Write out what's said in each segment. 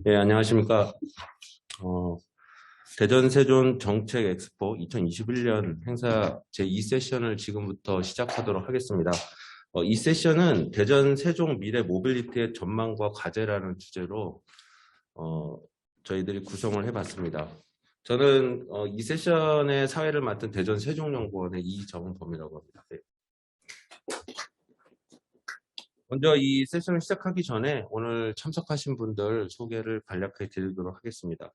네, 안녕하십니까. 어, 대전 세존 정책 엑스포 2021년 행사 제2세션을 지금부터 시작하도록 하겠습니다. 이 세션은 대전 세종 미래 모빌리티의 전망과 과제라는 주제로 저희들이 구성을 해봤습니다. 저는 이 세션의 사회를 맡은 대전 세종연구원의 이정범이라고 합니다. 네. 먼저 이 세션을 시작하기 전에 오늘 참석하신 분들 소개를 간략하게 드리도록 하겠습니다.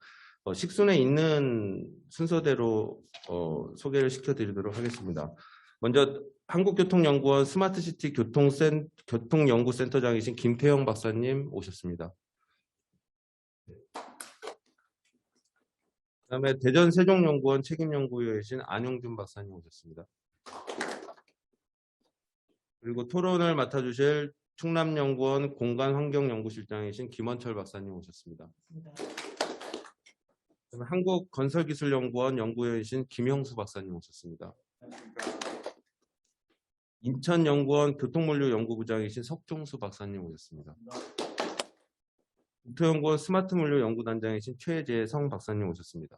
식순에 있는 순서대로 소개를 시켜드리도록 하겠습니다. 먼저 한국교통연구원 스마트시티 교통연구센터장이신 김태형 박사님 오셨습니다. 그다음에 대전 세종연구원 책임연구위원이신 안용준 박사님 오셨습니다. 그리고 토론을 맡아주실 충남연구원 공간환경연구실장이신 김원철 박사님 오셨습니다. 한국건설기술연구원 연구위원이신 김형수 박사님 오셨습니다. 인천연구원 교통물류연구부장이신 석종수 박사님 오셨습니다. 국토연구원 스마트물류연구단장이신 최재성 박사님 오셨습니다.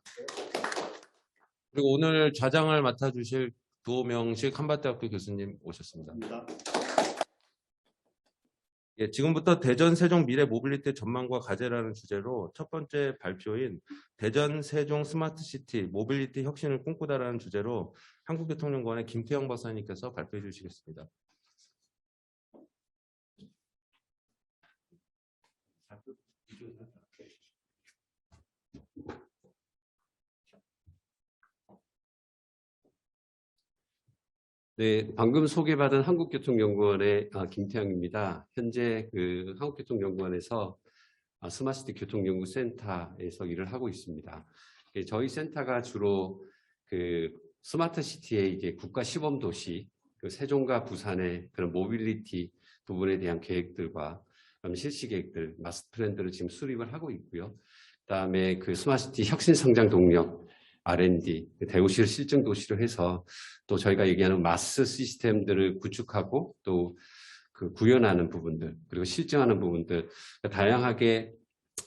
그리고 오늘 좌장을 맡아주실 두호명식 한밭대학교 교수님 오셨습니다. 예, 지금부터 대전 세종 미래 모빌리티 전망과 과제라는 주제로 첫 번째 발표인 대전 세종 스마트시티 모빌리티 혁신을 꿈꾸다라는 주제로 한국교통연구원의 김태형 박사님께서 발표해 주시겠습니다. 네, 방금 소개받은 한국교통연구원의 김태형입니다. 현재 그 한국교통연구원에서 스마트시티 교통연구센터에서 일을 하고 있습니다. 저희 센터가 주로 그 스마트시티의 이제 국가 시범 도시, 그 세종과 부산의 그런 모빌리티 부분에 대한 계획들과 실시 계획들, 마스터 플랜들을 지금 수립을 하고 있고요. 그다음에 그 스마트시티 혁신 성장 동력 R&D, 대도시를 실증 도시로 해서 또 저희가 얘기하는 마스 시스템들을 구축하고 또 그 구현하는 부분들 그리고 실증하는 부분들 다양하게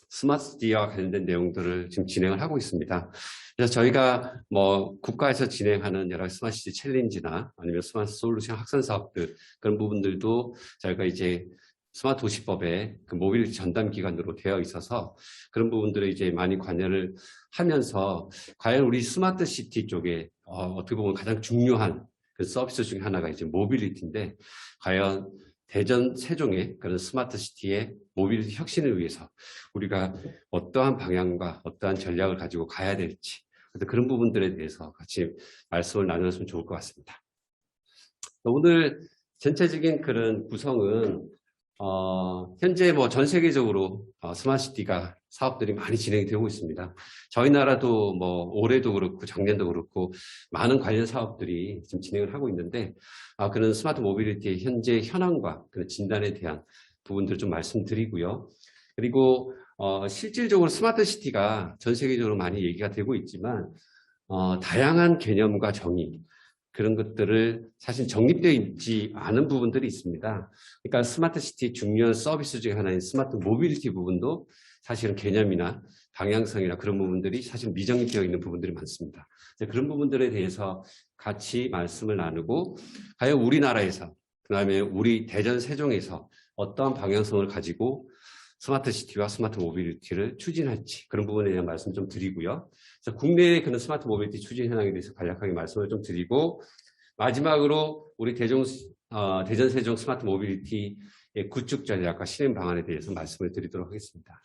스마트시티와 관련된 내용들을 지금 진행을 하고 있습니다. 그래서 저희가 뭐 국가에서 진행하는 여러 스마트시티 챌린지나 아니면 스마트 솔루션 확산 사업들 그런 부분들도 저희가 이제 스마트 도시법의 그 모빌리티 전담 기관으로 되어 있어서 그런 부분들을 이제 많이 관여를 하면서 과연 우리 스마트 시티 쪽에 어떻게 보면 가장 중요한 그 서비스 중에 하나가 이제 모빌리티인데 과연 대전 세종의 그런 스마트 시티의 모빌리티 혁신을 위해서 우리가 어떠한 방향과 어떠한 전략을 가지고 가야 될지 그런 부분들에 대해서 같이 말씀을 나누었으면 좋을 것 같습니다. 오늘 전체적인 그런 구성은 현재 뭐 전 세계적으로 스마트시티가 사업들이 많이 진행이 되고 있습니다. 저희 나라도 뭐 올해도 그렇고 작년도 그렇고 많은 관련 사업들이 지금 진행을 하고 있는데 그런 스마트 모빌리티의 현재 현황과 그런 진단에 대한 부분들을 좀 말씀드리고요. 그리고 실질적으로 스마트시티가 전 세계적으로 많이 얘기가 되고 있지만 다양한 개념과 정의 그런 것들을 사실 정립되어 있지 않은 부분들이 있습니다. 그러니까 스마트시티 중요한 서비스 중에 하나인 스마트 모빌리티 부분도 사실은 개념이나 방향성이나 그런 부분들이 사실 미정립되어 있는 부분들이 많습니다. 그런 부분들에 대해서 같이 말씀을 나누고 과연 우리나라에서 그다음에 우리 대전 세종에서 어떠한 방향성을 가지고 스마트시티와 스마트 모빌리티를 추진할지 그런 부분에 대한 말씀 좀 드리고요. 그래서 국내의 그런 스마트 모빌리티 추진 현황에 대해서 간략하게 말씀을 좀 드리고 마지막으로 우리 대전 세종 스마트 모빌리티의 구축 전략과 실행 방안에 대해서 말씀을 드리도록 하겠습니다.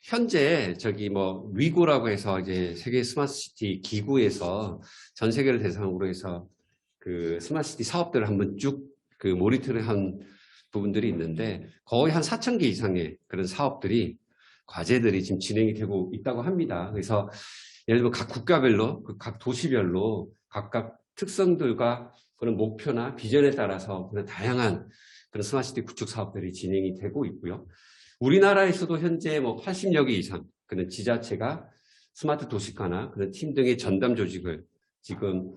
현재 저기 뭐 위고라고 해서 이제 세계 스마트시티 기구에서 전 세계를 대상으로 해서 그 스마트시티 사업들을 한번 쭉 그 모니터를 한 부분들이 있는데 거의 한 4,000개 이상의 그런 사업들이 과제들이 지금 진행이 되고 있다고 합니다. 그래서 예를 들면 각 국가별로 각 도시별로 각각 특성들과 그런 목표나 비전에 따라서 그런 다양한 그런 스마트시티 구축 사업들이 진행이 되고 있고요. 우리나라에서도 현재 뭐 80여 개 이상 그런 지자체가 스마트 도시화나 그런 팀 등의 전담 조직을 지금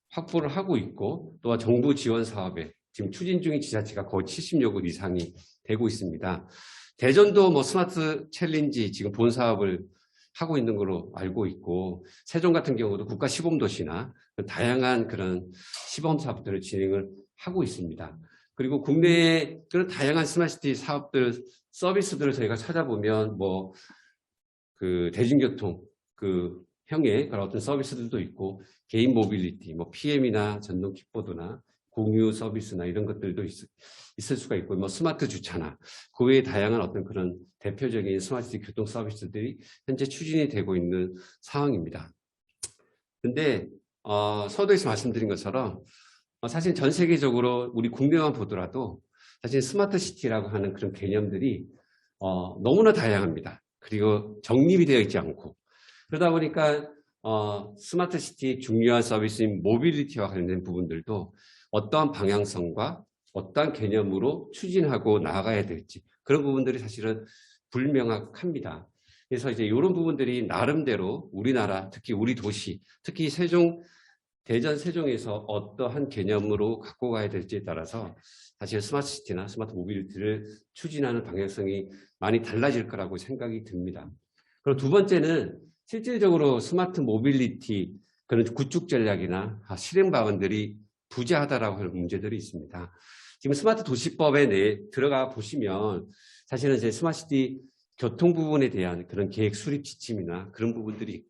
확보를 하고 있고 또한 정부 지원 사업에 지금 추진 중인 지자체가 거의 70여 곳 이상이 되고 있습니다. 대전도 뭐 스마트 챌린지 지금 본 사업을 하고 있는 걸로 알고 있고, 세종 같은 경우도 국가 시범도시나 다양한 그런 시범 사업들을 진행을 하고 있습니다. 그리고 국내에 그런 다양한 스마트시티 사업들, 서비스들을 저희가 찾아보면 뭐 그 대중교통 그 형의 그런 어떤 서비스들도 있고, 개인 모빌리티, 뭐 PM이나 전동 킥보드나 공유 서비스나 이런 것들도 있을 수가 있고, 뭐 스마트 주차나 그 외에 다양한 어떤 그런 대표적인 스마트시티 교통 서비스들이 현재 추진이 되고 있는 상황입니다. 근데 서두에서 말씀드린 것처럼 사실 전 세계적으로 우리 국내만 보더라도 사실 스마트 시티라고 하는 그런 개념들이 너무나 다양합니다. 그리고 정립이 되어 있지 않고, 그러다 보니까 스마트 시티의 중요한 서비스인 모빌리티와 관련된 부분들도 어떠한 방향성과 어떠한 개념으로 추진하고 나아가야 될지, 그런 부분들이 사실은 불명확합니다. 그래서 이제 이런 부분들이 나름대로 우리나라, 특히 우리 도시, 특히 대전 세종에서 어떠한 개념으로 갖고 가야 될지에 따라서 사실 스마트 시티나 스마트 모빌리티를 추진하는 방향성이 많이 달라질 거라고 생각이 듭니다. 그리고 두 번째는 실질적으로 스마트 모빌리티 그런 구축 전략이나 실행 방안들이 부재하다라고 하는 문제들이 있습니다. 지금 스마트 도시법에 들어가 보시면 사실은 이제 스마트시티 교통 부분에 대한 그런 계획 수립 지침이나 그런 부분들이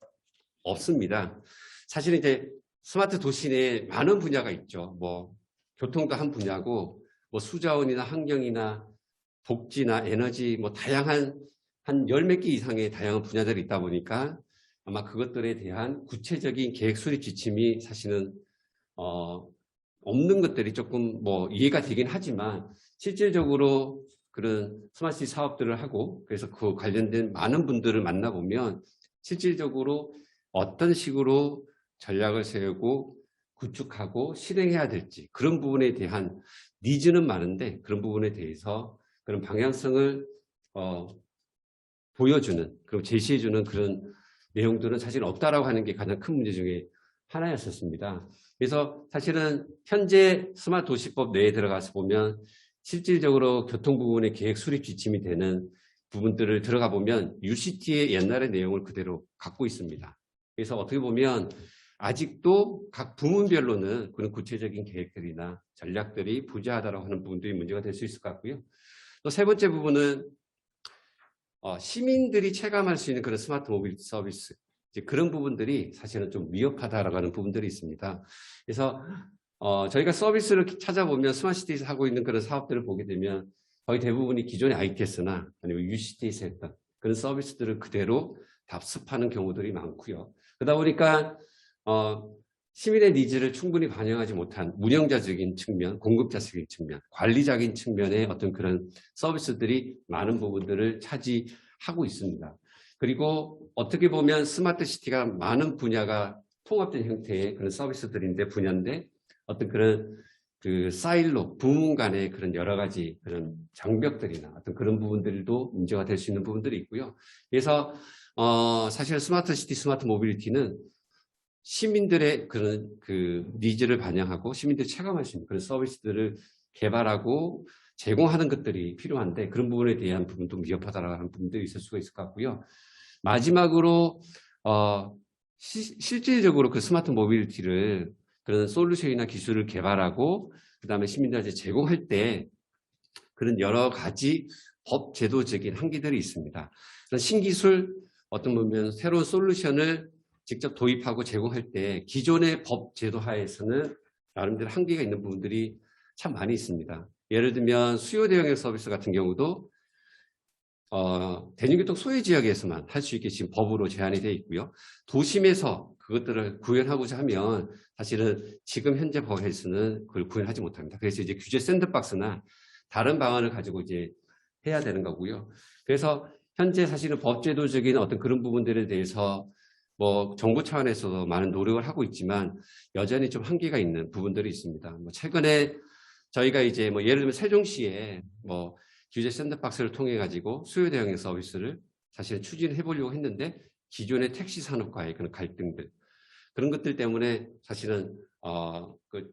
없습니다. 사실은 이제 스마트 도시 내에 많은 분야가 있죠. 뭐 교통도 한 분야고, 뭐 수자원이나 환경이나 복지나 에너지, 뭐 다양한 한 열 몇 개 이상의 다양한 분야들이 있다 보니까 아마 그것들에 대한 구체적인 계획 수립 지침이 사실은 없는 것들이 조금 뭐 이해가 되긴 하지만, 실질적으로 그런 스마트시티 사업들을 하고 그래서 그 관련된 많은 분들을 만나보면 실질적으로 어떤 식으로 전략을 세우고 구축하고 실행해야 될지, 그런 부분에 대한 니즈는 많은데 그런 부분에 대해서 그런 방향성을 보여주는, 그리고 제시해주는 그런 내용들은 사실 없다라고 하는 게 가장 큰 문제 중에 하나였었습니다. 그래서 사실은 현재 스마트 도시법 내에 들어가서 보면 실질적으로 교통 부분의 계획 수립 지침이 되는 부분들을 들어가 보면 UCT의 옛날의 내용을 그대로 갖고 있습니다. 그래서 어떻게 보면 아직도 각 부문별로는 그런 구체적인 계획들이나 전략들이 부재하다라고 하는 부분들이 문제가 될 수 있을 것 같고요. 또 세 번째 부분은 시민들이 체감할 수 있는 그런 스마트 모빌리티 서비스, 이제 그런 부분들이 사실은 좀 위협하다라고 하는 부분들이 있습니다. 그래서 저희가 서비스를 찾아보면 스마트시티에서 하고 있는 그런 사업들을 보게 되면 거의 대부분이 기존의 ITS나 아니면 UCT에서 했던 그런 서비스들을 그대로 답습하는 경우들이 많고요. 그러다 보니까 시민의 니즈를 충분히 반영하지 못한 운영자적인 측면, 공급자적인 측면, 관리적인 측면의 어떤 그런 서비스들이 많은 부분들을 차지하고 있습니다. 그리고 어떻게 보면 스마트 시티가 많은 분야가 통합된 형태의 그런 서비스들인데, 분야인데 어떤 그런 그 사일로 부문 간의 그런 여러 가지 그런 장벽들이나 어떤 그런 부분들도 문제가 될 수 있는 부분들이 있고요. 그래서 사실 스마트 시티, 스마트 모빌리티는 시민들의 그런 그 니즈를 반영하고 시민들이 체감할 수 있는 그런 서비스들을 개발하고 제공하는 것들이 필요한데, 그런 부분에 대한 부분도 위협하다라는 부분들이 있을 수가 있을 것 같고요. 마지막으로 실질적으로 그 스마트 모빌리티를 그런 솔루션이나 기술을 개발하고 그다음에 시민들한테 제공할 때 그런 여러 가지 법 제도적인 한계들이 있습니다. 그런 신기술, 어떤 보면 새로운 솔루션을 직접 도입하고 제공할 때 기존의 법 제도 하에서는 나름대로 한계가 있는 부분들이 참 많이 있습니다. 예를 들면 수요 대응형 서비스 같은 경우도 대중교통 소외 지역에서만 할 수 있게 지금 법으로 제한이 되어 있고요. 도심에서 그것들을 구현하고자 하면 사실은 지금 현재 법에서는 그걸 구현하지 못합니다. 그래서 이제 규제 샌드박스나 다른 방안을 가지고 이제 해야 되는 거고요. 그래서 현재 사실은 법제도적인 어떤 그런 부분들에 대해서 뭐 정부 차원에서도 많은 노력을 하고 있지만 여전히 좀 한계가 있는 부분들이 있습니다. 뭐 최근에 저희가 이제 뭐 예를 들면 세종시에 뭐 규제 샌드박스를 통해 가지고 수요 대응형 서비스를 사실 추진해 보려고 했는데 기존의 택시 산업과의 그런 갈등들, 그런 것들 때문에 사실은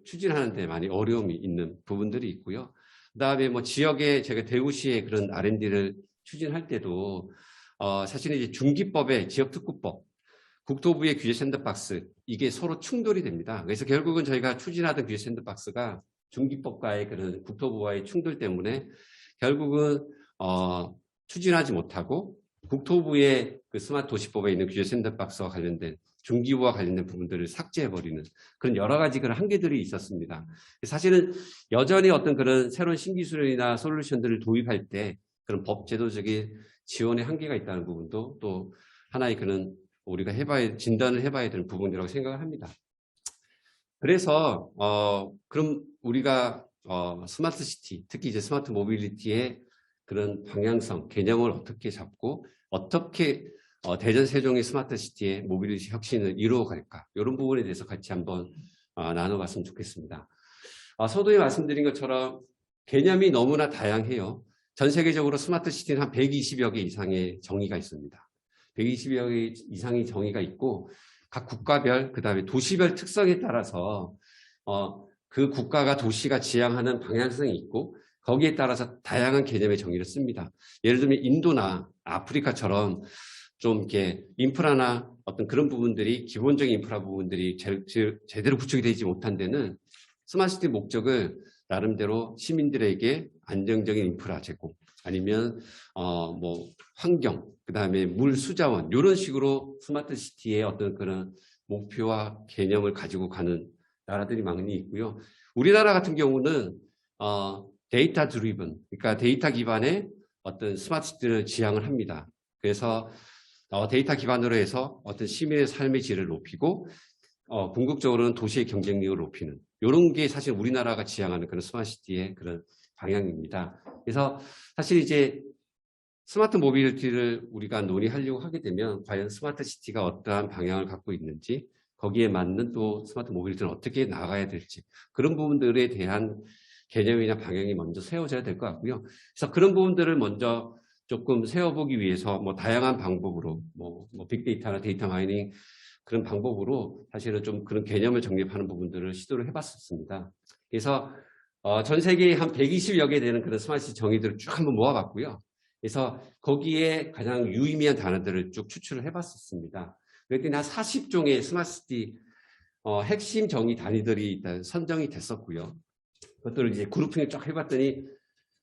추진하는 데 많이 어려움이 있는 부분들이 있고요. 그다음에 뭐 지역에 제가 대구시에 그런 R&D를 추진할 때도 사실은 이제 중기법의 지역특구법, 국토부의 규제 샌드박스 이게 서로 충돌이 됩니다. 그래서 결국은 저희가 추진하던 규제 샌드박스가 중기법과의 그런 국토부와의 충돌 때문에 결국은 추진하지 못하고 국토부의 그 스마트 도시법에 있는 규제 샌드박스와 관련된 중기부와 관련된 부분들을 삭제해버리는 그런 여러 가지 그런 한계들이 있었습니다. 사실은 여전히 어떤 그런 새로운 신기술이나 솔루션들을 도입할 때 그런 법 제도적인 지원의 한계가 있다는 부분도 또 하나의 그런 우리가 진단을 해봐야 되는 부분이라고 생각을 합니다. 그래서 그럼 우리가 스마트 시티, 특히 이제 스마트 모빌리티의 그런 방향성, 개념을 어떻게 잡고 어떻게 대전 세종의 스마트 시티의 모빌리티 혁신을 이루어갈까? 이런 부분에 대해서 같이 한번 나눠봤으면 좋겠습니다. 서두에 말씀드린 것처럼 개념이 너무나 다양해요. 전 세계적으로 스마트 시티는 한 120여 개 이상의 정의가 있습니다. 120여 개 이상의 정의가 있고 각 국가별, 그다음에 도시별 특성에 따라서 그 국가가 도시가 지향하는 방향성이 있고 거기에 따라서 다양한 개념의 정의를 씁니다. 예를 들면 인도나 아프리카처럼 좀 이렇게 인프라나 어떤 그런 부분들이 기본적인 인프라 부분들이 제대로 구축이 되지 못한 데는 스마트시티 목적을 나름대로 시민들에게 안정적인 인프라 제공 아니면 뭐 환경 그다음에 물 수자원 이런 식으로 스마트 시티의 어떤 그런 목표와 개념을 가지고 가는 나라들이 많이 있고요. 우리나라 같은 경우는 데이터 드리븐 그러니까 데이터 기반의 어떤 스마트 시티를 지향을 합니다. 그래서 데이터 기반으로 해서 어떤 시민의 삶의 질을 높이고 궁극적으로는 도시의 경쟁력을 높이는 이런 게 사실 우리나라가 지향하는 그런 스마트 시티의 그런 방향입니다. 그래서 사실 이제 스마트 모빌리티를 우리가 논의하려고 하게 되면 과연 스마트 시티가 어떠한 방향을 갖고 있는지 거기에 맞는 또 스마트 모빌리티는 어떻게 나가야 될지 그런 부분들에 대한 개념이나 방향이 먼저 세워져야 될 것 같고요. 그래서 그런 부분들을 먼저 조금 세워보기 위해서 뭐 다양한 방법으로 뭐 빅데이터나 데이터 마이닝 그런 방법으로 사실은 좀 그런 개념을 정립하는 부분들을 시도를 해봤었습니다. 그래서 전 세계에 한 120여 개 되는 그런 스마트 시티 정의들을 쭉 한번 모아봤고요. 그래서 거기에 가장 유의미한 단어들을 쭉 추출을 해봤었습니다. 그랬더니 한 40종의 스마트 시티 핵심 정의 단위들이 일단 선정이 됐었고요. 그것들을 이제 그룹핑을 쫙 해봤더니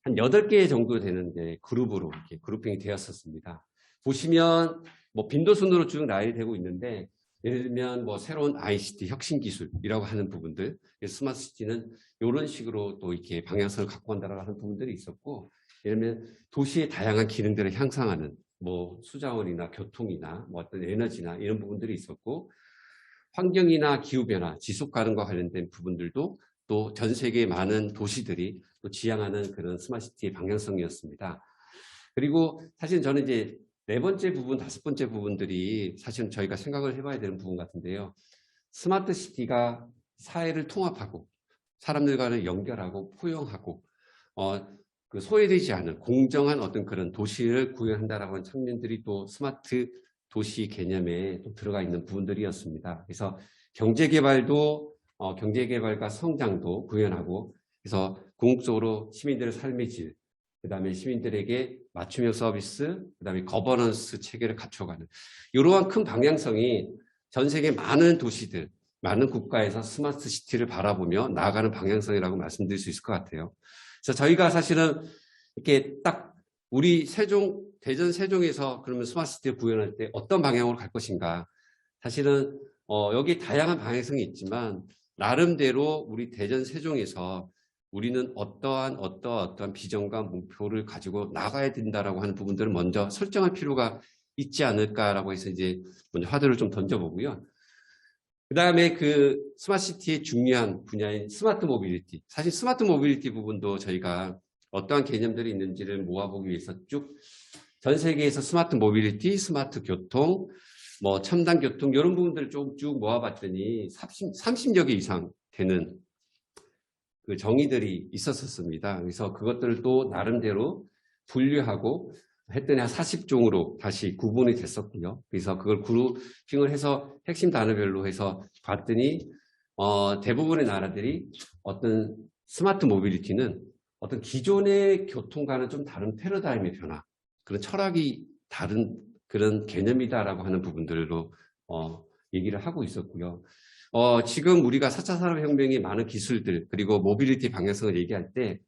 한 8개 정도 되는데 그룹으로 이렇게 그룹핑이 되었었습니다. 보시면 뭐 빈도순으로 쭉 나열이 되고 있는데 예를 들면 뭐 새로운 ICT 혁신 기술이라고 하는 부분들, 스마트 시티는 이런 식으로 또 이렇게 방향성을 갖고 간다라고 하는 부분들이 있었고, 예를 들면 도시의 다양한 기능들을 향상하는 뭐 수자원이나 교통이나 뭐 어떤 에너지나 이런 부분들이 있었고, 환경이나 기후변화, 지속가능과 관련된 부분들도 또 전 세계의 많은 도시들이 또 지향하는 그런 스마트 시티의 방향성이었습니다. 그리고 사실 저는 이제 4번째 부분, 5번째 부분들이 사실은 저희가 생각을 해봐야 되는 부분 같은데요. 스마트 시티가 사회를 통합하고 사람들과를 연결하고 포용하고 그 소외되지 않은 공정한 어떤 그런 도시를 구현한다라고 하는 측면들이 또 스마트 도시 개념에 또 들어가 있는 부분들이었습니다. 그래서 경제개발도 경제개발과 성장도 구현하고 그래서 궁극적으로 시민들의 삶의 질, 그 다음에 시민들에게 맞춤형 서비스, 그 다음에 거버넌스 체계를 갖춰가는 이러한 큰 방향성이 전 세계 많은 도시들, 많은 국가에서 스마트 시티를 바라보며 나아가는 방향성이라고 말씀드릴 수 있을 것 같아요. 그래서 저희가 사실은 이렇게 딱 우리 대전 세종에서 그러면 스마트 시티를 구현할 때 어떤 방향으로 갈 것인가. 사실은 여기 다양한 방향성이 있지만 나름대로 우리 대전 세종에서 우리는 어떠한 비전과 목표를 가지고 나가야 된다라고 하는 부분들을 먼저 설정할 필요가 있지 않을까라고 해서 이제 먼저 화두를 좀 던져보고요. 그 다음에 그 스마트 시티의 중요한 분야인 스마트 모빌리티. 사실 스마트 모빌리티 부분도 저희가 어떠한 개념들이 있는지를 모아보기 위해서 쭉 전 세계에서 스마트 모빌리티, 스마트 교통, 뭐 첨단 교통 이런 부분들을 쭉 모아봤더니 30여 개 이상 되는 그 정의들이 있었습니다. 그래서 그것들을 또 나름대로 분류하고 했더니 한 40종으로 다시 구분이 됐었고요. 그래서 그걸 그룹핑을 해서 핵심 단어별로 해서 봤더니 대부분의 나라들이 어떤 스마트 모빌리티는 어떤 기존의 교통과는 좀 다른 패러다임의 변화, 그런 철학이 다른 그런 개념이다라고 하는 부분들로 얘기를 하고 있었고요. 지금 우리가 4차 산업혁명의 많은 기술들 그리고 모빌리티 방향성을 얘기할 때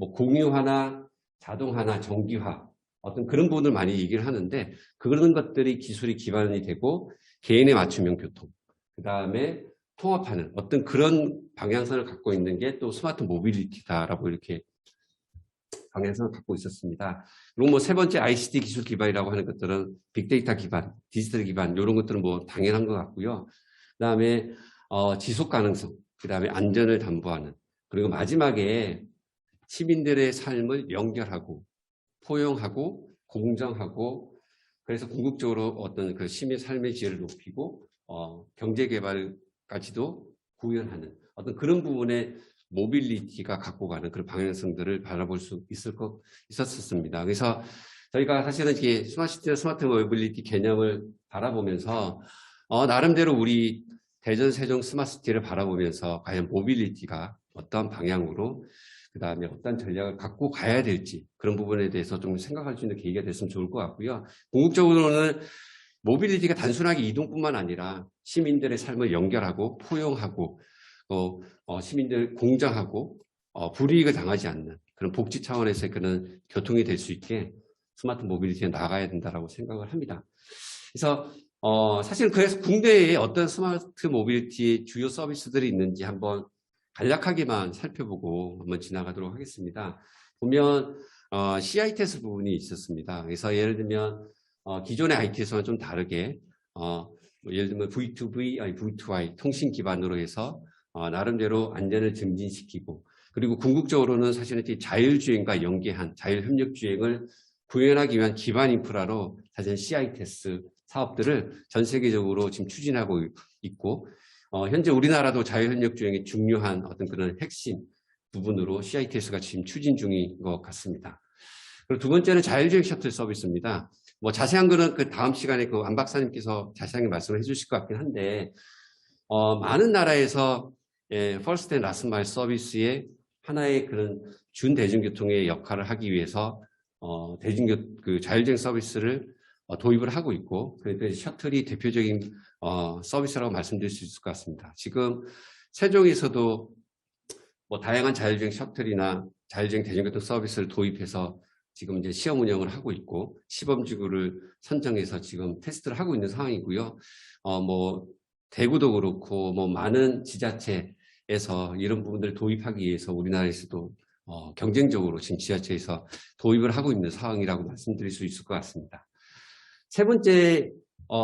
뭐 공유화나 자동화나 전기화 어떤 그런 부분을 많이 얘기를 하는데 그런 것들이 기술이 기반이 되고 개인의 맞춤형 교통, 그 다음에 통합하는 어떤 그런 방향성을 갖고 있는 게 또 스마트 모빌리티다라고 이렇게 방향성을 갖고 있었습니다. 그리고 뭐 세 번째 ICT 기술 기반이라고 하는 것들은 빅데이터 기반, 디지털 기반 이런 것들은 뭐 당연한 것 같고요. 그 다음에 지속 가능성, 그 다음에 안전을 담보하는, 그리고 마지막에 시민들의 삶을 연결하고 포용하고 공정하고 그래서 궁극적으로 어떤 그 시민 삶의 질을 높이고 경제 개발까지도 구현하는 어떤 그런 부분의 모빌리티가 갖고 가는 그런 방향성들을 바라볼 수 있었습니다. 그래서 저희가 사실은 이게 스마트 모빌리티 개념을 바라보면서 나름대로 우리 대전 세종 스마트시티를 바라보면서 과연 모빌리티가 어떤 방향으로 그 다음에 어떤 전략을 갖고 가야 될지 그런 부분에 대해서 좀 생각할 수 있는 계기가 됐으면 좋을 것 같고요. 궁극적으로는 모빌리티가 단순하게 이동뿐만 아니라 시민들의 삶을 연결하고 포용하고 시민들 공정하고 불이익을 당하지 않는 그런 복지 차원에서의 그런 교통이 될 수 있게 스마트 모빌리티에 나가야 된다고 생각을 합니다. 그래서 사실 그래서 국내에 어떤 스마트 모빌리티의 주요 서비스들이 있는지 한번 간략하게만 살펴보고 한번 지나가도록 하겠습니다. 보면 CITS 부분이 있었습니다. 그래서 예를 들면 기존의 IT에서는 좀 다르게 예를 들면 V2V, V2I 통신 기반으로 해서 나름대로 안전을 증진시키고 그리고 궁극적으로는 사실은 자율주행과 연계한 자율협력주행을 구현하기 위한 기반 인프라로 사실 CITS 사업들을 전 세계적으로 지금 추진하고 있고 현재 우리나라도 자율협력주행의 중요한 어떤 그런 핵심 부분으로 CITS가 지금 추진 중인 것 같습니다. 그리고 두 번째는 자율주행 셔틀 서비스입니다. 뭐 자세한 거는 그 다음 시간에 그 안 박사님께서 자세하게 말씀을 해주실 것 같긴 한데 많은 나라에서 퍼스트 앤 라스트 마일 서비스의 하나의 그런 준 대중교통의 역할을 하기 위해서 그 자율주행 서비스를 도입을 하고 있고 그 셔틀이 대표적인 서비스라고 말씀드릴 수 있을 것 같습니다. 지금 세종에서도 뭐 다양한 자율주행 셔틀이나 자율주행 대중교통 서비스를 도입해서 지금 이제 시험 운영을 하고 있고 시범지구를 선정해서 지금 테스트를 하고 있는 상황이고요. 뭐 대구도 그렇고 뭐 많은 지자체에서 이런 부분들을 도입하기 위해서 우리나라에서도 경쟁적으로 지금 지자체에서 도입을 하고 있는 상황이라고 말씀드릴 수 있을 것 같습니다. 세 번째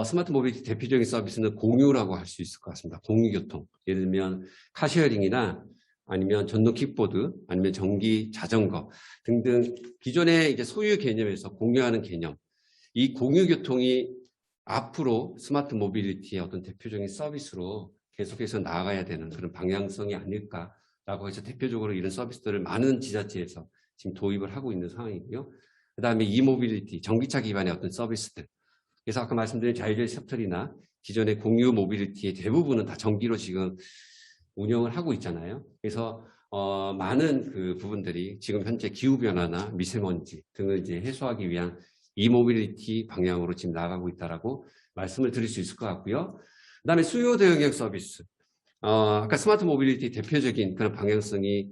스마트 모빌리티 대표적인 서비스는 공유라고 할 수 있을 것 같습니다. 공유교통. 예를 들면 카쉐어링이나 아니면 전동 킥보드, 아니면 전기 자전거 등등 기존의 이제 소유 개념에서 공유하는 개념. 이 공유교통이 앞으로 스마트 모빌리티의 어떤 대표적인 서비스로 계속해서 나아가야 되는 그런 방향성이 아닐까라고 해서 대표적으로 이런 서비스들을 많은 지자체에서 지금 도입을 하고 있는 상황이고요. 그 다음에 이모빌리티, 전기차 기반의 어떤 서비스들. 그래서 아까 말씀드린 자율주행 셔틀이나 기존의 공유 모빌리티의 대부분은 다 전기로 지금 운영을 하고 있잖아요. 그래서 많은 그 부분들이 지금 현재 기후변화나 미세먼지 등을 이제 해소하기 위한 이모빌리티 방향으로 지금 나가고 있다라고 말씀을 드릴 수 있을 것 같고요. 그 다음에 수요 대응형 서비스. 아까 스마트 모빌리티 대표적인 그런 방향성이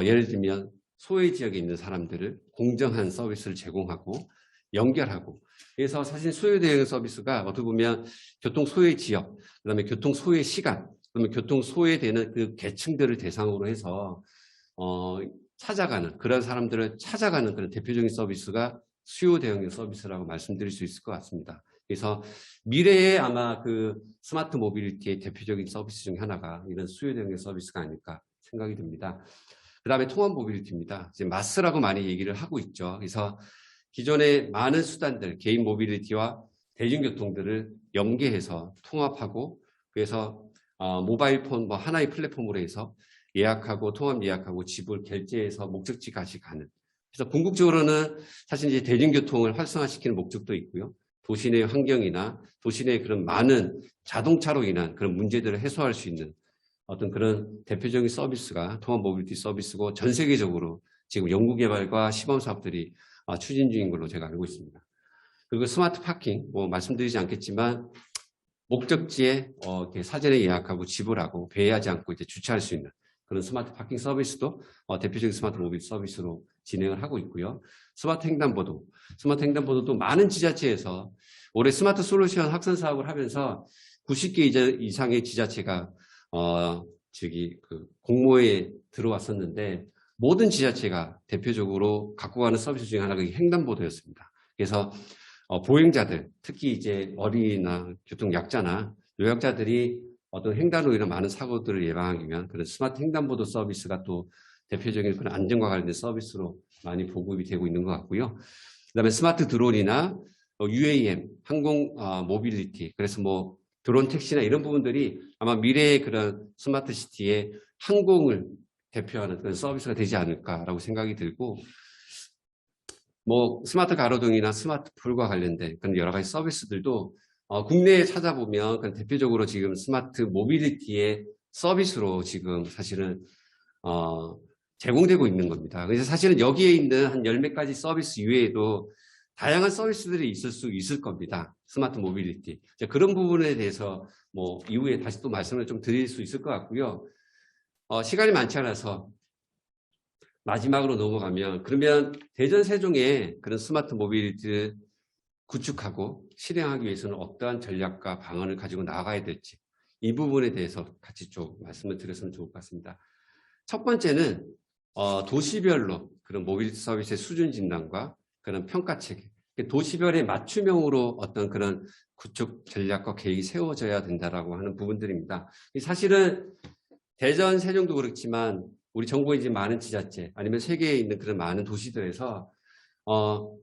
예를 들면 소외 지역에 있는 사람들을 공정한 서비스를 제공하고 연결하고 그래서 사실 소요 대응 서비스가 어떻게 보면 교통 소외 지역, 그다음에 교통 소외 시간, 그다음에 교통 소외되는 그 계층들을 대상으로 해서 찾아가는 그런 사람들을 찾아가는 그런 대표적인 서비스가 수요 대응 서비스라고 말씀드릴 수 있을 것 같습니다. 그래서 미래에 아마 그 스마트 모빌리티의 대표적인 서비스 중 하나가 이런 수요 대응 서비스가 아닐까 생각이 듭니다. 그 다음에 통합 모빌리티입니다. 이제 마스라고 많이 얘기를 하고 있죠. 그래서 기존의 많은 수단들, 개인 모빌리티와 대중교통들을 연계해서 통합하고 그래서 모바일 폰 뭐 하나의 플랫폼으로 해서 예약하고 통합 예약하고 지불 결제해서 목적지까지 가는. 그래서 궁극적으로는 사실 이제 대중교통을 활성화시키는 목적도 있고요. 도시 내 환경이나 도시 내 그런 많은 자동차로 인한 그런 문제들을 해소할 수 있는 어떤 그런 대표적인 서비스가 통합 모빌리티 서비스고 전 세계적으로 지금 연구개발과 시범 사업들이 추진 중인 걸로 제가 알고 있습니다. 그리고 스마트 파킹, 뭐 말씀드리지 않겠지만 목적지에 이렇게 사전에 예약하고 지불하고 배회하지 않고 이제 주차할 수 있는 그런 스마트 파킹 서비스도 대표적인 스마트 모빌리티 서비스로 진행을 하고 있고요. 스마트 횡단보도도 많은 지자체에서 올해 스마트 솔루션 확산 사업을 하면서 90개 이상의 지자체가 공모에 들어왔었는데 모든 지자체가 대표적으로 갖고 가는 서비스 중에 하나가 횡단보도였습니다. 그래서 보행자들, 특히 이제 어린이나 교통약자나 요약자들이 어떤 횡단으로 인한 많은 사고들을 예방하기 위한 그런 스마트 횡단보도 서비스가 또 대표적인 그런 안전과 관련된 서비스로 많이 보급이 되고 있는 것 같고요. 그다음에 스마트 드론이나 UAM, 항공 모빌리티, 그래서 뭐 드론 택시나 이런 부분들이 아마 미래의 그런 스마트 시티의 항공을 대표하는 그런 서비스가 되지 않을까라고 생각이 들고, 뭐 스마트 가로등이나 스마트 풀과 관련된 그런 여러 가지 서비스들도 국내에 찾아보면 그런 대표적으로 지금 스마트 모빌리티의 서비스로 지금 사실은 제공되고 있는 겁니다. 그래서 사실은 여기에 있는 한 10몇 가지 서비스 이외에도 다양한 서비스들이 있을 수 있을 겁니다. 스마트 모빌리티. 그런 부분에 대해서 뭐 이후에 다시 또 말씀을 좀 드릴 수 있을 것 같고요. 시간이 많지 않아서 마지막으로 넘어가면, 그러면 대전 세종에 그런 스마트 모빌리티를 구축하고 실행하기 위해서는 어떠한 전략과 방안을 가지고 나가야 될지, 이 부분에 대해서 같이 좀 말씀을 드렸으면 좋을 것 같습니다. 첫 번째는 도시별로 그런 모빌리티 서비스의 수준 진단과 그런 평가 체계, 도시별의 맞춤형으로 어떤 그런 구축 전략과 계획이 세워져야 된다라고 하는 부분들입니다. 사실은 대전, 세종도 그렇지만 우리 정부의 이제 많은 지자체 아니면 세계에 있는 그런 많은 도시들에서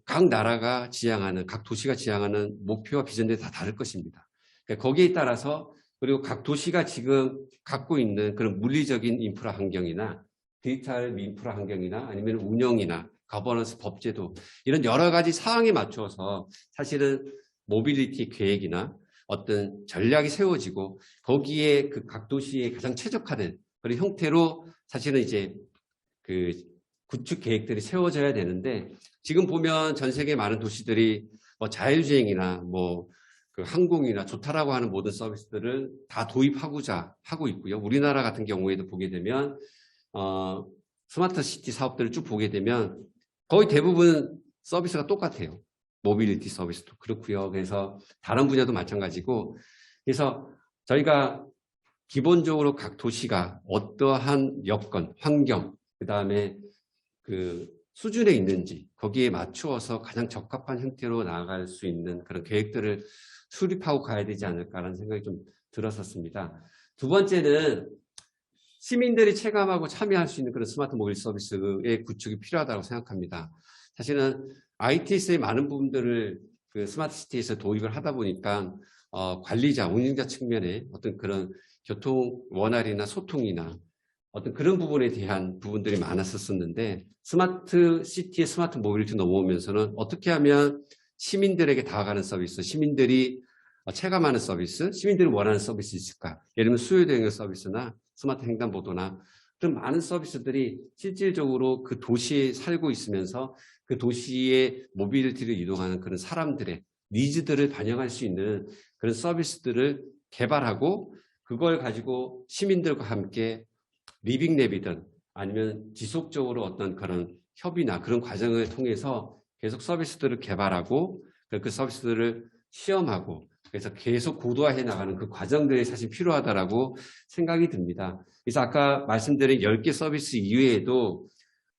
각 나라가 지향하는, 각 도시가 지향하는 목표와 비전들이 다 다를 것입니다. 그러니까 거기에 따라서, 그리고 각 도시가 지금 갖고 있는 그런 물리적인 인프라 환경이나 디지털 인프라 환경이나 아니면 운영이나 거버넌스 법제도, 이런 여러 가지 사항에 맞춰서 사실은 모빌리티 계획이나 어떤 전략이 세워지고 거기에 그 각 도시에 가장 최적화된 그런 형태로 사실은 이제 그 구축 계획들이 세워져야 되는데, 지금 보면 전 세계 많은 도시들이 뭐 자율주행이나 뭐 그 항공이나 좋다라고 하는 모든 서비스들을 다 도입하고자 하고 있고요. 우리나라 같은 경우에도 보게 되면 스마트 시티 사업들을 쭉 보게 되면 거의 대부분 서비스가 똑같아요. 모빌리티 서비스도 그렇고요. 그래서 다른 분야도 마찬가지고, 그래서 저희가 기본적으로 각 도시가 어떠한 여건, 환경, 그 다음에 그 수준에 있는지 거기에 맞추어서 가장 적합한 형태로 나아갈 수 있는 그런 계획들을 수립하고 가야 되지 않을까라는 생각이 좀 들었었습니다. 두 번째는 시민들이 체감하고 참여할 수 있는 그런 스마트 모빌리티 서비스의 구축이 필요하다고 생각합니다. 사실은 ITS의 많은 부분들을 그 스마트 시티에서 도입을 하다 보니까 관리자, 운영자 측면에 어떤 그런 교통 원활이나 소통이나 어떤 그런 부분에 대한 부분들이 많았었는데, 스마트 시티의 스마트 모빌리티 넘어오면서는 어떻게 하면 시민들에게 다가가는 서비스, 시민들이 체감하는 서비스, 시민들이 원하는 서비스 있을까? 예를 들면 수요대행 서비스나 스마트 횡단보도나 그런 많은 서비스들이 실질적으로 그 도시에 살고 있으면서 그 도시의 모빌리티를 이동하는 그런 사람들의 니즈들을 반영할 수 있는 그런 서비스들을 개발하고, 그걸 가지고 시민들과 함께 리빙랩이든 아니면 지속적으로 어떤 그런 협의나 그런 과정을 통해서 계속 서비스들을 개발하고 그 서비스들을 시험하고, 그래서 계속 고도화해 나가는 그 과정들이 사실 필요하다라고 생각이 듭니다. 그래서 아까 말씀드린 10개 서비스 이외에도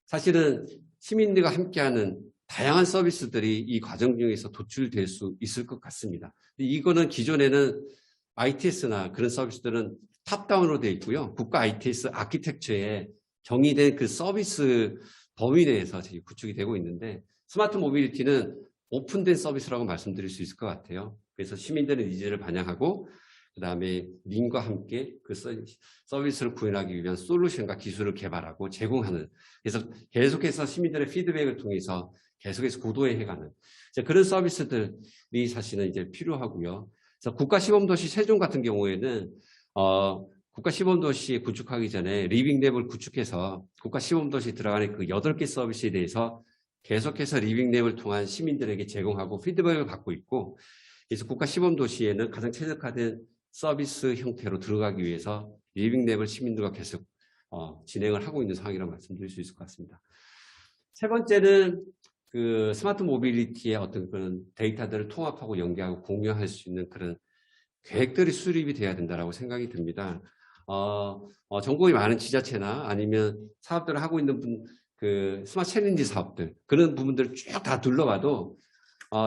사실은 시민들과 함께하는 다양한 서비스들이 이 과정 중에서 도출될 수 있을 것 같습니다. 이거는 기존에는 ITS나 그런 서비스들은 탑다운으로 되어 있고요. 국가 ITS 아키텍처에 정의된 그 서비스 범위 내에서 구축이 되고 있는데, 스마트 모빌리티는 오픈된 서비스라고 말씀드릴 수 있을 것 같아요. 그래서 시민들의 니즈를 반영하고 그 다음에 민과 함께 그 서비스를 구현하기 위한 솔루션과 기술을 개발하고 제공하는, 그래서 계속해서 시민들의 피드백을 통해서 계속해서 고도화해가는 그런 서비스들이 사실은 이제 필요하고요. 그래서 국가시범도시 세종 같은 경우에는 국가 시범도시 구축하기 전에 리빙랩을 구축해서 국가 시범도시 들어가는 그 8개 서비스에 대해서 계속해서 리빙랩을 통한 시민들에게 제공하고 피드백을 받고 있고, 그래서 국가 시범도시에는 가장 최적화된 서비스 형태로 들어가기 위해서 리빙랩을 시민들과 계속 진행을 하고 있는 상황이라고 말씀드릴 수 있을 것 같습니다. 세 번째는 그 스마트 모빌리티의 어떤 그런 데이터들을 통합하고 연계하고 공유할 수 있는 그런 계획들이 수립이 돼야 된다고 생각이 듭니다. 전공이 많은 지자체나 아니면 사업들을 하고 있는 그 스마트 챌린지 사업들, 그런 부분들을 쭉 다 둘러봐도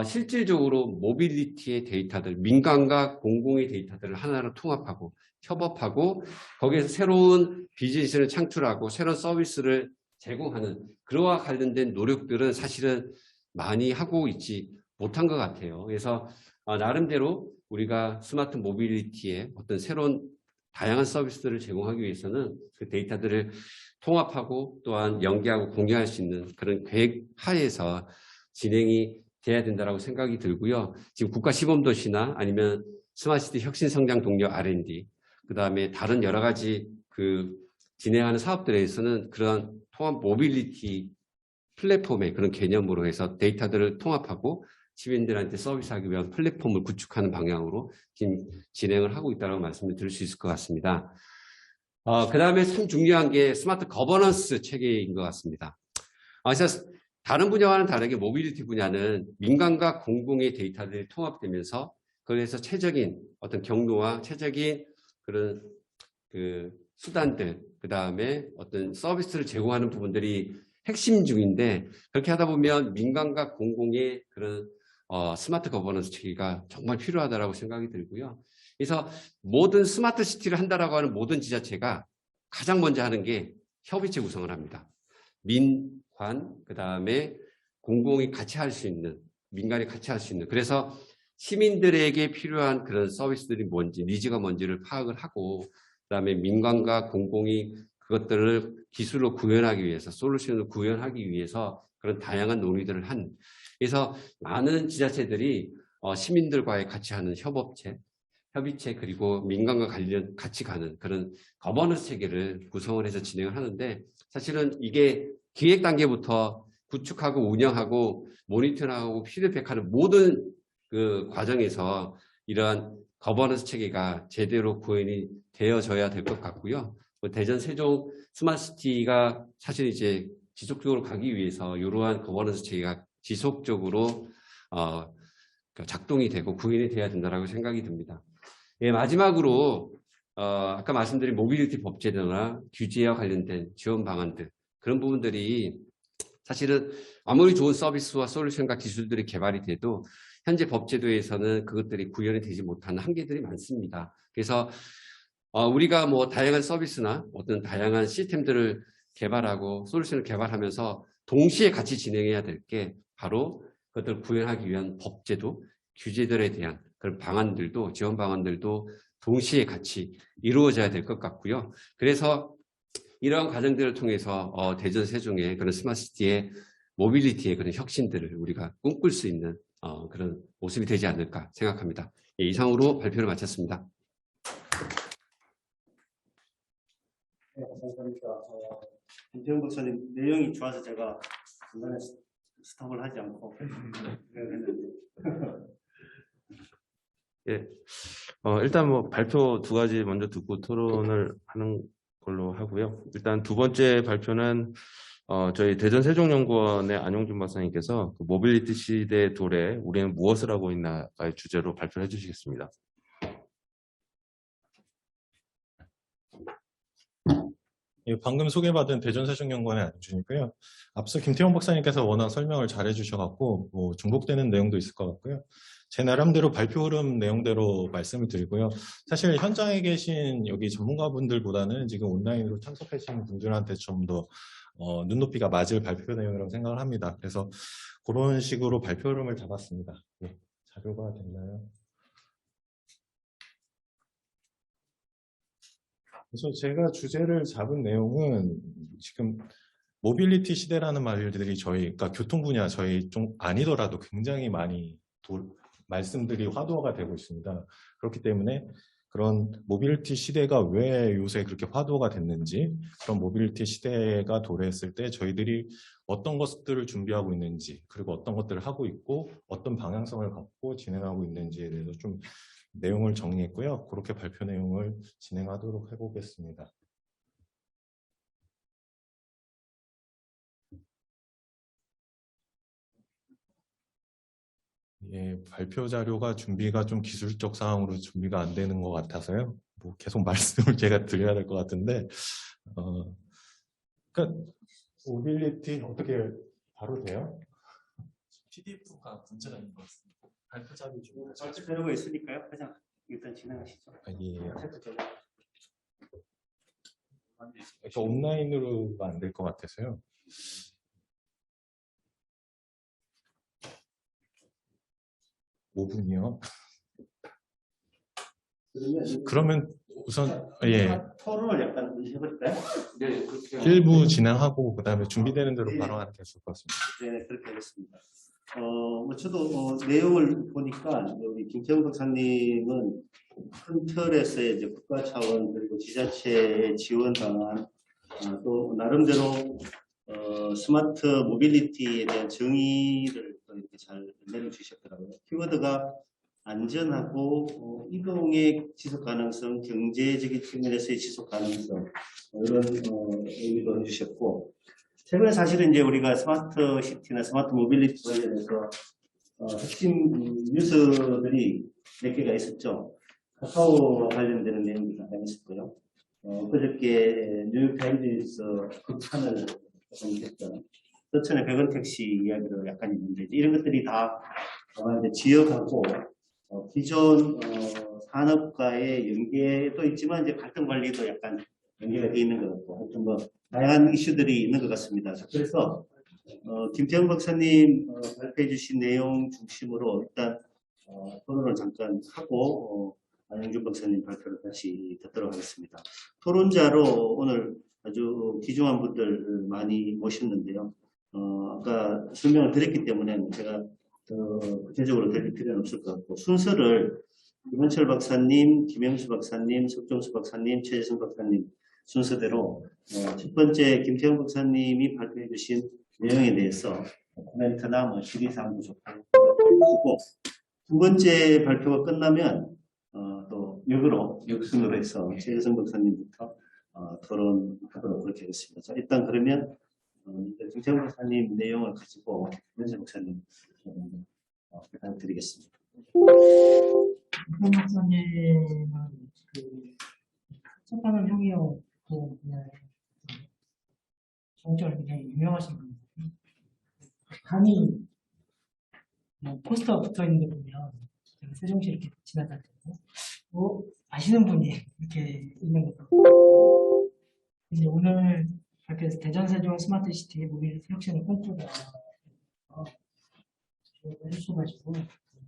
실질적으로 모빌리티의 데이터들, 민간과 공공의 데이터들을 하나로 통합하고 협업하고 거기에서 새로운 비즈니스를 창출하고 새로운 서비스를 제공하는 그와 관련된 노력들은 사실은 많이 하고 있지 못한 것 같아요. 그래서 나름대로 우리가 스마트 모빌리티의 어떤 새로운 다양한 서비스들을 제공하기 위해서는 그 데이터들을 통합하고 또한 연계하고 공유할 수 있는 그런 계획 하에서 진행이 돼야 된다고 생각이 들고요. 지금 국가 시범도시나 아니면 스마트시티 혁신성장 동력 R&D, 그 다음에 다른 여러 가지 그 진행하는 사업들에서는 그런 통합 모빌리티 플랫폼의 그런 개념으로 해서 데이터들을 통합하고 시민들한테 서비스하기 위한 플랫폼을 구축하는 방향으로 지금 진행을 하고 있다고 말씀을 드릴 수 있을 것 같습니다. 그 다음에 참 중요한 게 스마트 거버넌스 체계인 것 같습니다. 그래서 다른 분야와는 다르게 모빌리티 분야는 민간과 공공의 데이터들이 통합되면서 그래서 최적인 어떤 경로와 최적인 그런 그 수단들, 그 다음에 어떤 서비스를 제공하는 부분들이 핵심 중인데, 그렇게 하다 보면 민간과 공공의 그런 스마트 거버넌스 체계가 정말 필요하다고 생각이 들고요. 그래서 모든 스마트 시티를 한다라고 하는 모든 지자체가 가장 먼저 하는 게 협의체 구성을 합니다. 민관, 그 다음에 공공이 같이 할 수 있는, 민간이 같이 할 수 있는. 그래서 시민들에게 필요한 그런 서비스들이 뭔지, 니즈가 뭔지를 파악을 하고, 그 다음에 민간과 공공이 그것들을 기술로 구현하기 위해서, 솔루션을 구현하기 위해서 그런 다양한 논의들을 한. 그래서 많은 지자체들이 시민들과의 같이 하는 협의체, 그리고 민간과 같이 가는 그런 거버넌스 체계를 구성을 해서 진행을 하는데, 사실은 이게 기획 단계부터 구축하고 운영하고 모니터링하고 피드백하는 모든 그 과정에서 이러한 거버넌스 체계가 제대로 구현이 되어져야 될 것 같고요. 대전 세종 스마트시티가 사실 이제 지속적으로 가기 위해서 이러한 거버넌스 체계가 지속적으로 작동이 되고 구현이 돼야 된다고 생각이 듭니다. 예, 마지막으로 아까 말씀드린 모빌리티 법제도나 규제와 관련된 지원 방안들, 그런 부분들이 사실은 아무리 좋은 서비스와 솔루션과 기술들이 개발이 돼도 현재 법제도에서는 그것들이 구현이 되지 못하는 한계들이 많습니다. 그래서 우리가 뭐 다양한 서비스나 어떤 다양한 시스템들을 개발하고 솔루션을 개발하면서 동시에 같이 진행해야 될 게 바로 그것들을 구현하기 위한 법제도, 규제들에 대한 그런 방안들도, 지원 방안들도 동시에 같이 이루어져야 될 것 같고요. 그래서 이러한 과정들을 통해서 대전 세종의 그런 스마트시티의 모빌리티의 그런 혁신들을 우리가 꿈꿀 수 있는 그런 모습이 되지 않을까 생각합니다. 예, 이상으로 발표를 마쳤습니다. 네, 감사합니다. 김태형 박사님 내용이 좋아서 제가 중간에 스톱을 하지 않고 했는데. 예, 일단 뭐 발표 두 가지 먼저 듣고 토론을 하는 걸로 하고요. 일단 두 번째 발표는 저희 대전 세종연구원의 안용준 박사님께서 그 모빌리티 시대 도래 우리는 무엇을 하고 있나의 주제로 발표를 해주시겠습니다. 예, 방금 소개받은 대전 세종연구원의 안준이고요. 앞서 김태형 박사님께서 워낙 설명을 잘 해주셔갖고 뭐 중복되는 내용도 있을 것 같고요. 제 나름대로 발표 흐름 내용대로 말씀을 드리고요. 사실 현장에 계신 여기 전문가분들보다는 지금 온라인으로 참석하시는 분들한테 좀 더 눈높이가 맞을 발표 내용이라고 생각을 합니다. 그래서 그런 식으로 발표 흐름을 잡았습니다. 예, 자료가 됐나요? 그래서 제가 주제를 잡은 내용은 지금 모빌리티 시대라는 말들이 저희, 그러니까 교통 분야 저희 좀 아니더라도 굉장히 많이 말씀들이 화두화가 되고 있습니다. 그렇기 때문에 그런 모빌리티 시대가 왜 요새 그렇게 화두가 됐는지, 그런 모빌리티 시대가 도래했을 때 저희들이 어떤 것들을 준비하고 있는지, 그리고 어떤 것들을 하고 있고 어떤 방향성을 갖고 진행하고 있는지에 대해서 좀 내용을 정리했고요. 그렇게 발표 내용을 진행하도록 해보겠습니다. 예, 발표 자료가 준비가 좀 기술적 사항으로 준비가 안 되는 것 같아서요. 뭐 계속 말씀을 제가 드려야 될 것 같은데, 그러니까 모빌리티 어떻게 바로 돼요? PDF가 문제가 있는 것 같습니다. 발표 자료 중 발표 자료가 있으니까요. 그냥 일단 진행하시죠. 예. 발표 그러니까 온라인으로가 안 될 것 같아서요. (5분이요) 그러면 우선 토론을 약간 해볼까요? 네, 그렇게 1부 진행하고 그다음에 준비되는 대로 발언하는 게 좋을 것 같습니다. 네, 그렇게 하겠습니다. 저도 내용을 보니까 우리 김태형 박사님은 큰 틀에서의 이제 국가 차원 그리고 지자체의 지원 방안, 또 나름대로 스마트 모빌리티에 대한 정의를 또 이렇게 잘 내려주셨더라고요. 키워드가 안전하고 이동의 지속 가능성, 경제적인 측면에서의 지속 가능성 이런 의미도 해주셨고, 최근에 사실은 이제 우리가 스마트 시티나 스마트 모빌리티 관련해서 핵심 뉴스들이 몇 개가 있었죠. 카카오와 관련되는 내용이 잠깐 있었고요. 그저께 뉴욕타임즈 극찬을 했던 서천의 백원 택시 이야기도 약간 있는데, 이런 것들이 다 이제 지역하고 기존 산업과의 연계도 있지만 이제 갈등 관리도 약간 연계가 되어 있는 것 같고, 하여튼 뭐 다양한 이슈들이 있는 것 같습니다. 그래서 김태형 박사님 발표해 주신 내용 중심으로 일단 토론을 잠깐 하고 안영준 박사님 발표를 다시 듣도록 하겠습니다. 토론자로 오늘 아주 귀중한 분들 많이 모셨는데요. 아까 설명을 드렸기 때문에 제가 구체적으로 드릴 필요는 없을 것 같고, 순서를 김현철 박사님, 김영수 박사님, 석종수 박사님, 최재성 박사님 순서대로 첫 번째 김태형 박사님이 발표해 주신 내용에 대해서 코멘트나 뭐 질의사항도 좋고, 두 번째 발표가 끝나면 또 역순으로 해서 최재성 박사님부터 토론하도록 그렇게 하겠습니다. 자, 일단 그러면 김태형 박사님 내용을 가지고 김현철 박사님 부탁드리겠습니다. 김태형 박사님은 첫판은 형이었고 정적으로 굉장히 유명하신 분이에요. 간이 포스터 붙어 있는 거 보면 세종시 이렇게 지나다닐 때 아시는 분이 이렇게 있는 것 같고, 이제 오늘 발표해서 대전 세종 스마트 시티 모빌리티 혁신을 꿈꾸다 해주셔가지고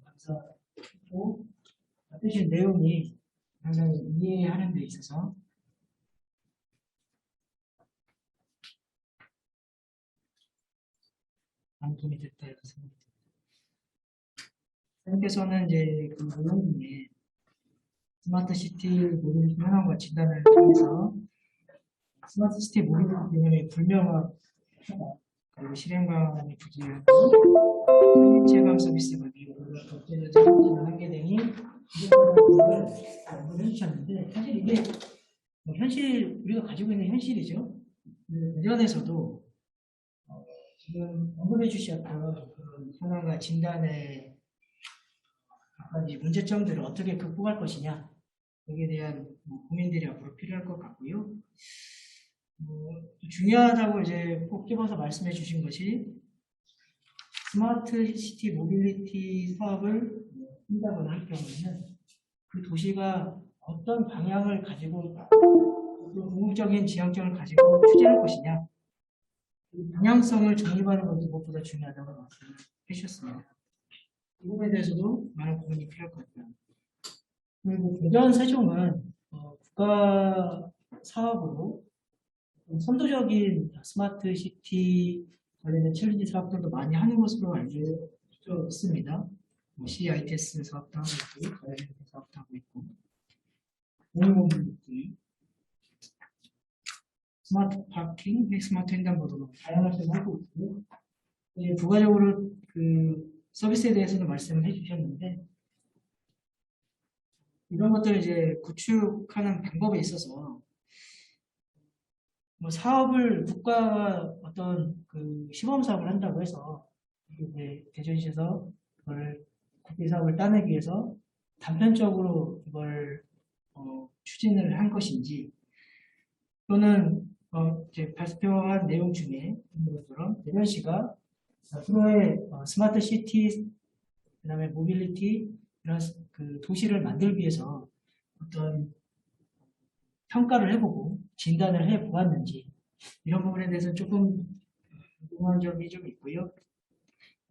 감사하고, 뜻인 내용이 항상 이해하는 데 있어서 많은 도움이 됐다 이런 생각이 듭니다. 선생님께서는 이제 그 내용 중에 스마트 시티 모빌리티 현황과 진단을 통해서 스마트 시티 모빌리티 개념의 불명확 그리고 실행감이 부진하고 체감 서비스가 미흡하고 독재적 정책을 하게 되니 이런 부분을 해주셨는데, 사실 이게 현실, 우리가 가지고 있는 현실이죠. 대전에서도 지금 언급해 주셨던 현황과 진단의 문제점들을 어떻게 극복할 것이냐, 여기에 대한 고민들이 앞으로 필요할 것 같고요. 중요하다고 이제 꼭 집어서 말씀해 주신 것이, 스마트 시티 모빌리티 사업을 한다거나 할 경우에는 그 도시가 어떤 방향을 가지고 궁극적인 지향점을 가지고 추진할 것이냐, 그 방향성을 정립하는 것이 무엇보다 중요하다고 말씀해 주셨습니다. 이 부분에 대해서도 많은 고민이 필요할 것 같아요. 그리고 대전 세종은 국가 사업으로 선도적인 스마트 시티 관련된 챌린지 사업들도 많이 하는 것으로 알려져 있습니다. CITS 사업도 하고 있고, 관련된 사업도 하고 있고. 공유모빌리티, 스마트 파킹, 스마트 횡단보도 다양한 활동을 하고 있고요. 이제 부가적으로 그 서비스에 대해서도 말씀을 해주셨는데 이런 것들을 이제 구축하는 방법에 있어서 뭐 사업을 국가가 어떤 그 시범 사업을 한다고 해서 이제 대전시에서 그걸 국비 사업을 따내기 위해서 단편적으로 이걸 추진을 한 것인지 또는 이제 발표한 내용 중에 있는 것처럼 대전시가 앞으로의 스마트 시티, 그다음에 모빌리티 이런 그 도시를 만들기 위해서 어떤 평가를 해보고 진단을 해보았는지 이런 부분에 대해서 조금 궁금한 점이 좀 있고요.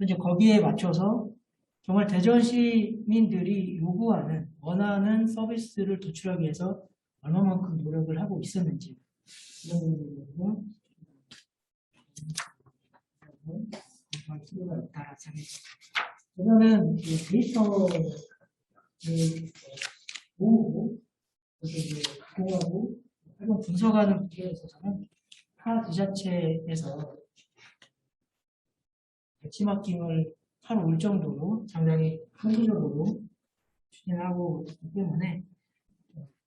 이제 거기에 맞춰서 정말 대전 시민들이 요구하는 원하는 서비스를 도출하기 위해서 얼마만큼 노력을 하고 있었는지 이런 부분을 필요가 있다라고 생각합니다. 저는 데이터를 모으고 공유하고 그리고 분석하는 부분에 있어서는 타 지자체에서 배치마킹을 하러 올 정도로 상당히 현실적으로 추진하고 있기 때문에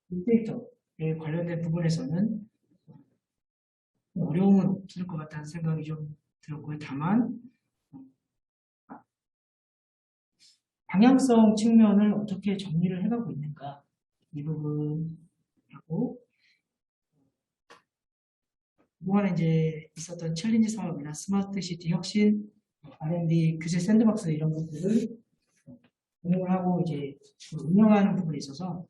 빅데이터에 관련된 부분에서는 어려움은 없을 것 같다는 생각이 좀 들었고요. 다만 방향성 측면을 어떻게 정리를 해가고 있는가 이 부분하고 그동안에 이제 있었던 챌린지 사업이나 스마트 시티 혁신, R&D 규제 샌드박스 이런 것들을 운영을 하고 이제 운영하는 부분에 있어서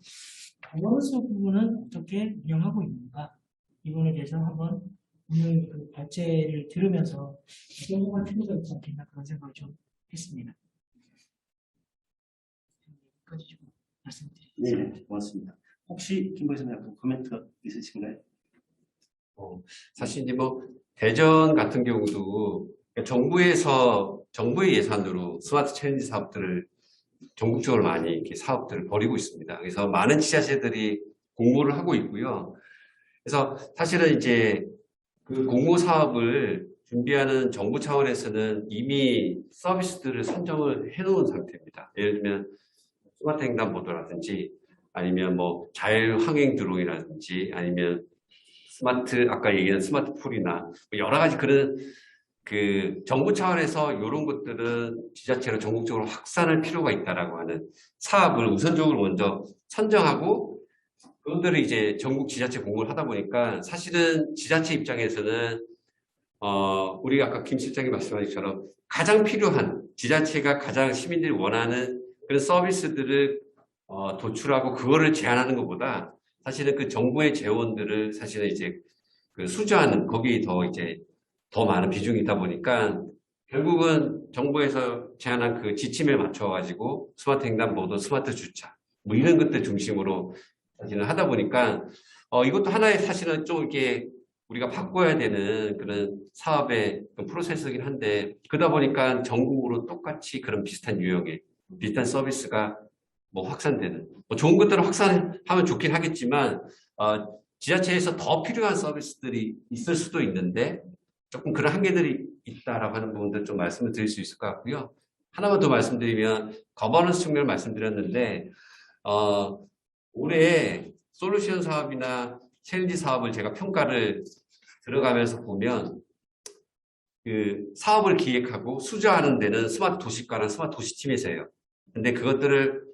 밸런스 부분은 어떻게 운영하고 있는가 이 부분에 대해서 한번 오늘 그 발제를 들으면서 연구할 필요가 있지 않겠나 그런 생각을 좀 했습니다. 여기까지 좀 말씀드리겠습니다. 네, 고맙습니다. 혹시 김 부회장님 코멘트 있으신가요? 사실 이제 뭐 대전 같은 경우도 정부의 예산으로 스마트 챌린지 사업들을 전국적으로 많이 이렇게 사업들을 벌이고 있습니다. 그래서 많은 지자체들이 공모를 하고 있고요. 그래서 사실은 이제 그 공모 사업을 준비하는 정부 차원에서는 이미 서비스들을 선정을 해놓은 상태입니다. 예를 들면 스마트 횡단보도라든지 아니면 뭐 자율항행 드론이라든지 아니면 아까 얘기한 스마트 풀이나 여러 가지 그런 그 정부 차원에서 이런 것들은 지자체로 전국적으로 확산할 필요가 있다라고 하는 사업을 우선적으로 먼저 선정하고 그것들을 이제 전국 지자체 공모를 하다 보니까 사실은 지자체 입장에서는 우리가 아까 김 실장이 말씀하신 것처럼 가장 필요한 지자체가 가장 시민들이 원하는 그런 서비스들을 도출하고 그거를 제안하는 것보다 사실은 그 정부의 재원들을 사실은 이제 그 수주하는 거기에 더 많은 비중이 있다 보니까 결국은 정부에서 제안한 그 지침에 맞춰가지고 스마트 횡단보도, 스마트 주차 뭐 이런 것들 중심으로 사실은 하다 보니까 이것도 하나의 사실은 좀 이렇게 우리가 바꿔야 되는 그런 사업의 프로세스이긴 한데 그러다 보니까 전국으로 똑같이 그런 비슷한 유형의 비슷한 서비스가 뭐 확산되는 뭐 좋은 것들을 확산하면 좋긴 하겠지만 지자체에서 더 필요한 서비스들이 있을 수도 있는데 조금 그런 한계들이 있다라고 하는 부분들 좀 말씀을 드릴 수 있을 것 같고요. 하나만 더 말씀드리면 거버넌스 측면을 말씀드렸는데 올해 솔루션 사업이나 챌린지 사업을 제가 평가를 들어가면서 보면 그 사업을 기획하고 수주하는 데는 스마트 도시과랑 스마트 도시팀에서예요. 근데 그것들을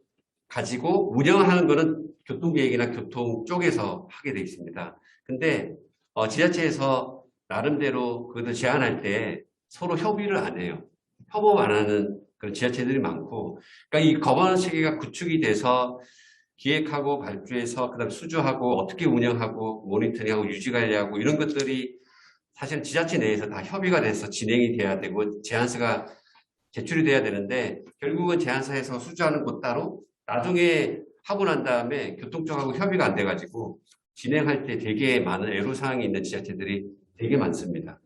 가지고 운영하는 거는 교통계획이나 교통 쪽에서 하게 되어 있습니다. 근데 지자체에서 나름대로 그것을 제안할 때 서로 협의를 안 해요. 협업 안 하는 그런 지자체들이 많고 그러니까 이 거버넌스 체계가 구축이 돼서 기획하고 발주해서 그다음에 수주하고 어떻게 운영하고 모니터링하고 유지관리하고 이런 것들이 사실 지자체 내에서 다 협의가 돼서 진행이 돼야 되고 제안서가 제출이 돼야 되는데 결국은 제안서에서 수주하는 것 따로 나중에 하고 난 다음에 교통 쪽하고 협의가 안 돼가지고 진행할 때 되게 많은 애로사항이 있는 지자체들이 되게 많습니다.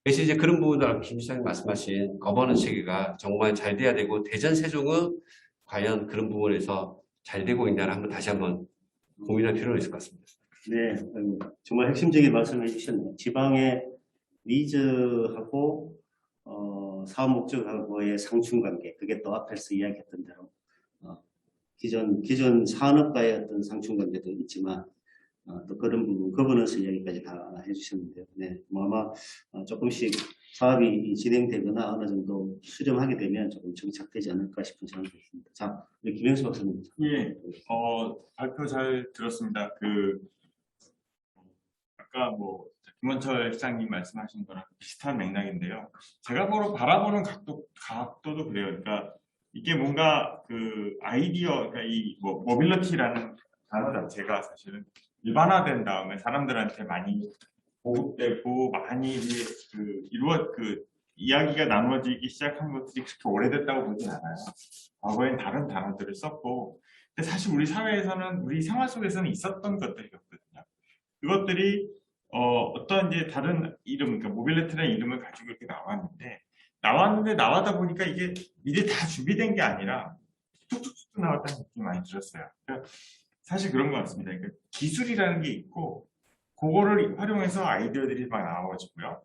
그래서 이제 그런 부분들 김 시장님 말씀하신 거버넌스 체계가 정말 잘 돼야 되고 대전 세종은 과연 그런 부분에서 잘 되고 있냐를 다시 한번 고민할 필요가 있을 것 같습니다. 네, 정말 핵심적인 말씀을 해주셨네요. 지방의 니즈하고 사업 목적하고의 상충관계, 그게 또 앞에서 이야기했던 대로 기존 산업과의 어떤 상충관계도 있지만 또 그런 부분, 거버넌스 이야기까지 다 해주셨는데요. 네, 뭐 아마 조금씩 사업이 진행되거나 어느 정도 수렴하게 되면 조금 정착되지 않을까 싶은 생각이 듭니다. 자, 우리 김영수 박사님. 예, 발표 잘 들었습니다. 아까 뭐 김원철 시장님 말씀하신 거랑 비슷한 맥락인데요. 제가 바라보는 각도도 그래요. 그러니까 이게 뭔가 그 아이디어, 그러니까 이 뭐 모빌리티라는 단어 자체가 사실은 일반화된 다음에 사람들한테 많이 보급되고 많이 이야기가 나누어지기 시작한 것들이 그렇게 오래됐다고 보진 않아요. 과거엔 다른 단어들을 썼고, 근데 사실 우리 사회에서는 우리 생활 속에서는 있었던 것들이었거든요. 그것들이 어떤 이제 다른 이름, 그러니까 모빌리티라는 이름을 가지고 이렇게 나왔는데 나와다 보니까 이게 미리 다 준비된 게 아니라 툭툭툭 나왔다는 느낌이 많이 들었어요. 그러니까 사실 그런 것 같습니다. 그러니까 기술이라는 게 있고 그거를 활용해서 아이디어들이 막 나와지고요.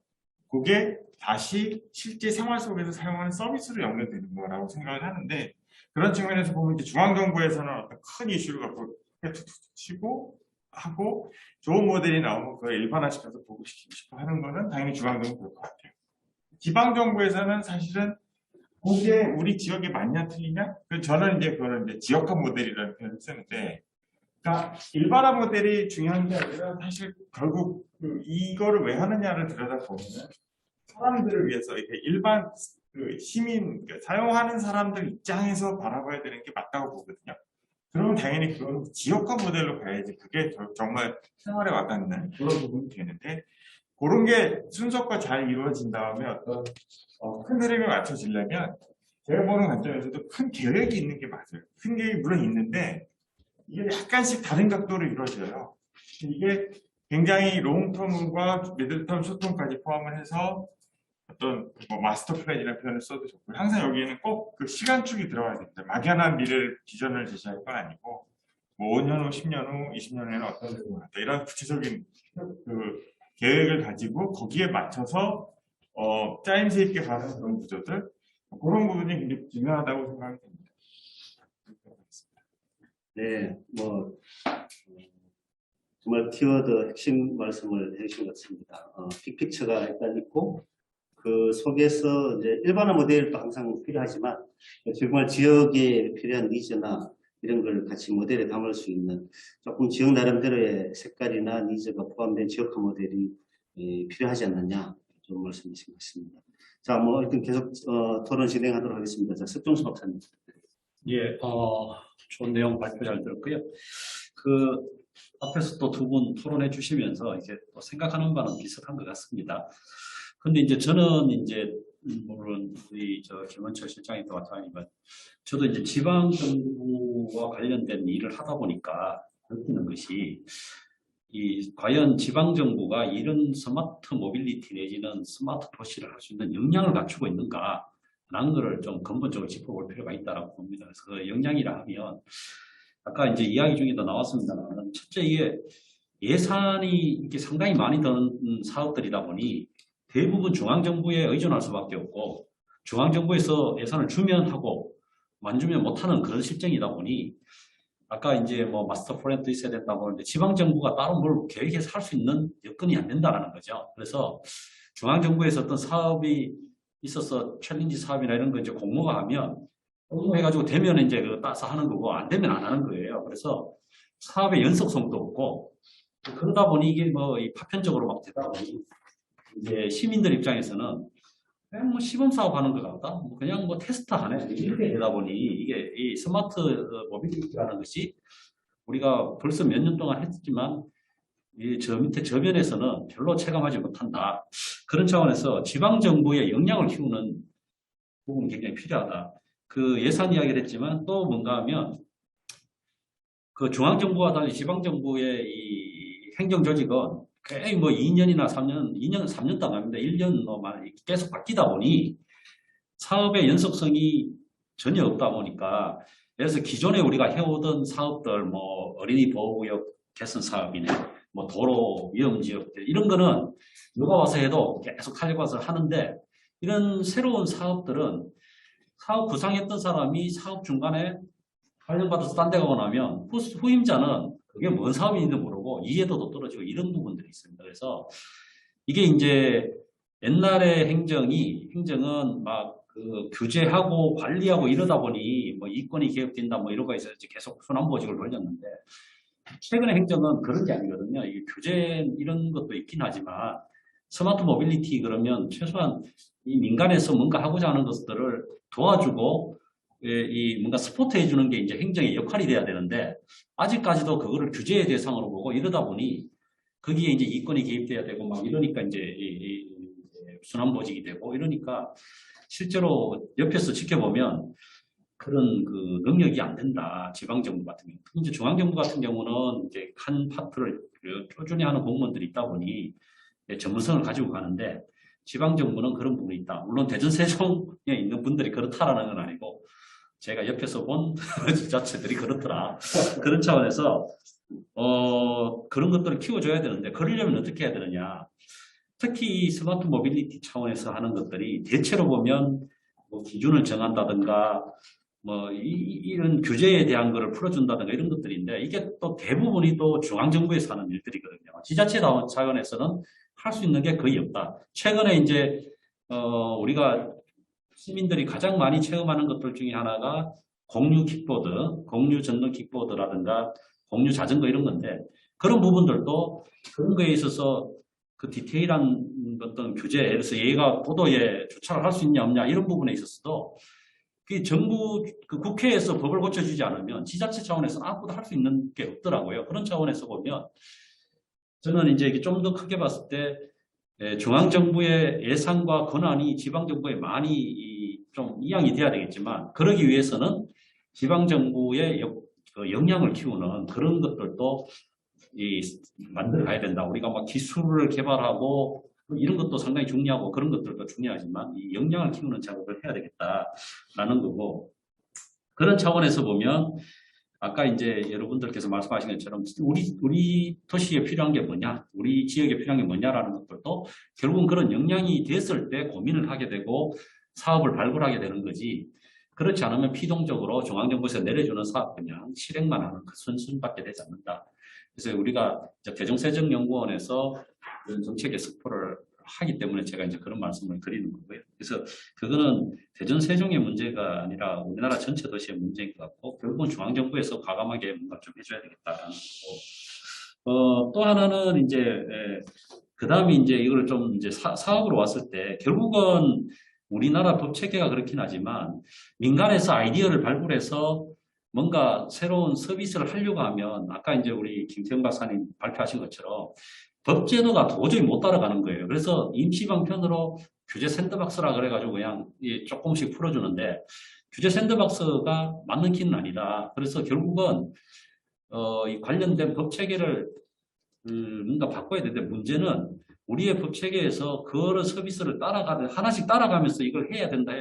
그게 다시 실제 생활 속에서 사용하는 서비스로 연결되는 거라고 생각을 하는데, 그런 측면에서 보면 이제 중앙정부에서는 어떤 큰 이슈를 갖고 툭툭툭 치고 하고 좋은 모델이 나오면 그걸 일반화시켜서 보급시키고 싶어 하는 거는 당연히 중앙정부 볼 것 같아요. 지방정부에서는 사실은 그게 우리 지역에 맞냐 틀리냐? 저는 이제 그거는 이제 지역화 모델이라는 표현을 쓰는데, 그러니까 일반화 모델이 중요한 게 아니라 사실 결국 이거를 왜 하느냐를 들여다보면 사람들을 위해서 이렇게 일반 시민, 그러니까 사용하는 사람들 입장에서 바라봐야 되는 게 맞다고 보거든요. 그러면 당연히 그건 지역화 모델로 가야지 그게 정말 생활에 와닿는 그런 부분이 되는데, 그런 게 순서가 잘 이루어진 다음에 어떤 큰 흐름에 맞춰지려면 제가 보는 관점에서도 큰 계획이 있는 게 맞아요. 큰 계획이 물론 있는데 이게 약간씩 다른 각도로 이루어져요. 이게 굉장히 롱텀과 미들텀, 숏텀까지 포함을 해서 어떤 뭐 마스터 플랜이라는 표현을 써도 좋고, 항상 여기에는 꼭 그 시간축이 들어가야 됩니다. 막연한 미래를 비전을 제시할 건 아니고 뭐 5년 후, 10년 후, 20년 후에는 어떤 일이 나왔다, 이런 구체적인 그 계획을 가지고 거기에 맞춰서 짜임새 있게 가는 그런 구조들, 그런 부분이 굉장히 중요하다고 생각이 됩니다. 네, 뭐 정말 키워드 핵심 말씀을 해주신 것 같습니다. 빅픽처가 일단 있고 그 속에서 이제 일반화 모델도 항상 필요하지만 정말 지역에 필요한 니즈나 이런 걸 같이 모델에 담을 수 있는 조금 지역 나름대로의 색깔이나 니즈가 포함된 지역화 모델이 필요하지 않느냐, 좀 말씀 주신 것 같습니다. 자, 뭐 일단 계속 토론 진행하도록 하겠습니다. 자, 석종수 박사님. 예, 좋은 내용 발표 잘 들었고요. 그 앞에서 또 두 분 토론해 주시면서 이제 또 생각하는 바는 비슷한 것 같습니다. 근데 이제 저는 이제 물론 우리 김원철 실장님도 마찬가지지만 저도 이제 지방 정부와 관련된 일을 하다 보니까 느끼는 것이 과연 지방 정부가 이런 스마트 모빌리티 내지는 스마트 도시를 할 수 있는 역량을 갖추고 있는가라는 것을 좀 근본적으로 짚어볼 필요가 있다고 봅니다. 그래서 역량이라 하면 아까 이제 이야기 중에도 나왔습니다만, 첫째 이게 예산이 이게 상당히 많이 드는 사업들이다 보니 대부분 중앙정부에 의존할 수밖에 없고, 중앙정부에서 예산을 주면 하고 안 주면 못하는 그런 실정이다 보니, 아까 이제 뭐 마스터 플랜도 있어야 된다고 하는데 지방정부가 따로 뭘 계획해서 할 수 있는 여건이 안 된다는 거죠. 그래서 중앙정부에서 어떤 사업이 있어서 챌린지 사업이나 이런 거 이제 공모가 하면 공모해가지고 되면 이제 그거 따서 하는 거고, 안 되면 안 하는 거예요. 그래서 사업의 연속성도 없고, 그러다 보니 이게 뭐 파편적으로 막 되다 보니 이제 시민들 입장에서는 그냥 뭐 시범 사업하는 것 같다, 뭐 그냥 뭐 테스트 하네, 이렇게 되다 보니 이게 이 스마트 모빌리티라는 것이 우리가 벌써 몇 년 동안 했지만 저 밑에 저변에서는 별로 체감하지 못한다. 그런 차원에서 지방 정부의 역량을 키우는 부분이 굉장히 필요하다. 그 예산 이야기를 했지만 또 뭔가 하면 그 중앙 정부와 달리 지방 정부의 이 행정 조직은 거의 뭐 2년이나 3년, 2년, 3년도 안 갑니다. 1년 계속 바뀌다 보니 사업의 연속성이 전혀 없다 보니까 그래서 기존에 우리가 해오던 사업들 뭐 어린이 보호구역 개선 사업이네 뭐 도로 위험 지역들 이런 거는 누가 와서 해도 계속 하려고 와서 하는데 이런 새로운 사업들은 사업 구상했던 사람이 사업 중간에 관련받아서 딴 데 가고 나면 후임자는 그게 뭔 사업인지도 모르고 이해도도 떨어지고 이런 부분들이 있습니다. 그래서 이게 이제 옛날의 행정은 막 그 규제하고 관리하고 이러다 보니 뭐 이권이 개혁된다 뭐 이런 거에서 이제 계속 순환보직을 돌렸는데 최근의 행정은 그런 게 아니거든요. 이게 규제 이런 것도 있긴 하지만 스마트 모빌리티 그러면 최소한 이 민간에서 뭔가 하고자 하는 것들을 도와주고 이 뭔가 스포트 해주는 게 이제 행정의 역할이 돼야 되는데 아직까지도 그거를 규제의 대상으로 보고 이러다 보니 거기에 이제 이권이 개입돼야 되고 막 이러니까 이제 순환보직이 되고 이러니까 실제로 옆에서 지켜보면 그런 그 능력이 안 된다. 지방정부 같은 경우. 이제 중앙정부 같은 경우는 이제 한 파트를 꾸준히 하는 공무원들이 있다 보니 전문성을 가지고 가는데 지방정부는 그런 부분이 있다. 물론 대전 세종에 있는 분들이 그렇다라는 건 아니고 제가 옆에서 본 지자체들이 그렇더라. 그런 차원에서 그런 것들을 키워줘야 되는데 그러려면 어떻게 해야 되느냐. 특히 스마트 모빌리티 차원에서 하는 것들이 대체로 보면 뭐 기준을 정한다든가 뭐 이런 규제에 대한 거를 풀어준다든가 이런 것들인데 이게 또 대부분이 또 중앙정부에서 하는 일들이거든요. 지자체 차원에서는 할 수 있는 게 거의 없다. 최근에 이제 우리가 시민들이 가장 많이 체험하는 것들 중에 하나가 공유 킥보드, 공유 전동 킥보드라든가 공유 자전거 이런 건데 그런 부분들도 그런 거에 있어서 그 디테일한 어떤 규제, 예를 들어서 얘가 도로에 주차를 할 수 있냐 없냐 이런 부분에 있어서도 그 정부 그 국회에서 법을 고쳐주지 않으면 지자체 차원에서 아무것도 할 수 있는 게 없더라고요. 그런 차원에서 보면 저는 이제 좀 더 크게 봤을 때 중앙정부의 예산과 권한이 지방정부에 많이 좀 이양이 돼야 되겠지만 그러기 위해서는 지방정부의 역량을 키우는 그런 것들도 만들어 가야 된다. 우리가 막 기술을 개발하고 이런 것도 상당히 중요하고 그런 것들도 중요하지만 이 역량을 키우는 작업을 해야 되겠다라는 거고 그런 차원에서 보면 아까 이제 여러분들께서 말씀하신 것처럼 우리 도시에 필요한 게 뭐냐, 우리 지역에 필요한 게 뭐냐라는 것들도 결국은 그런 역량이 됐을 때 고민을 하게 되고 사업을 발굴하게 되는 거지. 그렇지 않으면 피동적으로 중앙정부에서 내려주는 사업 그냥 실행만 하는 그 순순밖에 되지 않는다. 그래서 우리가 대전세정연구원에서 그런 정책의 스포를 하기 때문에 제가 이제 그런 말씀을 드리는 거고요. 그래서 그거는 대전 세종의 문제가 아니라 우리나라 전체 도시의 문제인 것 같고 결국은 중앙정부에서 과감하게 뭔가 좀 해줘야 되겠다라는 거고. 또 하나는 이제 그 다음에 이제 이걸 좀 이제 사업으로 왔을 때 결국은 우리나라 법 체계가 그렇긴 하지만 민간에서 아이디어를 발굴해서 뭔가 새로운 서비스를 하려고 하면 아까 이제 우리 김태형 박사님 발표하신 것처럼 법제도가 도저히 못 따라가는 거예요. 그래서 임시방편으로 규제 샌드박스라 그래가지고 그냥 조금씩 풀어주는데 규제 샌드박스가 맞는 길은 아니다. 그래서 결국은 이 관련된 법 체계를 뭔가 바꿔야 되는데 문제는 우리의 법 체계에서 그런 서비스를 하나씩 따라가면서 이걸 해야 된다.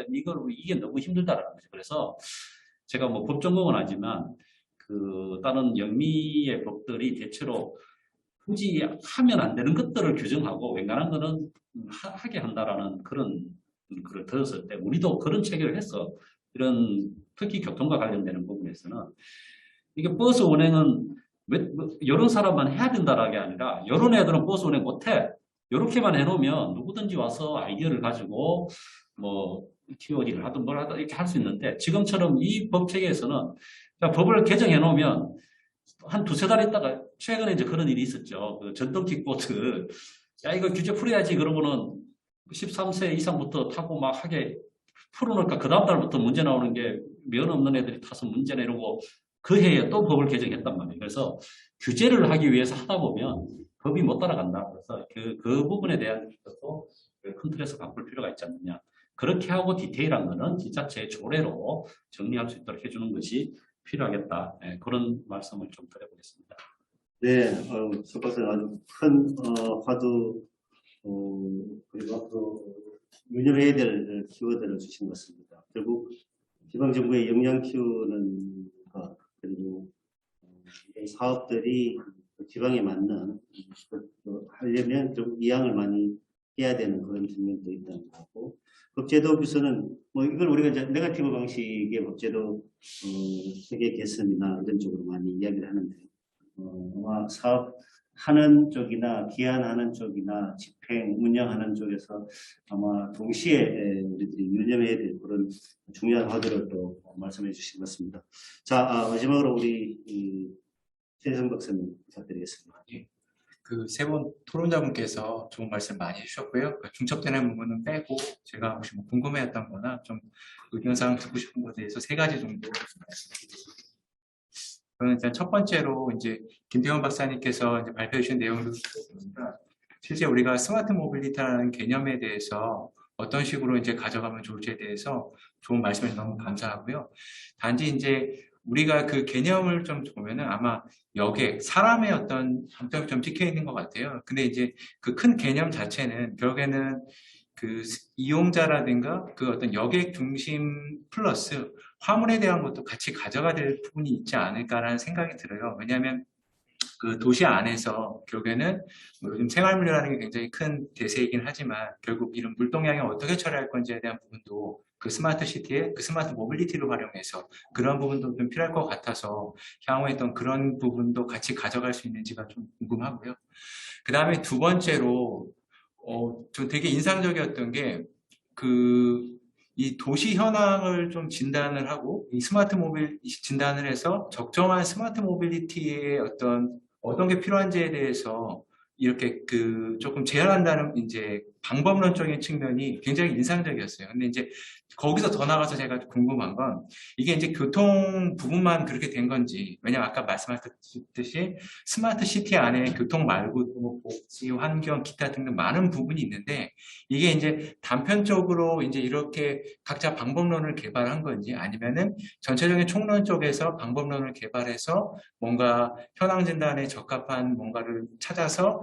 이게 너무 힘들다라는 거죠. 그래서 제가 뭐 법 전공은 아니지만 그 다른 영미의 법들이 대체로 굳이 하면 안 되는 것들을 규정하고 웬간한 거는 하게 한다라는 그런 걸 들었을 때 우리도 그런 체계를 해서 이런 특히 교통과 관련되는 부분에서는 이게 버스 운행은 이런 사람만 해야 된다라는 게 아니라 이런 애들은 버스 운행 못해. 이렇게만 해놓으면 누구든지 와서 아이디어를 가지고 뭐 TOD를 하든 뭘 하든 이렇게 할 수 있는데 지금처럼 이 법 체계에서는 법을 개정해 놓으면 한 두세 달 있다가 최근에 이제 그런 일이 있었죠. 그 전동 킥보드. 야, 이거 규제 풀어야지. 그러고는 13세 이상부터 타고 막 하게 풀어놓을까. 그 다음 달부터 문제 나오는 게 면 없는 애들이 타서 문제나 이러고 그 해에 또 법을 개정했단 말이에요. 그래서 규제를 하기 위해서 하다 보면 법이 못 따라간다. 그래서 그 부분에 대한 것도 큰 틀에서 바꿀 필요가 있지 않느냐. 그렇게 하고 디테일한 거는 지자체의 조례로 정리할 수 있도록 해주는 것이 필요하겠다. 네, 그런 말씀을 좀 드려보겠습니다. 네, 석 박사님 아주 큰 화두 그리고 앞으로 유념해야 될 키워드를 주신 것 같습니다. 결국 지방정부의 역량 키우는 것, 그리고 이 사업들이 지방에 맞는 하려면 좀 이양을 많이 해야 되는 그런 측면도 있다는 거고, 법제도에서는 뭐 이걸 우리가 이제 네거티브 방식의 법제도 세계 개선이나 이런 쪽으로 많이 이야기를 하는데, 아마 사업하는 쪽이나 기한하는 쪽이나 집행 운영하는 쪽에서 아마 동시에 우리들이 유념해야 될 그런 중요한 화두를 또 말씀해 주신 것 같습니다. 자, 마지막으로 우리 최혜성 박사님 부탁드리겠습니다. 그 세 분 토론자분께서 좋은 말씀 많이 해주셨고요. 그 중첩되는 부분은 빼고 제가 혹시 뭐 궁금해했던 거나 좀 의견사항 듣고 싶은 것에 대해서 3가지 정도 말씀드리겠습니다. 저는 일단 첫 번째로 이제 김태원 박사님께서 이제 발표해 주신 내용을 듣습니다. 실제 우리가 스마트 모빌리티라는 개념에 대해서 어떤 식으로 이제 가져가면 좋을지에 대해서 좋은 말씀을 너무 감사하고요. 단지 이제 우리가 그 개념을 좀 보면은 아마 여객, 사람의 어떤 감정이 좀 찍혀 있는 것 같아요. 근데 이제 그 큰 개념 자체는 결국에는 그 이용자라든가 그 어떤 여객 중심 플러스 화물에 대한 것도 같이 가져가야 될 부분이 있지 않을까라는 생각이 들어요. 왜냐하면 그 도시 안에서 결국에는 뭐 요즘 생활물류라는 게 굉장히 큰 대세이긴 하지만 결국 이런 물동량을 어떻게 처리할 건지에 대한 부분도 그 스마트 시티의 그 스마트 모빌리티를 활용해서 그런 부분도 좀 필요할 것 같아서 향후에 어떤 그런 부분도 같이 가져갈 수 있는지가 좀 궁금하고요. 그 다음에 두 번째로 저 되게 인상적이었던 게 이 도시 현황을 좀 진단을 하고 이 스마트 모빌 진단을 해서 적정한 스마트 모빌리티의 어떤 게 필요한지에 대해서 이렇게 조금 제한한다는 이제 방법론적인 측면이 굉장히 인상적이었어요. 근데 이제 거기서 더 나가서 제가 궁금한 건 이게 이제 교통 부분만 그렇게 된 건지, 왜냐면 아까 말씀하셨듯이 스마트 시티 안에 교통 말고도 뭐 복지, 환경, 기타 등등 많은 부분이 있는데 이게 이제 단편적으로 이제 이렇게 각자 방법론을 개발한 건지 아니면은 전체적인 총론 쪽에서 방법론을 개발해서 뭔가 현황 진단에 적합한 뭔가를 찾아서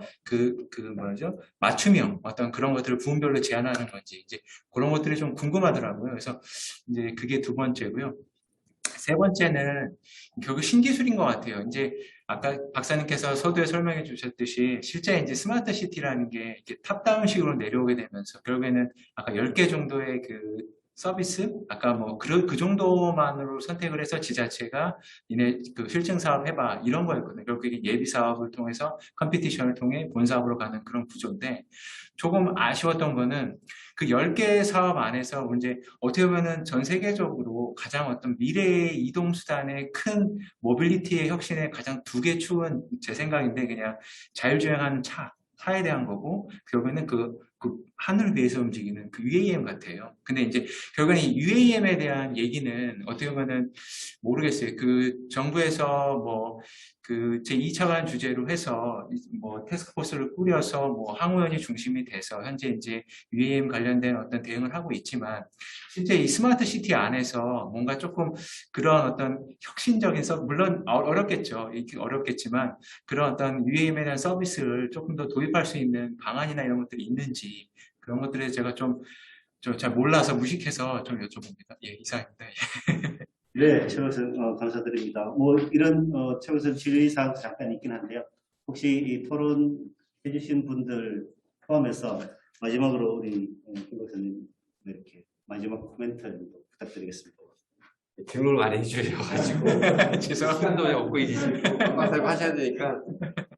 맞춤형 어떤 그런 것들을 부분별로 제안하는 건지 이제 그런 것들이 좀 궁금하더라고요. 그래서 이제 그게 두 번째고요. 세 번째는 결국 신기술인 것 같아요. 이제 아까 박사님께서 서두에 설명해 주셨듯이 실제 이제 스마트 시티라는 게 이렇게 탑다운식으로 내려오게 되면서 결국에는 아까 10개 정도의 서비스, 아까 뭐 그 정도만으로 선택을 해서 지자체가 니네 실증 사업 해봐 이런 거였거든요. 결국 이게 예비 사업을 통해서 컴피티션을 통해 본 사업으로 가는 그런 구조인데 조금 아쉬웠던 거는 그 10개 사업 안에서 이제 어떻게 보면은 전 세계적으로 가장 어떤 미래의 이동 수단의 큰 모빌리티의 혁신의 가장 2개 축은 제 생각인데 그냥 자율주행하는 차에 대한 거고 결국에는 그 하늘 위에서 움직이는 그 UAM 같아요. 근데 이제 결국엔 이 UAM에 대한 얘기는 어떻게 보면은 모르겠어요. 그 정부에서 뭐 제 2차관 주제로 해서 뭐 태스크포스를 꾸려서 뭐 항우연이 중심이 돼서 현재 이제 UAM 관련된 어떤 대응을 하고 있지만 실제 이 스마트 시티 안에서 뭔가 조금 그런 어떤 혁신적인 물론 어렵겠죠. 어렵겠지만 그런 어떤 UAM에 대한 서비스를 조금 더 도입할 수 있는 방안이나 이런 것들이 있는지 그런 것들에 제가 좀 잘 몰라서 무식해서 좀 여쭤봅니다. 예, 이상입니다. 네, 최 박사님 감사드립니다. 뭐 이런 최 박사님 질의사항 잠깐 있긴 한데요. 혹시 이 토론 해주신 분들 포함해서 마지막으로 우리 최 박사님 이렇게 마지막 코멘트 부탁드리겠습니다. 질문을 많이 해주셔가지고 죄송합니다. 시간도 없고 이제 말씀 하셔야 되니까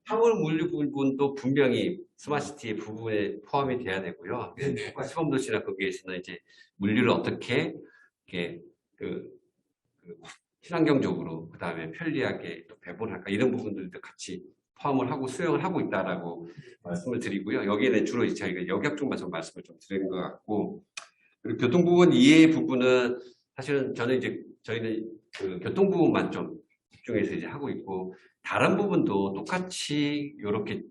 화물 물류 부분도 분명히 스마트시티 부분에 포함이 돼야 되고요. 시범도시나 거기에서는 이제 물류를 어떻게 이렇게 친환경적으로 그 다음에 편리하게 또 배분할까 이런 부분들도 같이 포함을 하고 수용을 하고 있다라고 말씀을 드리고요. 여기에는 주로 저희가 역약 쪽만 좀 말씀을 좀 드리는 것 같고 그리고 교통 부분 이해 부분은 사실은 저희는 그 교통 부분만 좀 집중해서 이제 하고 있고 다른 부분도 똑같이 이렇게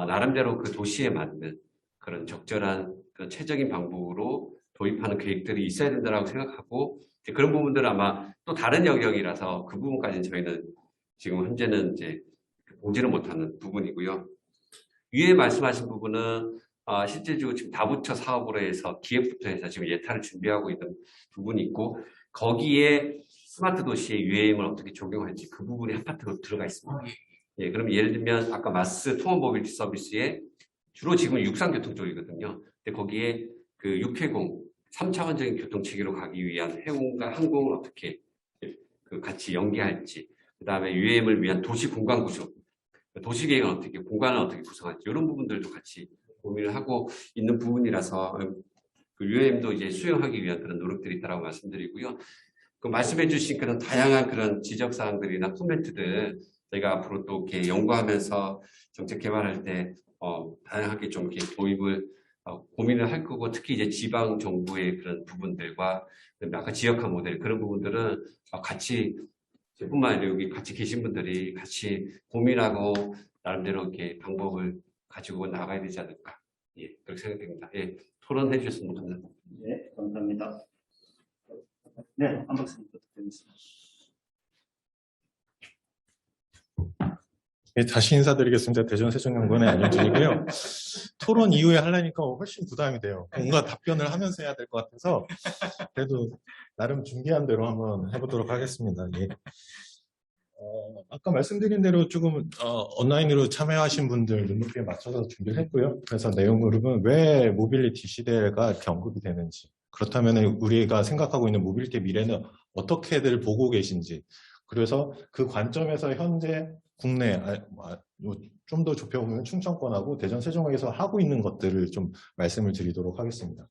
나름대로 그 도시에 맞는 그런 적절한 그런 최적인 방법으로 도입하는 계획들이 있어야 된다고 생각하고 그런 부분들은 아마 또 다른 영역이라서 그 부분까지는 저희는 지금 현재는 이제 보지를 못하는 부분이고요. 위에 말씀하신 부분은 실제적으로 지금 다부처 사업으로 해서 기획부터 해서 지금 예타를 준비하고 있는 부분이 있고 거기에 스마트 도시의 UAM을 어떻게 적용할지 그 부분이 한 파트로 들어가 있습니다. 예, 그럼 예를 들면 아까 마스 통합 모빌리티 서비스에 주로 지금은 육상교통 쪽이거든요. 근데 거기에 그 육해공 3차원적인 교통체계로 가기 위한 해공과 항공을 어떻게 그 같이 연계할지, 그 다음에 UAM을 위한 도시 공간 구조, 도시 계획은 어떻게, 공간을 어떻게 구성할지 이런 부분들도 같이 고민을 하고 있는 부분이라서 그 UAM도 이제 수용하기 위한 그런 노력들이 있다고 말씀드리고요. 그 말씀해주신 그런 다양한 그런 지적 사항들이나 코멘트들 저희가 앞으로 또 이렇게 연구하면서 정책 개발할 때 다양하게 좀 이렇게 도입을 고민을 할 거고, 특히 이제 지방 정부의 그런 부분들과 그다음에 아까 지역화 모델 그런 부분들은 같이 뿐만 아니라 여기 같이 계신 분들이 같이 고민하고 나름대로 이렇게 방법을 가지고 나가야 되지 않을까, 예, 그렇게 생각됩니다. 예, 토론해 주셨으면 감사합니다. 네, 감사합니다. 네, 안 박사님 부탁드리겠습니다. 예, 다시 인사드리겠습니다. 대전세종연구원의 안현준이고요. 토론 이후에 하려니까 훨씬 부담이 돼요. 뭔가 답변을 하면서 해야 될 것 같아서 그래도 나름 준비한 대로 한번 해보도록 하겠습니다. 예. 아까 말씀드린 대로 조금 온라인으로 참여하신 분들 눈높이에 맞춰서 준비를 했고요. 그래서 내용으로는 왜 모빌리티 시대가 이렇게 언급이 되는지, 그렇다면 우리가 생각하고 있는 모빌리티의 미래는 어떻게들 보고 계신지, 그래서 그 관점에서 현재 국내 좀 더 좁혀보면 충청권하고 대전 세종에서 하고 있는 것들을 좀 말씀을 드리도록 하겠습니다.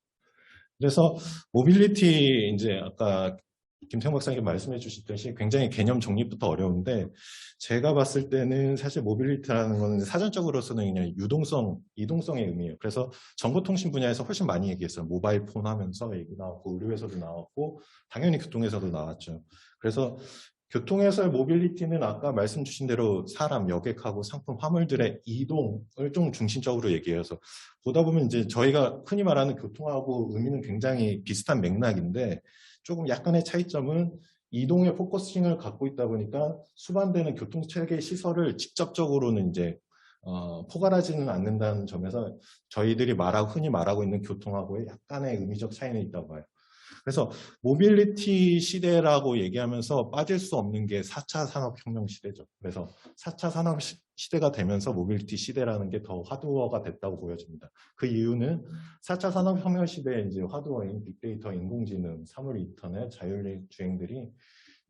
그래서 모빌리티, 이제 아까 김태형 박사님께 말씀해 주셨듯이 굉장히 개념 정립부터 어려운데, 제가 봤을 때는 사실 모빌리티라는 거는 사전적으로서는 그냥 유동성, 이동성의 의미예요. 그래서 정보통신 분야에서 훨씬 많이 얘기했어요. 모바일 폰 하면서 얘기 나왔고, 의료에서도 나왔고, 당연히 교통에서도 나왔죠. 그래서 교통에서의 모빌리티는 아까 말씀 주신 대로 사람, 여객하고 상품, 화물들의 이동을 좀 중심적으로 얘기해서 보다 보면 이제 저희가 흔히 말하는 교통하고 의미는 굉장히 비슷한 맥락인데, 조금 약간의 차이점은 이동의 포커싱을 갖고 있다 보니까 수반되는 교통체계 시설을 직접적으로는 이제 포괄하지는 않는다는 점에서 저희들이 흔히 말하고 있는 교통하고의 약간의 의미적 차이는 있다고 봐요. 그래서 모빌리티 시대라고 얘기하면서 빠질 수 없는 게 4차 산업혁명 시대죠. 그래서 4차 산업 시대가 되면서 모빌리티 시대라는 게 더 하드워어가 됐다고 보여집니다. 그 이유는 4차 산업혁명 시대에 이제 하드워어인 빅데이터, 인공지능, 사물 인터넷, 자율 주행들이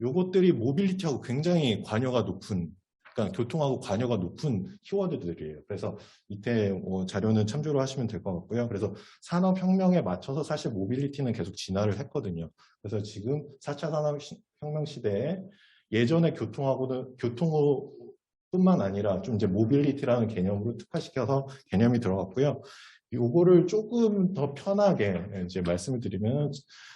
요것들이 모빌리티하고 굉장히 관여가 높은, 그러니까 교통하고 관여가 높은 키워드들이에요. 그래서 밑에 자료는 참조를 하시면 될 것 같고요. 그래서 산업혁명에 맞춰서 사실 모빌리티는 계속 진화를 했거든요. 그래서 지금 4차 산업혁명 시대에 예전에 교통뿐만 아니라 좀 이제 모빌리티라는 개념으로 특화시켜서 개념이 들어갔고요. 요거를 조금 더 편하게 이제 말씀을 드리면,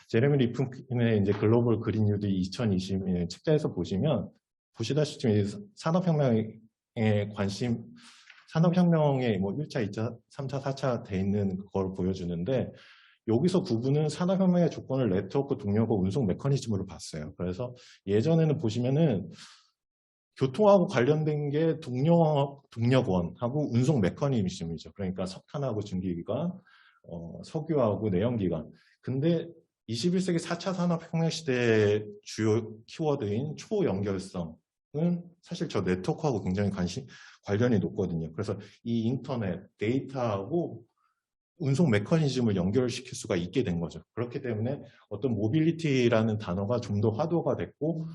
제레미 리프킨의 이제 글로벌 그린 뉴딜 2020 책자에서 보시다시피 산업혁명에 관심, 산업혁명에 뭐 1차, 2차, 3차, 4차 돼 있는 걸 보여주는데, 여기서 구분은 산업혁명의 조건을 네트워크, 동력과 운송 메커니즘으로 봤어요. 그래서 예전에는 보시면은 교통하고 관련된 게 동력원하고 운송 메커니즘이죠. 그러니까 석탄하고 증기기관, 석유하고 내연기관. 근데 21세기 4차 산업혁명 시대의 주요 키워드인 초연결성은 사실 저 네트워크하고 굉장히 관련이 높거든요. 그래서 이 인터넷, 데이터하고 운송 메커니즘을 연결시킬 수가 있게 된 거죠. 그렇기 때문에 어떤 모빌리티라는 단어가 좀 더 화두가 됐고,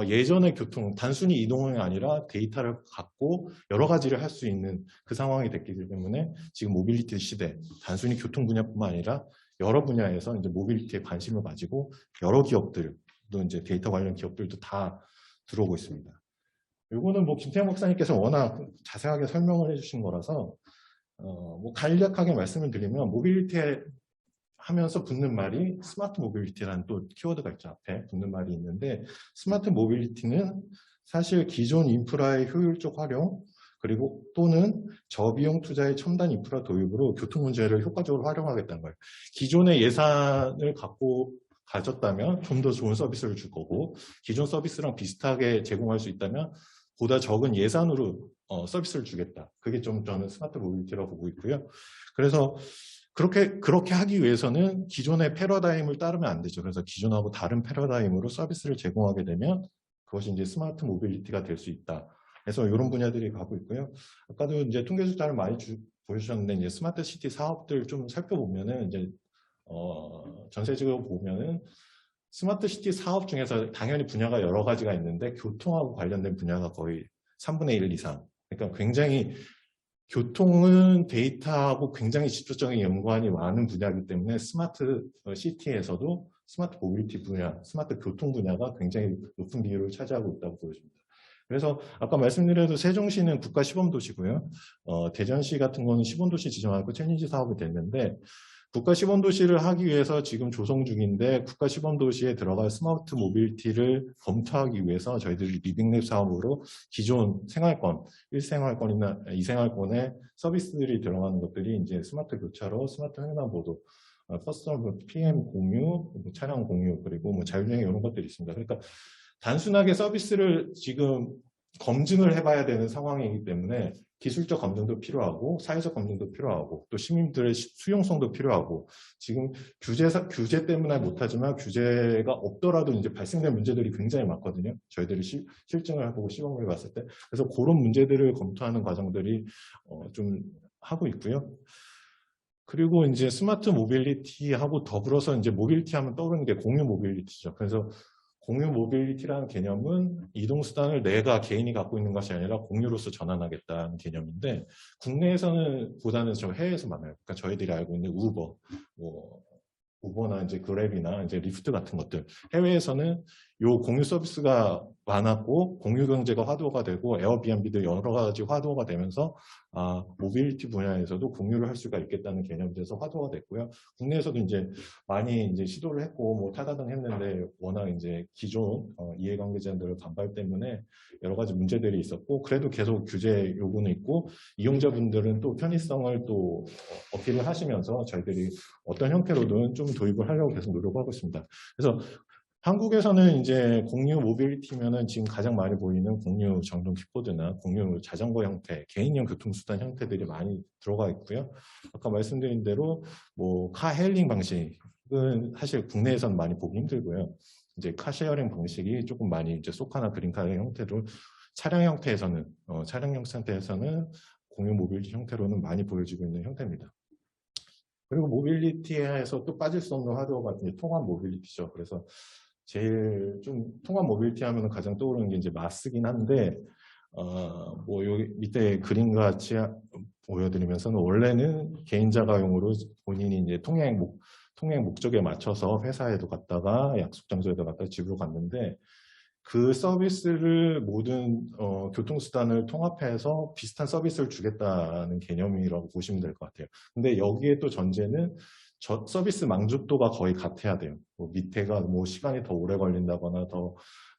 예전의 교통, 단순히 이동이 아니라 데이터를 갖고 여러 가지를 할 수 있는 그 상황이 됐기 때문에 지금 모빌리티 시대, 단순히 교통 분야뿐만 아니라 여러 분야에서 이제 모빌리티에 관심을 가지고 여러 기업들도 이제 데이터 관련 기업들도 다 들어오고 있습니다. 이거는 뭐 김태형 박사님께서 워낙 자세하게 설명을 해주신 거라서 뭐 간략하게 말씀을 드리면, 모빌리티에 하면서 붙는 말이 스마트 모빌리티라는 또 키워드가 있죠. 앞에 붙는 말이 있는데, 스마트 모빌리티는 사실 기존 인프라의 효율적 활용, 그리고 또는 저비용 투자의 첨단 인프라 도입으로 교통 문제를 효과적으로 활용하겠다는 거예요. 기존의 예산을 가졌다면 좀 더 좋은 서비스를 줄 거고, 기존 서비스랑 비슷하게 제공할 수 있다면 보다 적은 예산으로 서비스를 주겠다. 그게 좀 저는 스마트 모빌리티라고 보고 있고요. 그래서 그렇게 하기 위해서는 기존의 패러다임을 따르면 안 되죠. 그래서 기존하고 다른 패러다임으로 서비스를 제공하게 되면 그것이 이제 스마트 모빌리티가 될 수 있다. 그래서 이런 분야들이 가고 있고요. 아까도 이제 통계 숫자를 많이 보여주셨는데 이제 스마트 시티 사업들 좀 살펴보면은 이제 전세적으로 보면은 스마트 시티 사업 중에서 당연히 분야가 여러 가지가 있는데 교통하고 관련된 분야가 거의 3분의 1 이상. 그러니까 굉장히 교통은 데이터하고 굉장히 직접적인 연관이 많은 분야이기 때문에 스마트 시티에서도 스마트 모빌리티 분야, 스마트 교통 분야가 굉장히 높은 비율을 차지하고 있다고 보여집니다. 그래서 아까 말씀드려도 세종시는 국가 시범도시고요. 대전시 같은 거는 시범도시 지정하고 챌린지 사업이 됐는데 국가 시범도시를 하기 위해서 지금 조성 중인데 국가 시범도시에 들어갈 스마트 모빌리티를 검토하기 위해서 저희들이 리빙랩 사업으로 기존 생활권, 1생활권이나 2생활권의 서비스들이 들어가는 것들이 이제 스마트 교차로, 스마트 횡단보도, 퍼스널 PM 공유, 차량 공유, 그리고 자율주행 이런 것들이 있습니다. 그러니까 단순하게 서비스를 지금 검증을 해봐야 되는 상황이기 때문에 기술적 검증도 필요하고 사회적 검증도 필요하고 또 시민들의 수용성도 필요하고 지금 규제 때문에 못하지만 규제가 없더라도 이제 발생된 문제들이 굉장히 많거든요. 저희들이 실증을 해보고 시범을 봤을 때. 그래서 그런 문제들을 검토하는 과정들이 좀 하고 있고요. 그리고 이제 스마트 모빌리티하고 더불어서 이제 모빌리티 하면 떠오르는 게 공유 모빌리티죠. 그래서 공유 모빌리티라는 개념은 이동수단을 내가 개인이 갖고 있는 것이 아니라 공유로서 전환하겠다는 개념인데 국내에서는 보다는 저 해외에서 많아요. 그러니까 저희들이 알고 있는 우버나 이제 그랩이나 이제 리프트 같은 것들 해외에서는 요 공유 서비스가 많았고 공유 경제가 화두가 되고 에어비앤비도 여러 가지 화두가 되면서 모빌리티 분야에서도 공유를 할 수가 있겠다는 개념이 돼서 화두가 됐고요. 국내에서도 이제 많이 이제 시도를 했고 뭐 타다등 했는데 워낙 이제 기존 이해관계자들의 반발 때문에 여러 가지 문제들이 있었고 그래도 계속 규제 요구는 있고 이용자분들은 또 편의성을 또 어필을 하시면서 저희들이 어떤 형태로든 좀 도입을 하려고 계속 노력하고 있습니다. 그래서 한국에서는 이제 공유 모빌리티면은 지금 가장 많이 보이는 공유 전동 킥보드나 공유 자전거 형태, 개인용 교통수단 형태들이 많이 들어가 있고요. 아까 말씀드린 대로 뭐 카헤일링 방식은 사실 국내에서는 많이 보기 힘들고요. 이제 카쉐어링 방식이 조금 많이 이제 소카나 그린카 형태로 차량 형태에서는 공유 모빌리티 형태로는 많이 보여지고 있는 형태입니다. 그리고 모빌리티에서 또 빠질 수 없는 화두가 통합 모빌리티죠. 그래서 제일 좀 통합 모빌리티 하면 가장 떠오르는 게 이제 마스긴 한데 뭐 여기 밑에 그림 같이 보여드리면서는 원래는 개인 자가용으로 본인이 이제 통행 목적에 맞춰서 회사에도 갔다가 약속 장소에도 갔다가 집으로 갔는데 그 서비스를 모든 교통수단을 통합해서 비슷한 서비스를 주겠다는 개념이라고 보시면 될 것 같아요. 근데 여기에 또 전제는 서비스 만족도가 거의 같아야 돼요. 뭐 밑에가 뭐 시간이 더 오래 걸린다거나 더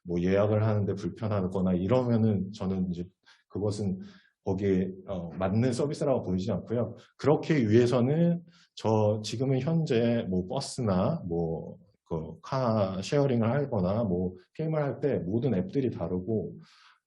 뭐 예약을 하는데 불편하거나 이러면은 저는 이제 그것은 거기에 맞는 서비스라고 보이지 않고요. 그렇게 위해서는 지금은 현재 뭐 버스나 뭐 카 쉐어링을 하거나 뭐 게임을 할 때 모든 앱들이 다르고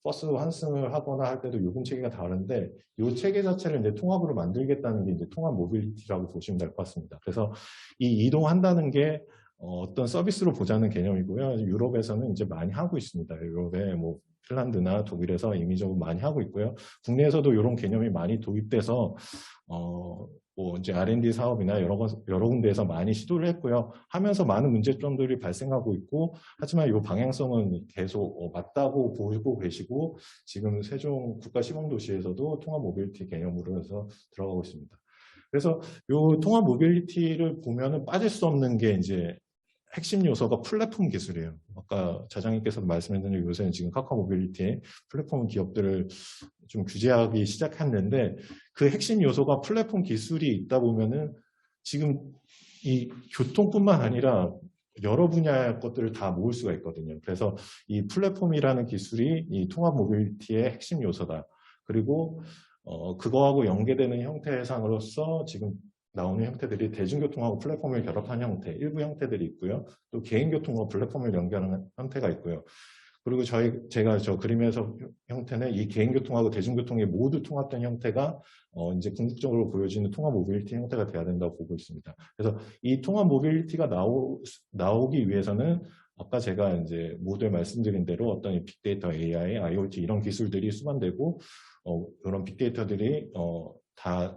버스 환승을 하거나 할 때도 요금 체계가 다른데 이 체계 자체를 이제 통합으로 만들겠다는 게 이제 통합 모빌리티라고 보시면 될 것 같습니다. 그래서 이 이동한다는 게 어떤 서비스로 보자는 개념이고요. 유럽에서는 이제 많이 하고 있습니다. 유럽에 뭐 핀란드나 독일에서 임의적으로 많이 하고 있고요. 국내에서도 이런 개념이 많이 도입돼서 뭐 이제 R&D 사업이나 여러 군데에서 많이 시도를 했고요. 하면서 많은 문제점들이 발생하고 있고 하지만 이 방향성은 계속 맞다고 보고 계시고 지금 세종 국가 시범도시에서도 통합 모빌리티 개념으로 해서 들어가고 있습니다. 그래서 이 통합 모빌리티를 보면은 빠질 수 없는 게 이제 핵심 요소가 플랫폼 기술이에요. 아까 자장님께서도 말씀하셨는데 요새는 지금 카카오 모빌리티의 플랫폼 기업들을 좀 규제하기 시작했는데 그 핵심 요소가 플랫폼 기술이 있다 보면은 지금 이 교통뿐만 아니라 여러 분야의 것들을 다 모을 수가 있거든요. 그래서 이 플랫폼이라는 기술이 이 통합 모빌리티의 핵심 요소다. 그리고 그거하고 연계되는 형태상으로서 지금 나오는 형태들이 대중교통하고 플랫폼을 결합한 형태, 일부 형태들이 있고요. 또 개인교통과 플랫폼을 연결하는 형태가 있고요. 그리고 제가 저 그림에서 형태는 이 개인교통하고 대중교통이 모두 통합된 형태가 이제 궁극적으로 보여지는 통합 모빌리티 형태가 돼야 된다고 보고 있습니다. 그래서 이 통합 모빌리티가 나오기 위해서는 아까 제가 이제 모두에 말씀드린 대로 어떤 빅데이터, AI, IoT 이런 기술들이 수반되고 그런 빅데이터들이 다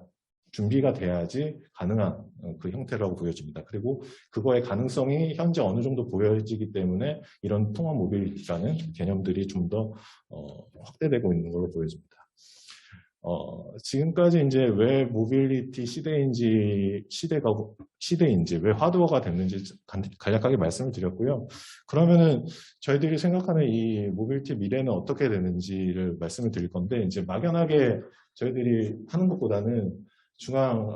준비가 돼야지 가능한 그 형태라고 보여집니다. 그리고 그거의 가능성이 현재 어느 정도 보여지기 때문에 이런 통합 모빌리티라는 개념들이 좀 더 확대되고 있는 걸로 보여집니다. 지금까지 이제 왜 모빌리티 시대인지 왜 하드워가 됐는지 간략하게 말씀을 드렸고요. 그러면은 저희들이 생각하는 이 모빌리티 미래는 어떻게 되는지를 말씀을 드릴 건데, 이제 막연하게 저희들이 하는 것보다는 중앙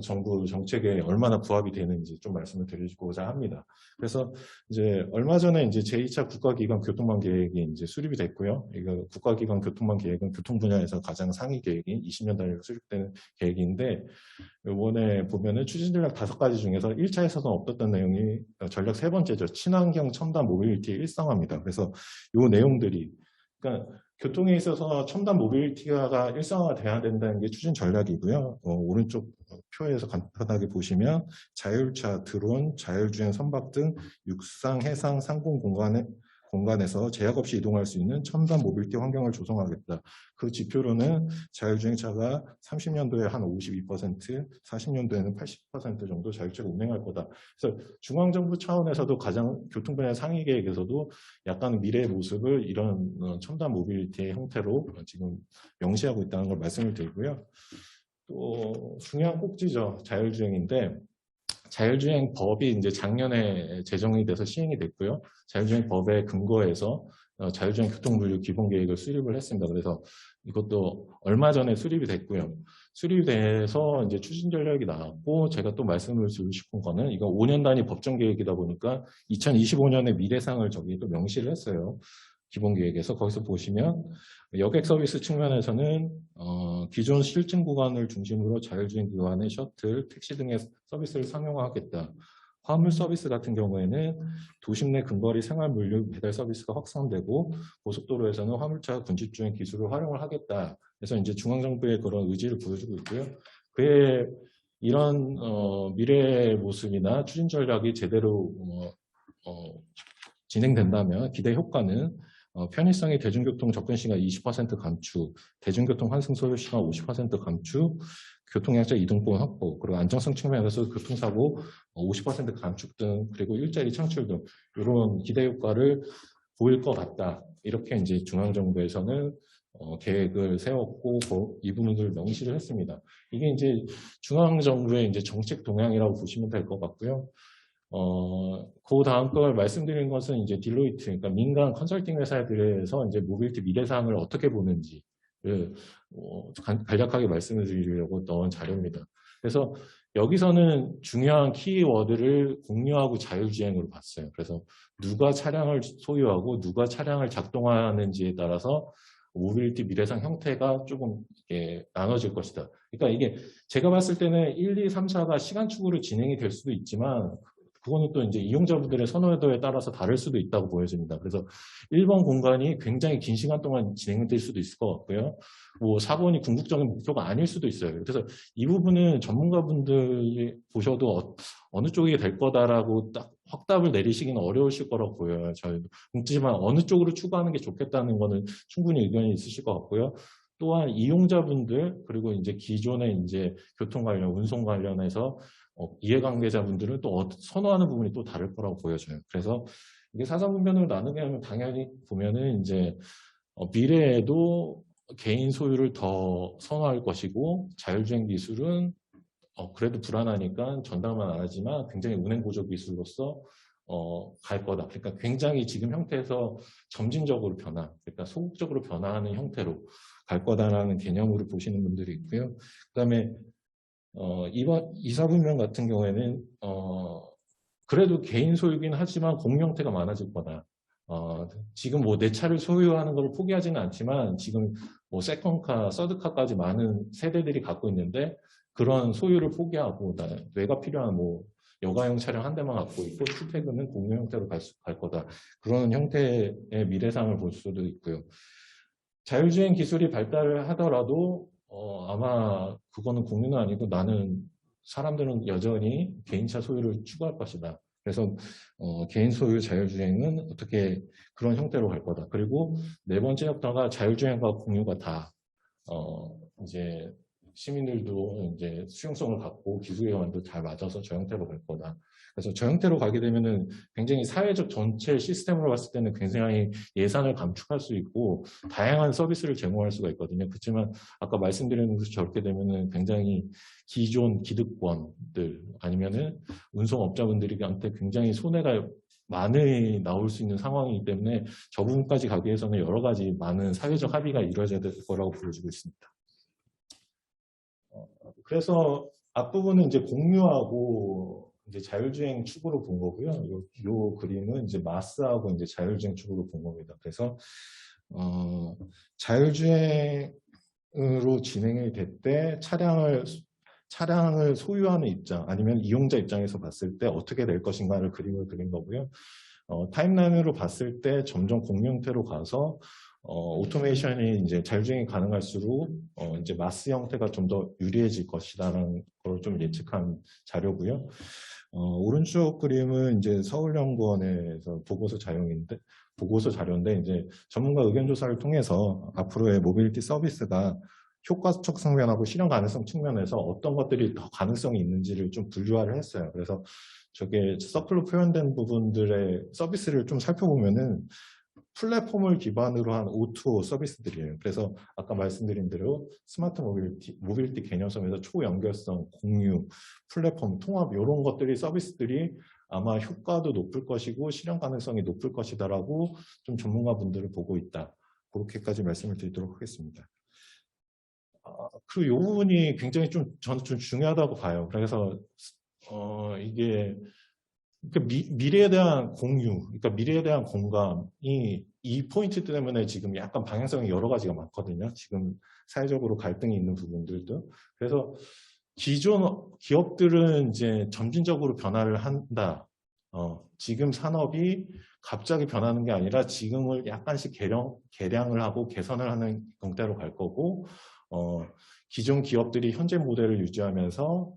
정부 정책에 얼마나 부합이 되는지 좀 말씀을 드리고자 합니다. 그래서 이제 얼마 전에 이제 제2차 국가기관 교통망 계획이 이제 수립이 됐고요. 이거 국가기관 교통망 계획은 교통 분야에서 가장 상위 계획인 20년 단위로 수립되는 계획인데, 이번에 보면은 추진 전략 5가지 중에서 1차에서는 없었던 내용이 전략 3번째죠. 친환경 첨단 모빌리티 일상화입니다. 그래서 이 내용들이, 그러니까 교통에 있어서 첨단 모빌리티가 일상화가 돼야 된다는 게 추진 전략이고요. 오른쪽 표에서 간단하게 보시면 자율차, 드론, 자율주행 선박 등 육상, 해상, 상공 공간에서 제약 없이 이동할 수 있는 첨단 모빌리티 환경을 조성하겠다. 그 지표로는 자율주행차가 30년도에 한 52%, 40년도에는 80% 정도 자율차가 운행할 거다. 그래서 중앙정부 차원에서도 가장 교통 분야 상위 계획에서도 약간 미래의 모습을 이런 첨단 모빌리티의 형태로 지금 명시하고 있다는 걸 말씀을 드리고요. 또 중요한 꼭지죠. 자율주행인데, 자율주행 법이 이제 작년에 제정이 돼서 시행이 됐고요. 자율주행 법에 근거해서 자율주행 교통분류 기본계획을 수립을 했습니다. 그래서 이것도 얼마 전에 수립이 됐고요. 수립이 돼서 이제 추진 전략이 나왔고, 제가 또 말씀을 드리고 싶은 거는 이거 5년 단위 법정 계획이다 보니까 2025년에 미래상을 저기 또 명시를 했어요. 기본계획에서. 거기서 보시면 여객 서비스 측면에서는 기존 실증 구간을 중심으로 자율주행 구간의 셔틀, 택시 등의 서비스를 상용화하겠다. 화물 서비스 같은 경우에는 도심 내 근거리 생활 물류 배달 서비스가 확산되고, 고속도로에서는 화물차 군집주행 기술을 활용을 하겠다. 그래서 이제 중앙정부의 그런 의지를 보여주고 있고요. 그의 이런 미래의 모습이나 추진 전략이 제대로 진행된다면 기대 효과는 편의성의 대중교통 접근시간 20% 감축, 대중교통 환승 소요시간 50% 감축, 교통약자 이동권 확보, 그리고 안정성 측면에서 교통사고 50% 감축 등, 그리고 일자리 창출 등 이런 기대 효과를 보일 것 같다. 이렇게 이제 중앙정부에서는 계획을 세웠고 이 부분들을 명시를 했습니다. 이게 이제 중앙정부의 이제 정책 동향이라고 보시면 될 것 같고요. 그 다음 걸 말씀드린 것은 이제 딜로이트, 그러니까 민간 컨설팅 회사들에서 이제 모빌리티 미래사항을 어떻게 보는지를 간략하게 말씀을 드리려고 넣은 자료입니다. 그래서 여기서는 중요한 키워드를 공유하고 자율주행으로 봤어요. 그래서 누가 차량을 소유하고 누가 차량을 작동하는지에 따라서 모빌리티 미래상 형태가 조금 나눠질 것이다. 그러니까 이게 제가 봤을 때는 1, 2, 3, 4가 시간축으로 진행이 될 수도 있지만, 그거는 또 이제 이용자분들의 선호도에 따라서 다를 수도 있다고 보여집니다. 그래서 1번 공간이 굉장히 긴 시간 동안 진행될 수도 있을 것 같고요. 뭐 4번이 궁극적인 목표가 아닐 수도 있어요. 그래서 이 부분은 전문가분들이 보셔도 어느 쪽이 될 거다라고 딱 확답을 내리시기는 어려우실 거라고 보여요. 저희도. 그렇지만 어느 쪽으로 추구하는 게 좋겠다는 거는 충분히 의견이 있으실 것 같고요. 또한 이용자분들, 그리고 이제 기존의 이제 교통 관련, 운송 관련해서 이해관계자분들은 또 선호하는 부분이 또 다를 거라고 보여져요. 그래서 이게 사사분면으로 나누게 하면 당연히 보면은 이제 미래에도 개인 소유를 더 선호할 것이고, 자율주행 기술은 그래도 불안하니까 전담은 안 하지만 굉장히 운행 보조 기술로서 갈 거다. 그러니까 굉장히 지금 형태에서 점진적으로 그러니까 소극적으로 변화하는 형태로 갈 거다라는 개념으로 보시는 분들이 있고요. 그다음에 2사분면 같은 경우에는 그래도 개인 소유긴 하지만 공유 형태가 많아질 거다. 지금 뭐 내 차를 소유하는 걸 포기하지는 않지만 지금 뭐 세컨카, 서드카까지 많은 세대들이 갖고 있는데, 그런 소유를 포기하고 내가 필요한 뭐 여가용 차량 한 대만 갖고 있고 출퇴근은 공유 형태로 갈 거다. 그런 형태의 미래상을 볼 수도 있고요. 자율주행 기술이 발달을 하더라도 아마 그거는 공유는 아니고 나는 사람들은 여전히 개인차 소유를 추구할 것이다. 그래서 개인 소유 자율주행은 어떻게 그런 형태로 갈 거다. 그리고 네 번째 혁파가 자율주행과 공유가 다 이제 시민들도 이제 수용성을 갖고 기술기관도 잘 맞아서 저 형태로 갈 거다. 그래서 저 형태로 가게 되면은 굉장히 사회적 전체 시스템으로 봤을 때는 굉장히 예산을 감축할 수 있고 다양한 서비스를 제공할 수가 있거든요. 그렇지만 아까 말씀드린 것처럼 저렇게 되면은 굉장히 기존 기득권들 아니면은 운송업자분들한테 굉장히 손해가 많이 나올 수 있는 상황이기 때문에 저 부분까지 가기 위해서는 여러 가지 많은 사회적 합의가 이루어져야 될 거라고 보여지고 있습니다. 그래서 앞부분은 이제 공유하고 이제 자율주행 축으로 본 거고요. 요 그림은 이제 마스하고 이제 자율주행 축으로 본 겁니다. 그래서 자율주행으로 진행이 될 때 차량을 소유하는 입장 아니면 이용자 입장에서 봤을 때 어떻게 될 것인가를 그림을 그린 거고요. 타임라인으로 봤을 때 점점 공유 형태로 가서 오토메이션이 이제 자율주행이 가능할수록 이제 마스 형태가 좀 더 유리해질 것이라는 걸 좀 예측한 자료고요. 오른쪽 그림은 이제 서울연구원에서 보고서 자료인데 이제 전문가 의견 조사를 통해서 앞으로의 모빌리티 서비스가 효과적 측면하고 실현 가능성 측면에서 어떤 것들이 더 가능성이 있는지를 좀 분류화를 했어요. 그래서 저게 서클로 표현된 부분들의 서비스를 좀 살펴보면은 플랫폼을 기반으로 한 O2O 서비스들이에요. 그래서 아까 말씀드린 대로 스마트 모빌리티 개념성에서 초연결성, 공유, 플랫폼, 통합 이런 것들이 서비스들이 아마 효과도 높을 것이고 실현 가능성이 높을 것이다라고 좀 전문가분들을 보고 있다. 그렇게까지 말씀을 드리도록 하겠습니다. 그리고 이 부분이 굉장히 저는 좀 중요하다고 봐요. 그래서 이게 미래에 대한 공유, 그러니까 미래에 대한 공감이 이 포인트 때문에 지금 약간 방향성이 여러 가지가 많거든요. 지금 사회적으로 갈등이 있는 부분들도. 그래서 기존 기업들은 이제 점진적으로 변화를 한다. 지금 산업이 갑자기 변하는 게 아니라 지금을 약간씩 개량을 하고 개선을 하는 형태로 갈 거고, 기존 기업들이 현재 모델을 유지하면서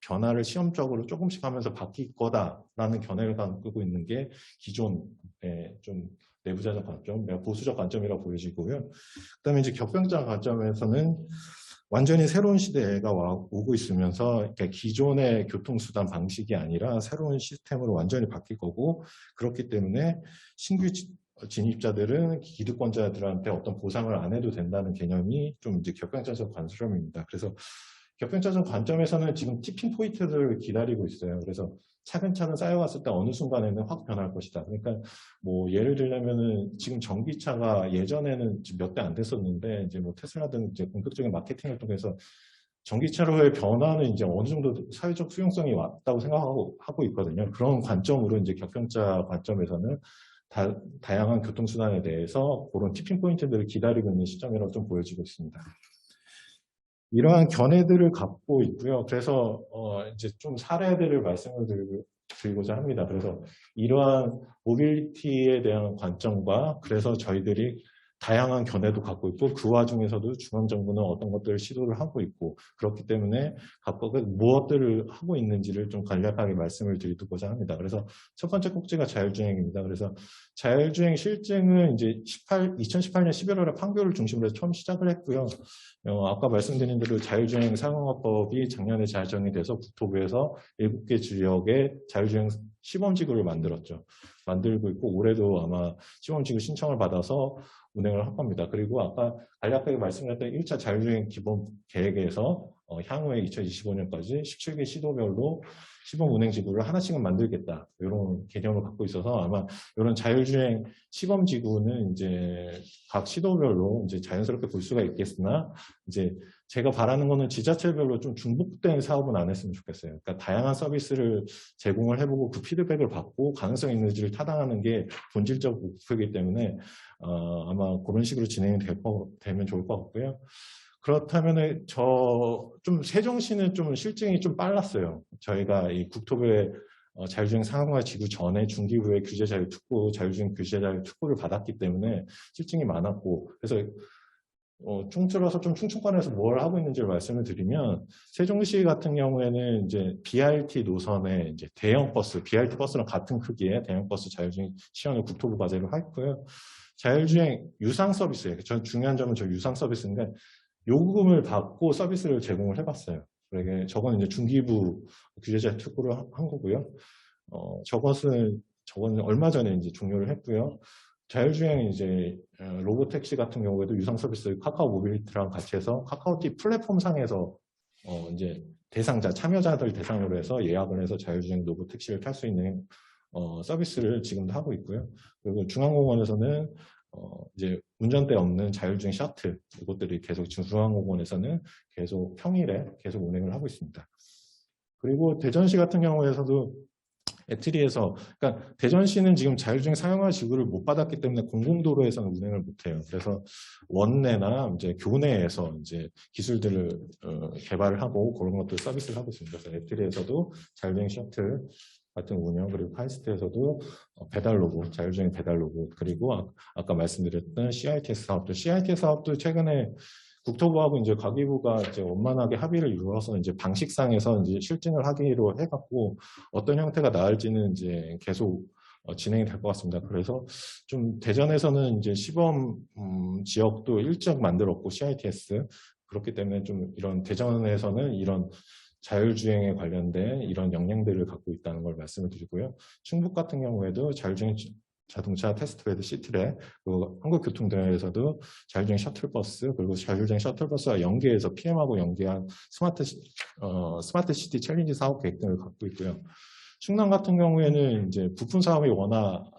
변화를 시험적으로 조금씩 하면서 바뀔 거다라는 견해를 갖고 있는 게 기존의 좀 내부자적 관점, 보수적 관점이라고 보여지고요. 그다음에 이제 격변적 관점에서는 완전히 새로운 시대가 오고 있으면서 기존의 교통수단 방식이 아니라 새로운 시스템으로 완전히 바뀔 거고, 그렇기 때문에 신규 진입자들은 기득권자들한테 어떤 보상을 안 해도 된다는 개념이 좀 이제 격변자적 관점입니다. 그래서 격변자적 관점에서는 지금 티핑 포인트를 기다리고 있어요. 그래서 차근차근 쌓여갔을 때 어느 순간에는 확 변할 것이다. 그러니까 뭐 예를 들자면은 지금 전기차가 예전에는 몇 대 안 됐었는데 이제 뭐 테슬라 등 이제 본격적인 마케팅을 통해서 전기차로의 변화는 이제 어느 정도 사회적 수용성이 왔다고 생각하고 있거든요. 그런 관점으로 이제 격변자 관점에서는 다양한 교통수단에 대해서 그런 티핑 포인트들을 기다리고 있는 시점이라고 좀 보여지고 있습니다. 이러한 견해들을 갖고 있고요. 그래서 이제 좀 사례들을 말씀을 드리고자 합니다. 그래서 이러한 모빌리티에 대한 관점과 그래서 저희들이 다양한 견해도 갖고 있고 그 와중에서도 중앙정부는 어떤 것들을 시도를 하고 있고 그렇기 때문에 각각 무엇들을 하고 있는지를 좀 간략하게 말씀을 드리고자 합니다. 그래서 첫 번째 꼭지가 자율주행입니다. 그래서 자율주행 실증은 이제 2018년 11월에 판교를 중심으로 해서 처음 시작을 했고요. 아까 말씀드린 대로 자율주행 사용화법이 작년에 제정이 돼서 국토부에서 7개 지역에 자율주행 시범지구를 만들고 있고 올해도 아마 시범지구 신청을 받아서 운행을 할 겁니다. 그리고 아까 간략하게 말씀드렸던 1차 자율주행 기본 계획에서 향후에 2025년까지 17개 시도별로 시범 운행지구를 하나씩은 만들겠다. 이런 개념을 갖고 있어서 아마 이런 자율주행 시범지구는 이제 각 시도별로 이제 자연스럽게 볼 수가 있겠으나 이제 제가 바라는 거는 지자체별로 좀 중복된 사업은 안 했으면 좋겠어요. 그러니까 다양한 서비스를 제공을 해보고 그 피드백을 받고 가능성 있는지를 타당하는 게 본질적 목표이기 때문에 아마 그런 식으로 진행이 되면 좋을 것 같고요. 그렇다면은 좀 세종시는 좀 실증이 좀 빨랐어요. 저희가 이 국토부의 자율주행 상용화 지구 전에 중기부의 규제 자율 특구, 자율주행 규제 자율 특구를 받았기 때문에 실증이 많았고, 그래서 총틀어서 좀 충청권에서 뭘 하고 있는지를 말씀을 드리면, 세종시 같은 경우에는 이제 BRT 노선에 이제 대형 버스, BRT 버스랑 같은 크기의 대형 버스 자율주행 시연을 국토부 과제로 했고요. 자율주행 유상 서비스예요. 중요한 점은 저 유상 서비스인데, 요금을 받고 서비스를 제공을 해봤어요. 그러니까 저건 이제 중기부 규제자 특구를 한 거고요. 저건 얼마 전에 이제 종료를 했고요. 자율주행 이제 로보택시 같은 경우에도 유상 서비스 카카오 모빌리티랑 같이 해서 카카오티 플랫폼 상에서 이제 대상자, 참여자들 대상으로 해서 예약을 해서 자율주행 로보택시를 탈 수 있는 서비스를 지금도 하고 있고요. 그리고 중앙공원에서는 이제 운전대 없는 자율주행 셔틀, 이것들이 계속 지금 중앙공원에서는 계속 평일에 계속 운행을 하고 있습니다. 그리고 대전시 같은 경우에서도 애트리에서, 그러니까 대전시는 지금 자율주행 상용화 지구를 못 받았기 때문에 공공도로에서는 운행을 못해요. 그래서 원내나 이제 교내에서 이제 기술들을 개발을 하고 그런 것들 서비스를 하고 있습니다. 그래서 애트리에서도 자율주행 셔틀 같은 운영, 그리고 카이스트에서도 배달 로봇, 자율주행 배달 로봇, 그리고 아까 말씀드렸던 CITS 사업도 최근에 국토부하고 이제 과기부가 이제 원만하게 합의를 이루어서 이제 방식상에서 이제 실증을 하기로 해갖고 어떤 형태가 나을지는 이제 계속 진행이 될 것 같습니다. 그래서 좀 대전에서는 이제 시범 지역도 일정 만들었고 CITS, 그렇기 때문에 좀 이런 대전에서는 이런 자율주행에 관련된 이런 역량들을 갖고 있다는 걸 말씀을 드리고요. 충북 같은 경우에도 자율주행 자동차 테스트베드 시트랙, 그리고 한국교통대회에서도 자율주행 셔틀버스, 그리고 자율주행 셔틀버스와 연계해서 PM하고 연계한 스마트 시티 챌린지 사업 계획 등을 갖고 있고요. 충남 같은 경우에는 이제 부품 사업이 워낙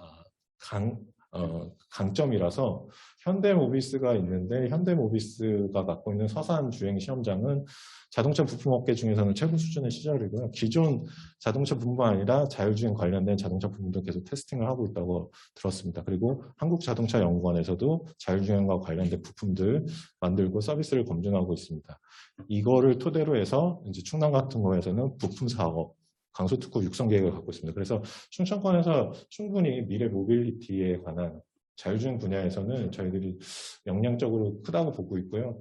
강점이라서 현대모비스가 있는데, 현대모비스가 갖고 있는 서산 주행 시험장은 자동차 부품업계 중에서는 최고 수준의 시설이고요. 기존 자동차 부품뿐만 아니라 자율주행 관련된 자동차 부품도 계속 테스팅을 하고 있다고 들었습니다. 그리고 한국자동차연구원에서도 자율주행과 관련된 부품들 만들고 서비스를 검증하고 있습니다. 이거를 토대로 해서 이제 충남 같은 거에서는 부품 사업, 강소특구 육성 계획을 갖고 있습니다. 그래서 충청권에서 충분히 미래 모빌리티에 관한 자율주행 분야에서는 저희들이 역량적으로 크다고 보고 있고요.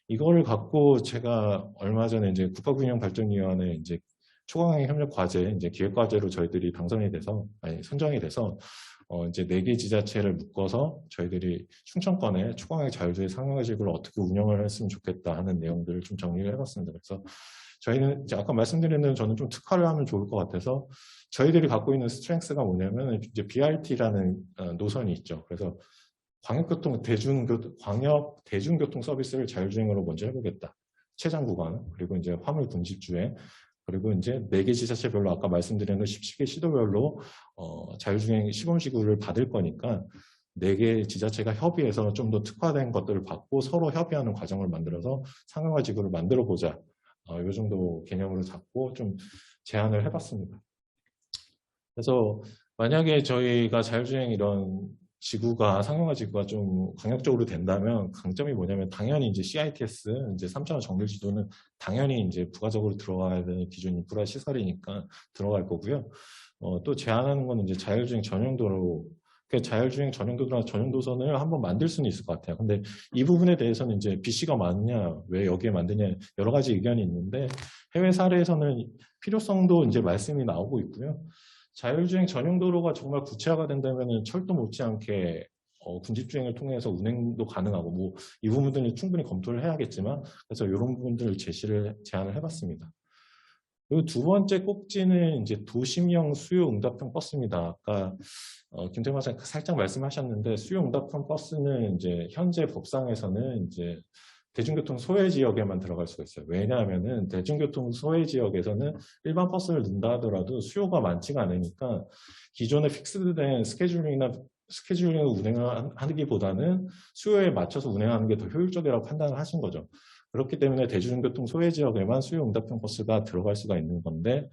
이거를 갖고 제가 얼마 전에 이제 국가균형발전위원회 이제 초강행 협력 과제, 이제 기획 과제로 저희들이 선정이 돼서 이제 4개 지자체를 묶어서 저희들이 충청권의 초강행 자율주행 상용화 지구를 어떻게 운영을 했으면 좋겠다 하는 내용들을 좀 정리를 해봤습니다. 그래서 저희는 이제 아까 말씀드린 대로 저는 좀 특화를 하면 좋을 것 같아서 저희들이 갖고 있는 스트렝스가 뭐냐면 이제 BRT라는 노선이 있죠. 그래서 광역 대중교통 서비스를 자율주행으로 먼저 해보겠다. 최장 구간, 그리고 이제 화물 분집주행, 그리고 이제 4개 지자체별로 아까 말씀드린 10개 시도별로 자율주행 시범지구를 받을 거니까 4개 지자체가 협의해서 좀 더 특화된 것들을 받고 서로 협의하는 과정을 만들어서 상용화 지구를 만들어 보자. 이 정도 개념으로 잡고 좀 제안을 해봤습니다. 그래서 만약에 저희가 자율주행 이런 지구가, 상용화 지구가 좀 강력적으로 된다면 강점이 뭐냐면 당연히 이제 CITS, 이제 3차원 정밀 지도는 당연히 이제 부가적으로 들어가야 되는 기존 인프라 시설이니까 들어갈 거고요. 또 제안하는 건 이제 자율주행 전용도로, 자율주행 전용도나 전용도선을 한번 만들 수는 있을 것 같아요. 근데 이 부분에 대해서는 이제 BC가 많냐, 왜 여기에 만드냐, 여러 가지 의견이 있는데 해외 사례에서는 필요성도 이제 말씀이 나오고 있고요. 자율주행 전용도로가 정말 구체화가 된다면 철도 못지않게 군집주행을 통해서 운행도 가능하고 뭐 이 부분들은 충분히 검토를 해야겠지만, 그래서 이런 부분들을 제안을 해봤습니다. 그리고 두 번째 꼭지는 이제 도심형 수요 응답형 버스입니다. 아까 김태형 박사님 살짝 말씀하셨는데 수요 응답형 버스는 이제 현재 법상에서는 이제 대중교통 소외 지역에만 들어갈 수가 있어요. 왜냐하면은 대중교통 소외 지역에서는 일반 버스를 넣는다 하더라도 수요가 많지가 않으니까 기존에 픽스된 스케줄링을 운행하기보다는 수요에 맞춰서 운행하는 게 더 효율적이라고 판단을 하신 거죠. 그렇기 때문에 대중교통 소외 지역에만 수요 응답형 버스가 들어갈 수가 있는 건데,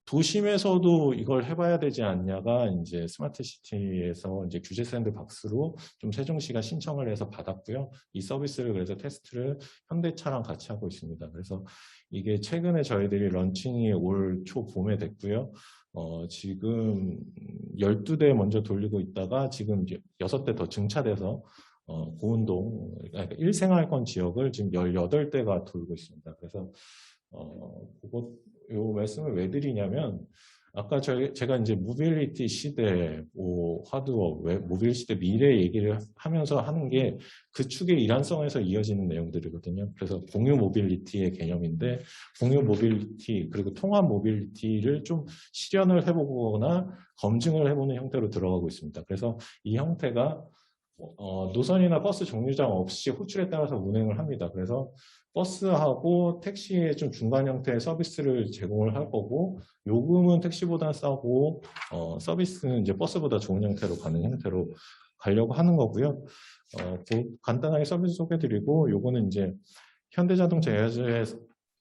도심에서도 이걸 해봐야 되지 않냐가 이제 스마트 시티에서 이제 규제 샌드 박스로 좀 세종시가 신청을 해서 받았고요. 이 서비스를 그래서 테스트를 현대차랑 같이 하고 있습니다. 그래서 이게 최근에 저희들이 런칭이 올 초 봄에 됐고요. 지금 12대 먼저 돌리고 있다가 지금 6대 더 증차돼서 고운동, 그러니까 일생활권 지역을 지금 18대가 돌고 있습니다. 그래서 요 말씀을 왜 드리냐면, 아까 제가 이제 모빌리티 시대, 하드워, 모빌 시대 미래 얘기를 하면서 하는 게 그 축의 일환성에서 이어지는 내용들이거든요. 그래서 공유 모빌리티의 개념인데, 공유 모빌리티, 그리고 통합 모빌리티를 좀 실현을 해보거나 검증을 해보는 형태로 들어가고 있습니다. 그래서 이 형태가 노선이나 버스 정류장 없이 호출에 따라서 운행을 합니다. 그래서 버스하고 택시의 좀 중간 형태의 서비스를 제공을 할 거고, 요금은 택시보다 싸고 서비스는 이제 버스보다 좋은 형태로 가는 형태로 가려고 하는 거고요. 간단하게 서비스 소개드리고, 요거는 이제 현대자동차 에어즈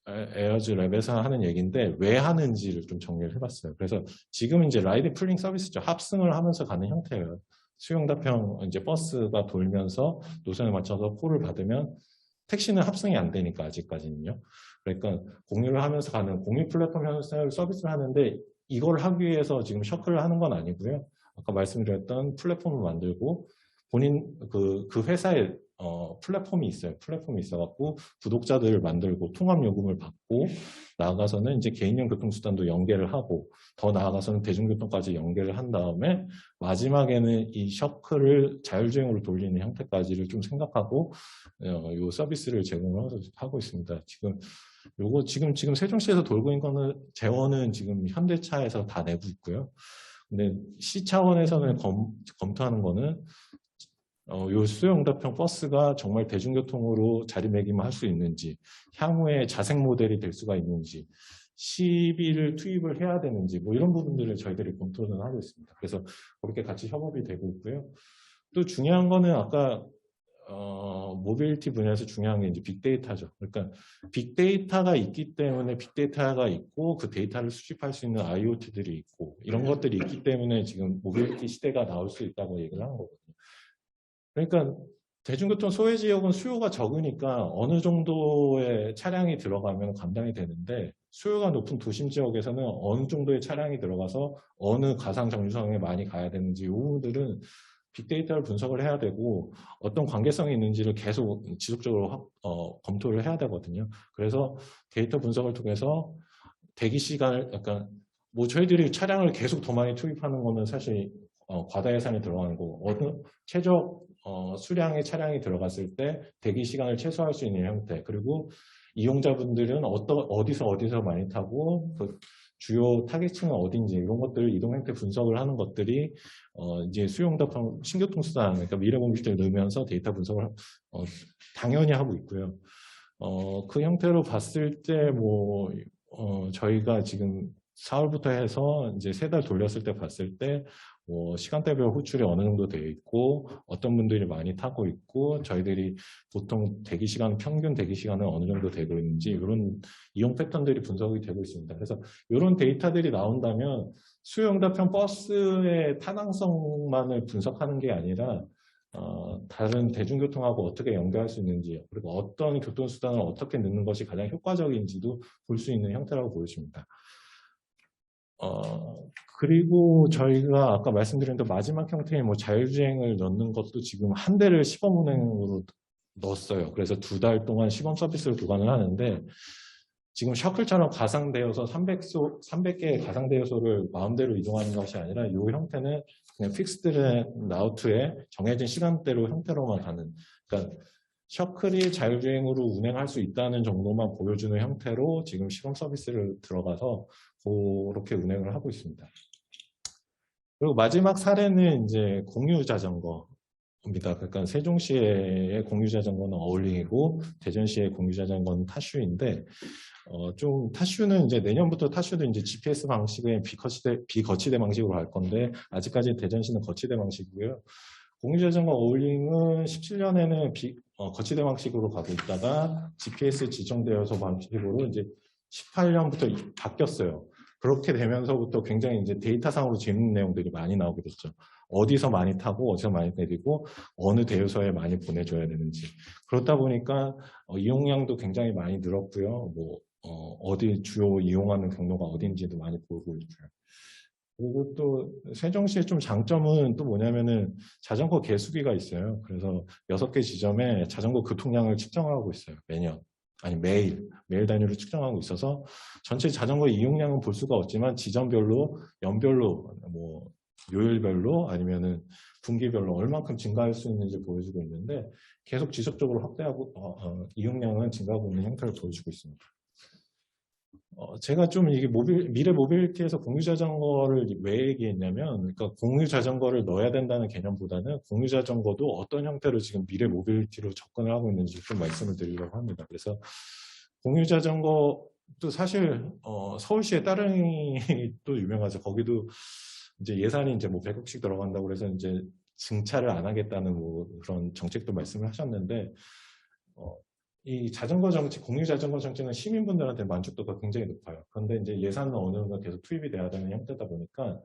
랩에서 하는 얘기인데 왜 하는지를 좀 정리를 해봤어요. 그래서 지금 이제 라이드 풀링 서비스죠. 합승을 하면서 가는 형태예요. 수용답형 이제 버스가 돌면서 노선에 맞춰서 콜을 받으면, 택시는 합승이 안 되니까 아직까지는요. 그러니까 공유를 하면서 가는 공유 플랫폼 서비스를 하는데, 이걸 하기 위해서 지금 셔클을 하는 건 아니고요. 아까 말씀드렸던 플랫폼을 만들고 본인 그 회사에 플랫폼이 있어요. 플랫폼이 있어갖고 구독자들을 만들고 통합 요금을 받고, 나아가서는 이제 개인용 교통수단도 연계를 하고, 더 나아가서는 대중교통까지 연계를 한 다음에 마지막에는 이 셔클을 자율주행으로 돌리는 형태까지를 좀 생각하고 요 서비스를 제공을 하고 있습니다. 지금 세종시에서 돌고 있는 거는 재원은 지금 현대차에서 다 내고 있고요. 근데 시 차원에서는 검토하는 거는 요 수요응답형 버스가 정말 대중교통으로 자리매김을 할 수 있는지, 향후에 자생 모델이 될 수가 있는지, 시비를 투입을 해야 되는지, 뭐 이런 부분들을 저희들이 검토는 하고 있습니다. 그래서 그렇게 같이 협업이 되고 있고요. 또 중요한 거는 아까 모빌리티 분야에서 중요한 게 이제 빅데이터죠. 그러니까 빅데이터가 있기 때문에 빅데이터가 있고, 그 데이터를 수집할 수 있는 IoT들이 있고, 이런 것들이 있기 때문에 지금 모빌리티 시대가 나올 수 있다고 얘기를 하는 거거든요. 그러니까 대중교통 소외 지역은 수요가 적으니까 어느 정도의 차량이 들어가면 감당이 되는데, 수요가 높은 도심 지역에서는 어느 정도의 차량이 들어가서 어느 가상 정류장에 많이 가야 되는지, 이 부분들은 빅데이터를 분석을 해야 되고 어떤 관계성이 있는지를 계속 지속적으로 검토를 해야 되거든요. 그래서 데이터 분석을 통해서 대기 시간을 약간 저희들이 차량을 계속 더 많이 투입하는 거는 사실 과다 예산이 들어가는 거고, 어느 최적 수량의 차량이 들어갔을 때 대기 시간을 최소화할 수 있는 형태, 그리고 이용자분들은 어디서 많이 타고 그 주요 타겟층은 어딘지, 이런 것들을 이동 행태 분석을 하는 것들이 이제 수요응답형 신교통수단, 그러니까 미래모빌리티를 넣으면서 데이터 분석을 당연히 하고 있고요. 그 형태로 봤을 때 저희가 지금 4월부터 해서 이제 3달 돌렸을 때 봤을 때 시간대별 호출이 어느 정도 되어 있고, 어떤 분들이 많이 타고 있고, 저희들이 보통 평균 대기 시간은 어느 정도 되고 있는지, 이런 이용 패턴들이 분석이 되고 있습니다. 그래서 이런 데이터들이 나온다면 수요응답형 버스의 타당성만을 분석하는 게 아니라 다른 대중교통하고 어떻게 연결할 수 있는지, 그리고 어떤 교통수단을 어떻게 넣는 것이 가장 효과적인지도 볼 수 있는 형태라고 보여집니다. 그리고 저희가 아까 말씀드린 마지막 형태의 자율주행을 넣는 것도 지금 한 대를 시범 운행으로 넣었어요. 그래서 2달 동안 시범 서비스를 도관을 하는데, 지금 셔클처럼 가상대여소 300개의 가상대여소를 마음대로 이동하는 것이 아니라, 이 형태는 그냥 픽스드 라우트에 정해진 시간대로 형태로만 가는, 그러니까 셔클이 자율주행으로 운행할 수 있다는 정도만 보여주는 형태로 지금 시범 서비스를 들어가서 그렇게 운행을 하고 있습니다. 그리고 마지막 사례는 이제 공유 자전거입니다. 그러니까 세종시의 공유 자전거는 어울링이고, 대전시의 공유 자전거는 타슈인데, 좀 타슈는 이제 내년부터 타슈도 이제 GPS 방식의 비거치대 방식으로 갈 건데, 아직까지 대전시는 거치대 방식이고요. 공유자전거 어울링은 17년에는 거치대 방식으로 가고 있다가 GPS 지정되어서 방식으로 이제 18년부터 바뀌었어요. 그렇게 되면서부터 굉장히 이제 데이터상으로 재밌는 내용들이 많이 나오게 됐죠. 어디서 많이 타고 어디서 많이 내리고 어느 대여소에 많이 보내줘야 되는지. 그렇다 보니까 이용량도 굉장히 많이 늘었고요. 뭐 어디 주요 이용하는 경로가 어딘지도 많이 보이고 있고요. 그리고 또 세종시의 좀 장점은 또 뭐냐면은 자전거 개수기가 있어요. 그래서 6개 지점에 자전거 교통량을 측정하고 있어요. 매년. 아니 매일 단위로 측정하고 있어서 전체 자전거 이용량은 볼 수가 없지만 지점별로 연별로 뭐 요일별로 아니면은 분기별로 얼만큼 증가할 수 있는지 보여주고 있는데 계속 지속적으로 확대하고 이용량은 증가하고 있는 형태를 보여주고 있습니다. 제가 좀 이게 미래 모빌리티에서 공유 자전거를 왜 얘기했냐면, 그러니까 공유 자전거를 넣어야 된다는 개념보다는 공유 자전거도 어떤 형태로 지금 미래 모빌리티로 접근을 하고 있는지 좀 말씀을 드리려고 합니다. 그래서 공유 자전거도 사실 서울시의 따릉이 또 유명하죠. 거기도 이제 예산이 이제 뭐 100억씩 들어간다고 그래서 이제 증차를 안 하겠다는 뭐 그런 정책도 말씀을 하셨는데. 이 자전거 정책, 공유 자전거 정책은 시민분들한테 만족도가 굉장히 높아요. 그런데 이제 예산은 어느 정도 계속 투입이 돼야 되는 형태다 보니까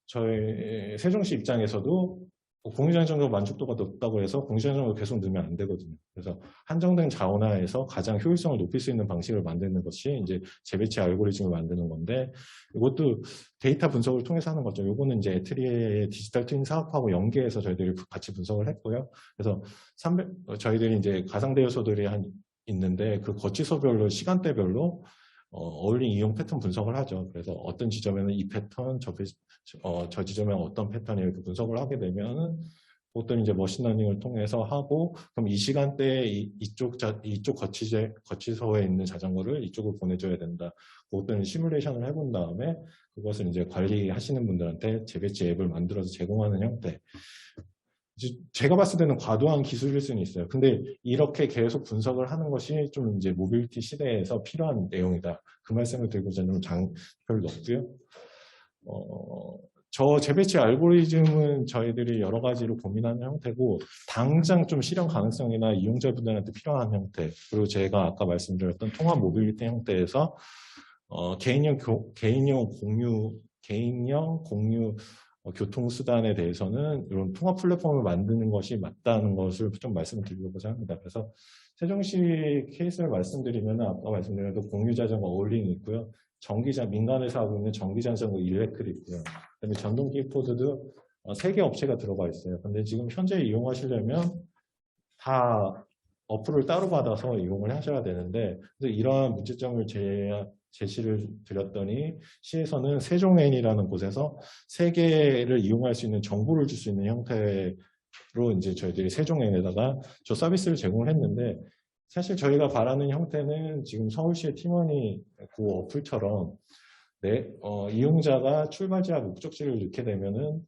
저희 세종시 입장에서도 공유 자전거 만족도가 높다고 해서 공유 자전거가 계속 넣으면 안 되거든요. 그래서 한정된 자원화에서 가장 효율성을 높일 수 있는 방식을 만드는 것이 이제 재배치 알고리즘을 만드는 건데, 이것도 데이터 분석을 통해서 하는 거죠. 이거는 이제 에트리의 디지털 트윈 사업하고 연계해서 저희들이 같이 분석을 했고요. 그래서 저희들이 이제 가상대 요소들이 있는데 그 거치소별로 시간대별로 어울린 이용 패턴 분석을 하죠. 그래서 어떤 지점에는 이 패턴, 저 지점에 어떤 패턴이 이렇게 분석을 하게 되면은 그것도 이제 머신러닝을 통해서 하고, 그럼 이 시간대에 이쪽 거치소에 있는 자전거를 이쪽으로 보내줘야 된다. 그것도 시뮬레이션을 해본 다음에 그것을 이제 관리하시는 분들한테 재배치 앱을 만들어서 제공하는 형태. 제가 봤을 때는 과도한 기술일 수는 있어요. 근데 이렇게 계속 분석을 하는 것이 좀 이제 모빌리티 시대에서 필요한 내용이다. 그 말씀을 드리고자 좀 별로 없고요. 저 재배치 알고리즘은 저희들이 여러 가지로 고민하는 형태고, 당장 좀 실현 가능성이나 이용자분들한테 필요한 형태, 그리고 제가 아까 말씀드렸던 통합 모빌리티 형태에서 개인형 공유 교통수단에 대해서는 이런 통합 플랫폼을 만드는 것이 맞다는 것을 좀 말씀을 드리고자 합니다. 그래서 세종시 케이스를 말씀드리면 아까 말씀드린 공유 자전거 어울링이 있고요. 민간에서 하고 있는 전기 자전거 일렉클이 있고요. 그다음에 전동 킥보드도 3개 업체가 들어가 있어요. 근데 지금 현재 이용하시려면 다 어플을 따로 받아서 이용을 하셔야 되는데, 그래서 이러한 문제점을 제시를 드렸더니 시에서는 세종N이라는 곳에서 3개를 이용할 수 있는 정보를 줄 수 있는 형태로 이제 저희들이 세종N에다가 저 서비스를 제공을 했는데, 사실 저희가 바라는 형태는 지금 서울시의 팀원이 그 어플처럼 이용자가 출발지와 목적지를 넣게 되면은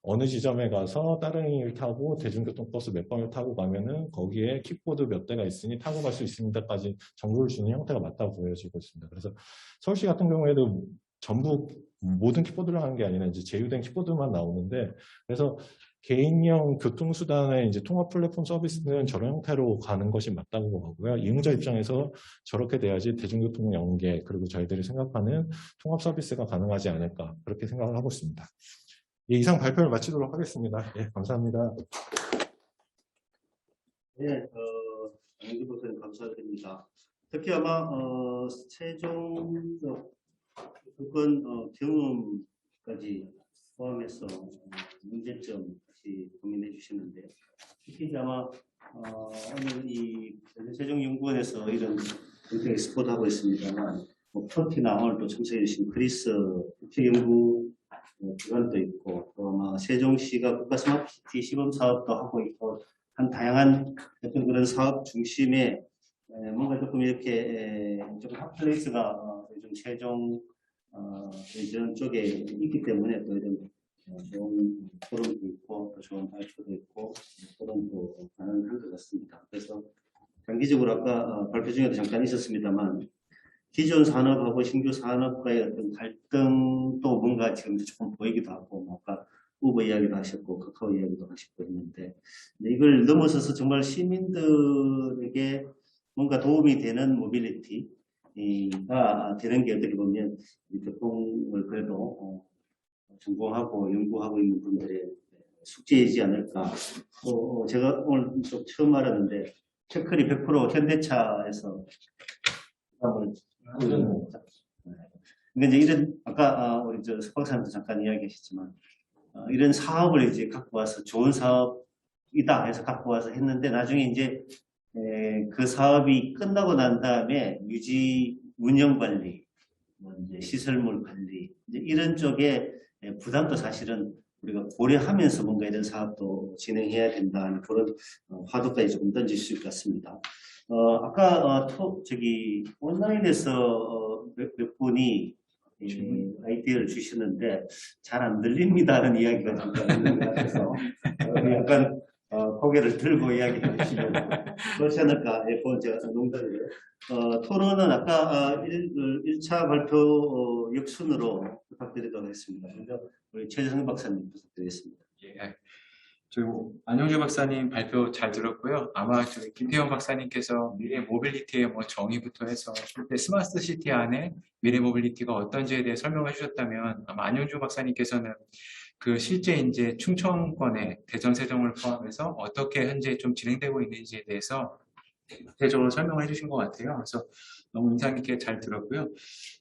어느 지점에 가서 따릉이를 타고 대중교통버스 몇 번을 타고 가면은 거기에 킥보드 몇 대가 있으니 타고 갈 수 있습니다까지 정보를 주는 형태가 맞다고 보여지고 있습니다. 그래서 서울시 같은 경우에도 전부 모든 킥보드를 하는 게 아니라 이제 제휴된 킥보드만 나오는데, 그래서 개인형 교통수단의 이제 통합 플랫폼 서비스는 저런 형태로 가는 것이 맞다고 보고요. 이용자 입장에서 저렇게 돼야지 대중교통 연계, 그리고 저희들이 생각하는 통합 서비스가 가능하지 않을까, 그렇게 생각을 하고 있습니다. 이상 발표를 마치도록 하겠습니다. 예, 감사합니다. 네, 양기 보사님 감사드립니다. 특히 아마 세종 조건 경험까지 포함해서 문제점 다시 고민해 주시는데, 특히 아마 오늘 이 세종연구원에서 이런 엑스포도 하고 있습니다만, 뭐 터키나 오늘 또 참석해 주신 그리스 국제연구 기관도 있고, 또 아마 세종시가 국가 스마트시티 시범 사업도 하고 있고, 한 다양한 어떤 그런 사업 중심에 뭔가 조금 이렇게 조금 핫플레이스가 요즘 세종 이런 쪽에 있기 때문에 또 이런 좋은 토론도 있고 또 좋은 발표도 있고 토론도 가능한 것 같습니다. 그래서 장기적으로 아까 발표 중에도 잠깐 있었습니다만, 기존 산업하고 신규 산업과의 어떤 갈등도 뭔가 지금 조금 보이기도 하고, 아까 우버 이야기도 하셨고 카카오 이야기도 하시고 있는데, 이걸 넘어서서 정말 시민들에게 뭔가 도움이 되는 모빌리티, 되는 게 어떻게 보면 이 교통을 그래도 전공하고 연구하고 있는 분들의 숙제이지 않을까. 제가 오늘 좀 처음 알았는데 체크리 100% 현대차에서 근데 이제 이런 아까 우리 석박사님도 잠깐 이야기하셨지만 이런 사업을 이제 갖고 와서 좋은 사업이다 해서 갖고 와서 했는데 나중에 이제 그 사업이 끝나고 난 다음에 유지 운영 관리, 뭐 이제 시설물 관리 이제 이런 쪽에 부담도 사실은 우리가 고려하면서 뭔가 이런 사업도 진행해야 된다는 그런 화두까지 조금 던질 수 있을 것 같습니다. 아까 온라인에서 몇 분이 아이디어를 주시는데 잘 안 들립니다는 이야기가 잠깐 있는 것 같아서 약간 고개를 들고 이야기해 주시면 그렇지 않을까. 제가 농담이에요. 토론은 아까 1차 발표 역순으로 부탁드리도록 하겠습니다. 먼저 우리 최재성 박사님 부탁드리겠습니다. 예. 저희 안영주 박사님 발표 잘 들었고요. 아마 저희 김태형 박사님께서 미래 모빌리티의 정의부터 해서 실제 스마트 시티 안에 미래 모빌리티가 어떤지에 대해 설명해 주셨다면 아마 안영주 박사님께서는 그 실제 이제 충청권의 대전 세종을 포함해서 어떻게 현재 좀 진행되고 있는지에 대해서 구체적으로 설명해 주신 것 같아요. 그래서 너무 인상 깊게 잘 들었고요.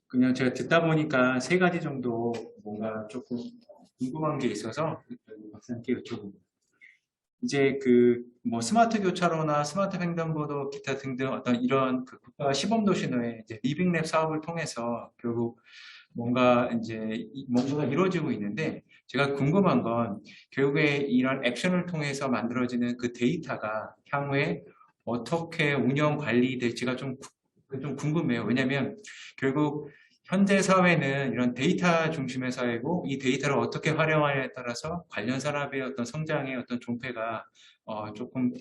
그냥 제가 듣다 보니까 3가지 정도 뭔가 조금 궁금한 게 있어서 박사님께 여쭤봅니다. 이제 스마트 교차로나 스마트 횡단보도 기타 등등 어떤 이런 국가 시범도시 내에 이제 리빙랩 사업을 통해서 결국 뭔가가 이루어지고 있는데 제가 궁금한 건 결국에 이런 액션을 통해서 만들어지는 그 데이터가 향후에 어떻게 운영 관리될지가 좀 궁금해요. 왜냐하면 결국 현재 사회는 이런 데이터 중심의 사회고 이 데이터를 어떻게 활용하냐에 따라서 관련 산업의 어떤 성장의 어떤 존폐가 조금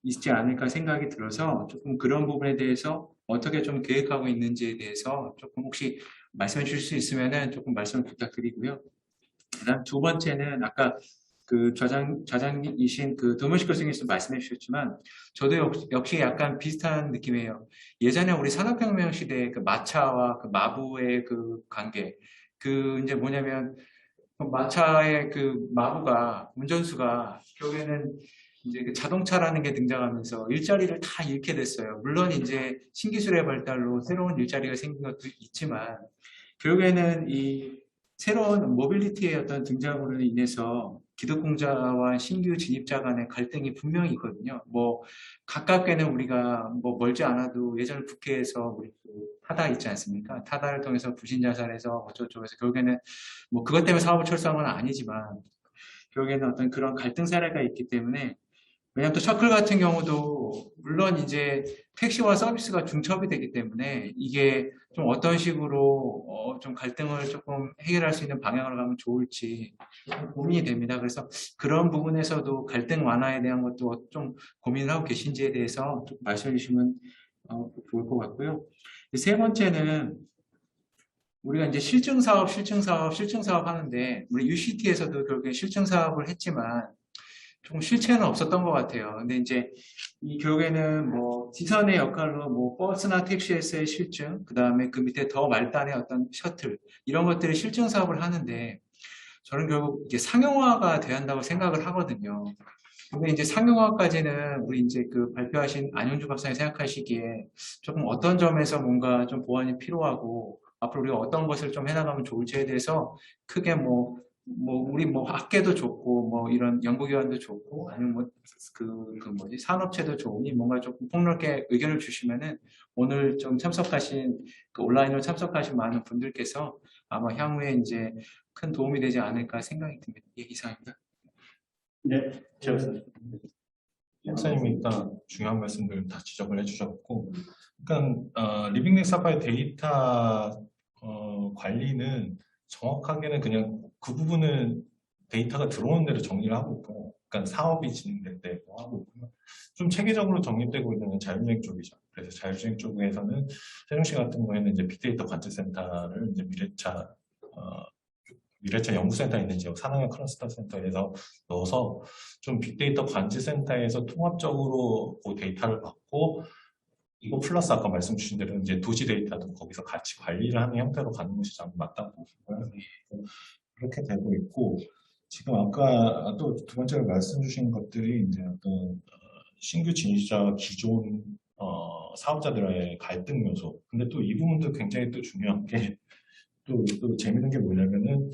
있지 않을까 생각이 들어서 조금 그런 부분에 대해서 어떻게 좀 계획하고 있는지에 대해서 조금 혹시 말씀해 주실 수 있으면은 조금 말씀을 부탁드리고요. 그다음 2번째는 아까 좌장이신 도문식 교수님께서 말씀해 주셨지만 저도 역시 약간 비슷한 느낌이에요. 예전에 우리 산업혁명 시대의 마차와 마부의 관계 이제 뭐냐면 마차의 마부가 운전수가 결국에는 이제 자동차라는 게 등장하면서 일자리를 다 잃게 됐어요. 물론 이제 신기술의 발달로 새로운 일자리가 생긴 것도 있지만 결국에는 이 새로운 모빌리티의 어떤 등장으로 인해서 기득공자와 신규 진입자 간의 갈등이 분명히 있거든요. 가깝게는 우리가 멀지 않아도 예전 국회에서 우리 타다 있지 않습니까? 타다를 통해서 부신 자살해서 어쩌고저쩌고 해서 결국에는 그것 때문에 사업을 철수한 건 아니지만 결국에는 어떤 그런 갈등 사례가 있기 때문에 왜냐하면 또 셔클 같은 경우도 물론 이제 택시와 서비스가 중첩이 되기 때문에 이게 좀 어떤 식으로 좀 갈등을 조금 해결할 수 있는 방향으로 가면 좋을지 고민이 됩니다. 그래서 그런 부분에서도 갈등 완화에 대한 것도 좀 고민을 하고 계신지에 대해서 좀 말씀해 주시면 좋을 것 같고요. 3번째는 우리가 이제 실증 사업 하는데 우리 UCT에서도 결국에 실증 사업을 했지만 조금 실체는 없었던 것 같아요. 근데 이제 이 결국에는 지선의 역할로 버스나 택시에서의 실증, 그 다음에 그 밑에 더 말단의 어떤 셔틀 이런 것들이 실증 사업을 하는데 저는 결국 이게 상용화가 돼야 한다고 생각을 하거든요. 근데 이제 상용화까지는 우리 이제 발표하신 안영주 박사님 생각하시기에 조금 어떤 점에서 뭔가 좀 보완이 필요하고 앞으로 우리가 어떤 것을 좀 해나가면 좋을지에 대해서 크게 우리 학계도 좋고 이런 연구기관도 좋고 아니면 산업체도 좋으니 뭔가 조금 폭넓게 의견을 주시면은 오늘 좀 참석하신 온라인으로 참석하신 많은 분들께서 아마 향후에 이제 큰 도움이 되지 않을까 생각이 듭니다. 예, 이상입니다. 네, 박사님이 일단 중요한 말씀들 다 지적을 해주셨고, 그러니까 리빙랩 사파의 데이터 관리는 정확하게는 그냥 그 부분은 데이터가 들어오는 대로 정리를 하고 있고, 그러니까 사업이 진행될 때 하고 있고요. 좀 체계적으로 정립되고 있는 건 자율주행 쪽이죠. 그래서 자율주행 쪽에서는 세종시 같은 경우에는 이제 빅데이터 관측센터를 이제 미래차 연구센터에 있는 지역 산학형 클러스터 센터에서 넣어서 좀 빅데이터 관측센터에서 통합적으로 그 데이터를 받고 이거 플러스 아까 말씀 주신 대로 이제 도시 데이터도 거기서 같이 관리를 하는 형태로 가는 것이 참 맞다고 보고요. 그렇게 되고 있고, 지금 아까 또 두 번째로 말씀 주신 것들이 이제 어떤 신규 진입자 기존 사업자들의 갈등 요소. 근데 또 이 부분도 굉장히 또 중요한 게 또 재밌는 게 뭐냐면은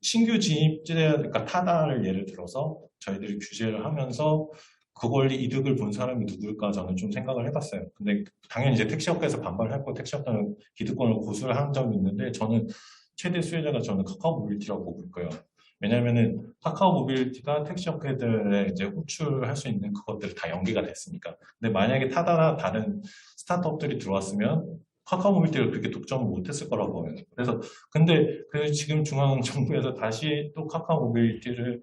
신규 진입자, 그러니까 타다를 예를 들어서 저희들이 규제를 하면서 그걸 이득을 본 사람이 누굴까 저는 좀 생각을 해봤어요. 근데 당연히 이제 택시업계에서 반발을 했고 택시업계는 기득권을 고수를 한 점이 있는데 저는 최대 수혜자가 저는 카카오 모빌리티라고 볼 거예요. 왜냐면은 카카오 모빌리티가 택시업계들에 이제 호출할 수 있는 그것들이 다 연계가 됐으니까. 근데 만약에 타다나 다른 스타트업들이 들어왔으면 카카오 모빌리티를 그렇게 독점을 못했을 거라고 봐요. 그래서 근데 그 지금 중앙 정부에서 다시 또 카카오 모빌리티를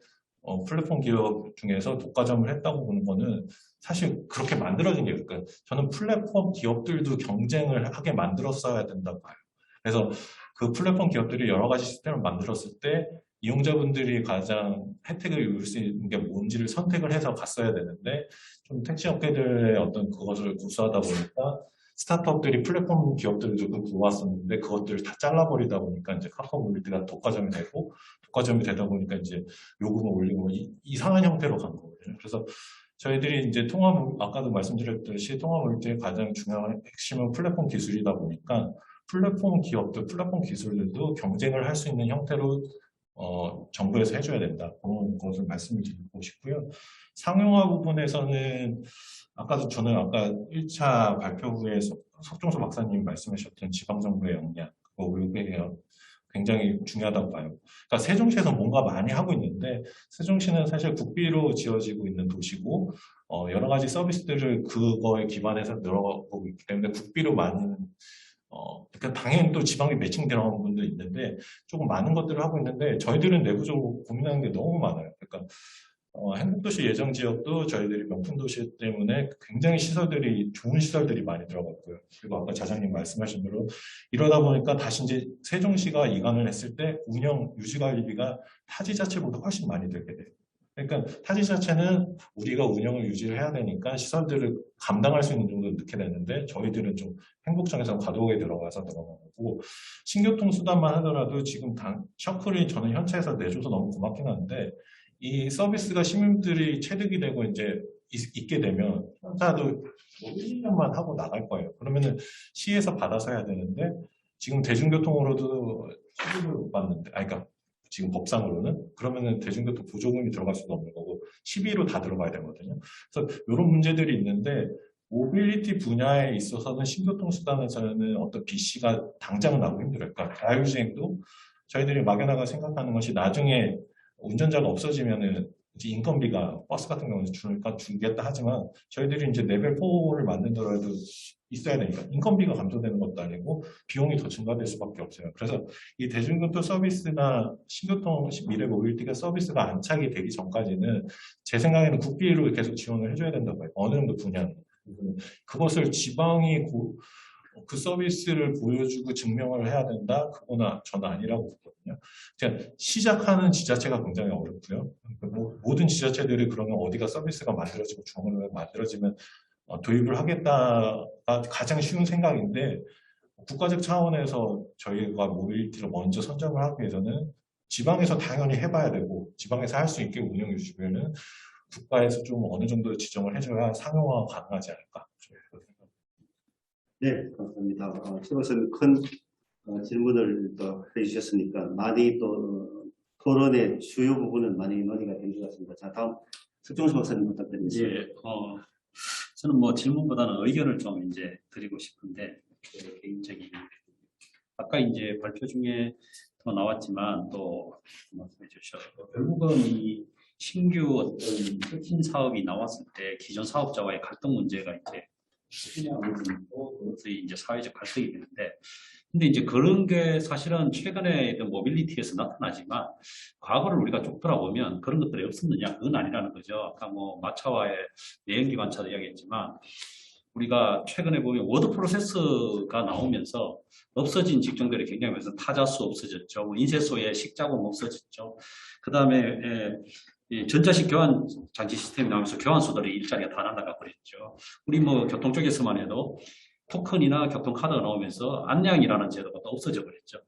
플랫폼 기업 중에서 독과점을 했다고 보는 거는 사실 그렇게 만들어진 게 그러니까 저는 플랫폼 기업들도 경쟁을 하게 만들었어야 된다고 봐요. 그래서 그 플랫폼 기업들이 여러 가지 시스템을 만들었을 때 이용자분들이 가장 혜택을 입을 수 있는 게 뭔지를 선택을 해서 갔어야 되는데 좀 택시 업계들의 어떤 그것을 고수하다 보니까 스타트업들이 플랫폼 기업들도 들어왔었는데 그것들을 다 잘라버리다 보니까 이제 카카오 모빌리티가 독과점이 되고 독과점이 되다 보니까 이제 요금을 올리고 이상한 형태로 간 거거든요. 그래서 저희들이 이제 아까도 말씀드렸듯이 통화 모빌리티의 가장 중요한 핵심은 플랫폼 기술이다 보니까 플랫폼 기업들, 플랫폼 기술들도 경쟁을 할 수 있는 형태로 정부에서 해줘야 된다. 그런 것을 말씀을 드리고 싶고요. 상용화 부분에서는 저는 아까 1차 발표 후에 석종서 박사님 말씀하셨던 지방정부의 역량, 그거 굉장히 중요하다고 봐요. 그러니까 세종시에서 뭔가 많이 하고 있는데 세종시는 사실 국비로 지어지고 있는 도시고 여러 가지 서비스들을 그거에 기반해서 늘어가고 있기 때문에 국비로 많은 그러니까 당연히 또 지방에 매칭 들어간 분도 있는데 조금 많은 것들을 하고 있는데 저희들은 내부적으로 고민하는 게 너무 많아요. 그러니까 행복도시 예정지역도 저희들이 명품도시 때문에 굉장히 좋은 시설들이 많이 들어갔고요. 그리고 아까 자장님 말씀하신 대로 이러다 보니까 다시 이제 세종시가 이관을 했을 때 운영 유지관리비가 타지 자체보다 훨씬 많이 들게 돼요. 그러니까 타지 자체는 우리가 운영을 유지를 해야 되니까 시설들을 감당할 수 있는 정도 넣게 되는데 저희들은 좀 행복청에서 과도하게 들어가서 들어가고 신교통수단만 하더라도 지금 셔클이 저는 현차에서 내줘서 너무 고맙긴 한데 이 서비스가 시민들이 체득이 되고 이제 있게 되면 현차도 1, 2년만 하고 나갈 거예요. 그러면은 시에서 받아서 해야 되는데 지금 대중교통으로도 시급을 못 받는데, 그러니까 지금 법상으로는 그러면은 대중교통 보조금이 들어갈 수도 없는 거고 시비로 다 들어가야 되거든요. 그래서 이런 문제들이 있는데 모빌리티 분야에 있어서는 신교통수단에서는 어떤 BC가 당장은 나고 힘들어요. 그러니까 자율주행도 저희들이 막연하게 생각하는 것이 나중에 운전자가 없어지면은 이제 인건비가 버스 같은 경우는 주겠다 하지만 저희들이 이제 레벨 4를 만들더라도 있어야 되니까 인건비가 감소되는 것도 아니고 비용이 더 증가될 수밖에 없어요. 그래서 이 대중교통 서비스나 신교통 미래 모빌리티가 서비스가 안착이 되기 전까지는 제 생각에는 국비로 계속 지원을 해줘야 된다고 해요. 어느 정도 분야는. 그것을 지방이 그 서비스를 보여주고 증명을 해야 된다? 그거나 저는 아니라고 보거든요. 그냥 시작하는 지자체가 굉장히 어렵고요. 모든 지자체들이 그러면 어디가 서비스가 만들어지고 중앙으로 만들어지면 도입을 하겠다가 가장 쉬운 생각인데 국가적 차원에서 저희가 모빌리티를 먼저 선정을 하기 위해서는 지방에서 당연히 해봐야 되고 지방에서 할 수 있게 운영 유지면은 국가에서 좀 어느 정도 지정을 해줘야 상용화가 가능하지 않을까. 네, 감사합니다. 최고선 큰 질문을 또 해주셨으니까 많이 또 토론의 주요 부분은 많이 논의가 된 것 같습니다. 자, 다음 석종수 박사님 부탁드리겠습니다. 예, 저는 뭐 질문보다는 의견을 좀 이제 드리고 싶은데 개인적인 아까 이제 발표 중에 더 나왔지만 또 말씀해 주셨고 결국은 이 신규 어떤 혁신 사업이 나왔을 때 기존 사업자와의 갈등 문제가 이제 그것이 이제 사회적 갈등이 되는데, 근데 이제 그런 게 사실은 최근에 모빌리티에서 나타나지만 과거를 우리가 쭉 돌아보면 그런 것들이 없었느냐? 그건 아니라는 거죠. 아까 뭐 마차와의 내연기관차도 이야기했지만 우리가 최근에 보면 워드 프로세스가 나오면서 없어진 직종들이 굉장히 많아서 타자수 없어졌죠. 인쇄소의 식자금 없어졌죠. 그 다음에 이 전자식 교환 장치 시스템이 나오면서 교환소들의 일자리가 다 날아가 버렸죠. 우리 뭐 교통 쪽에서만 해도 토큰이나 교통카드가 나오면서 안양이라는 제도가 또 없어져 버렸죠.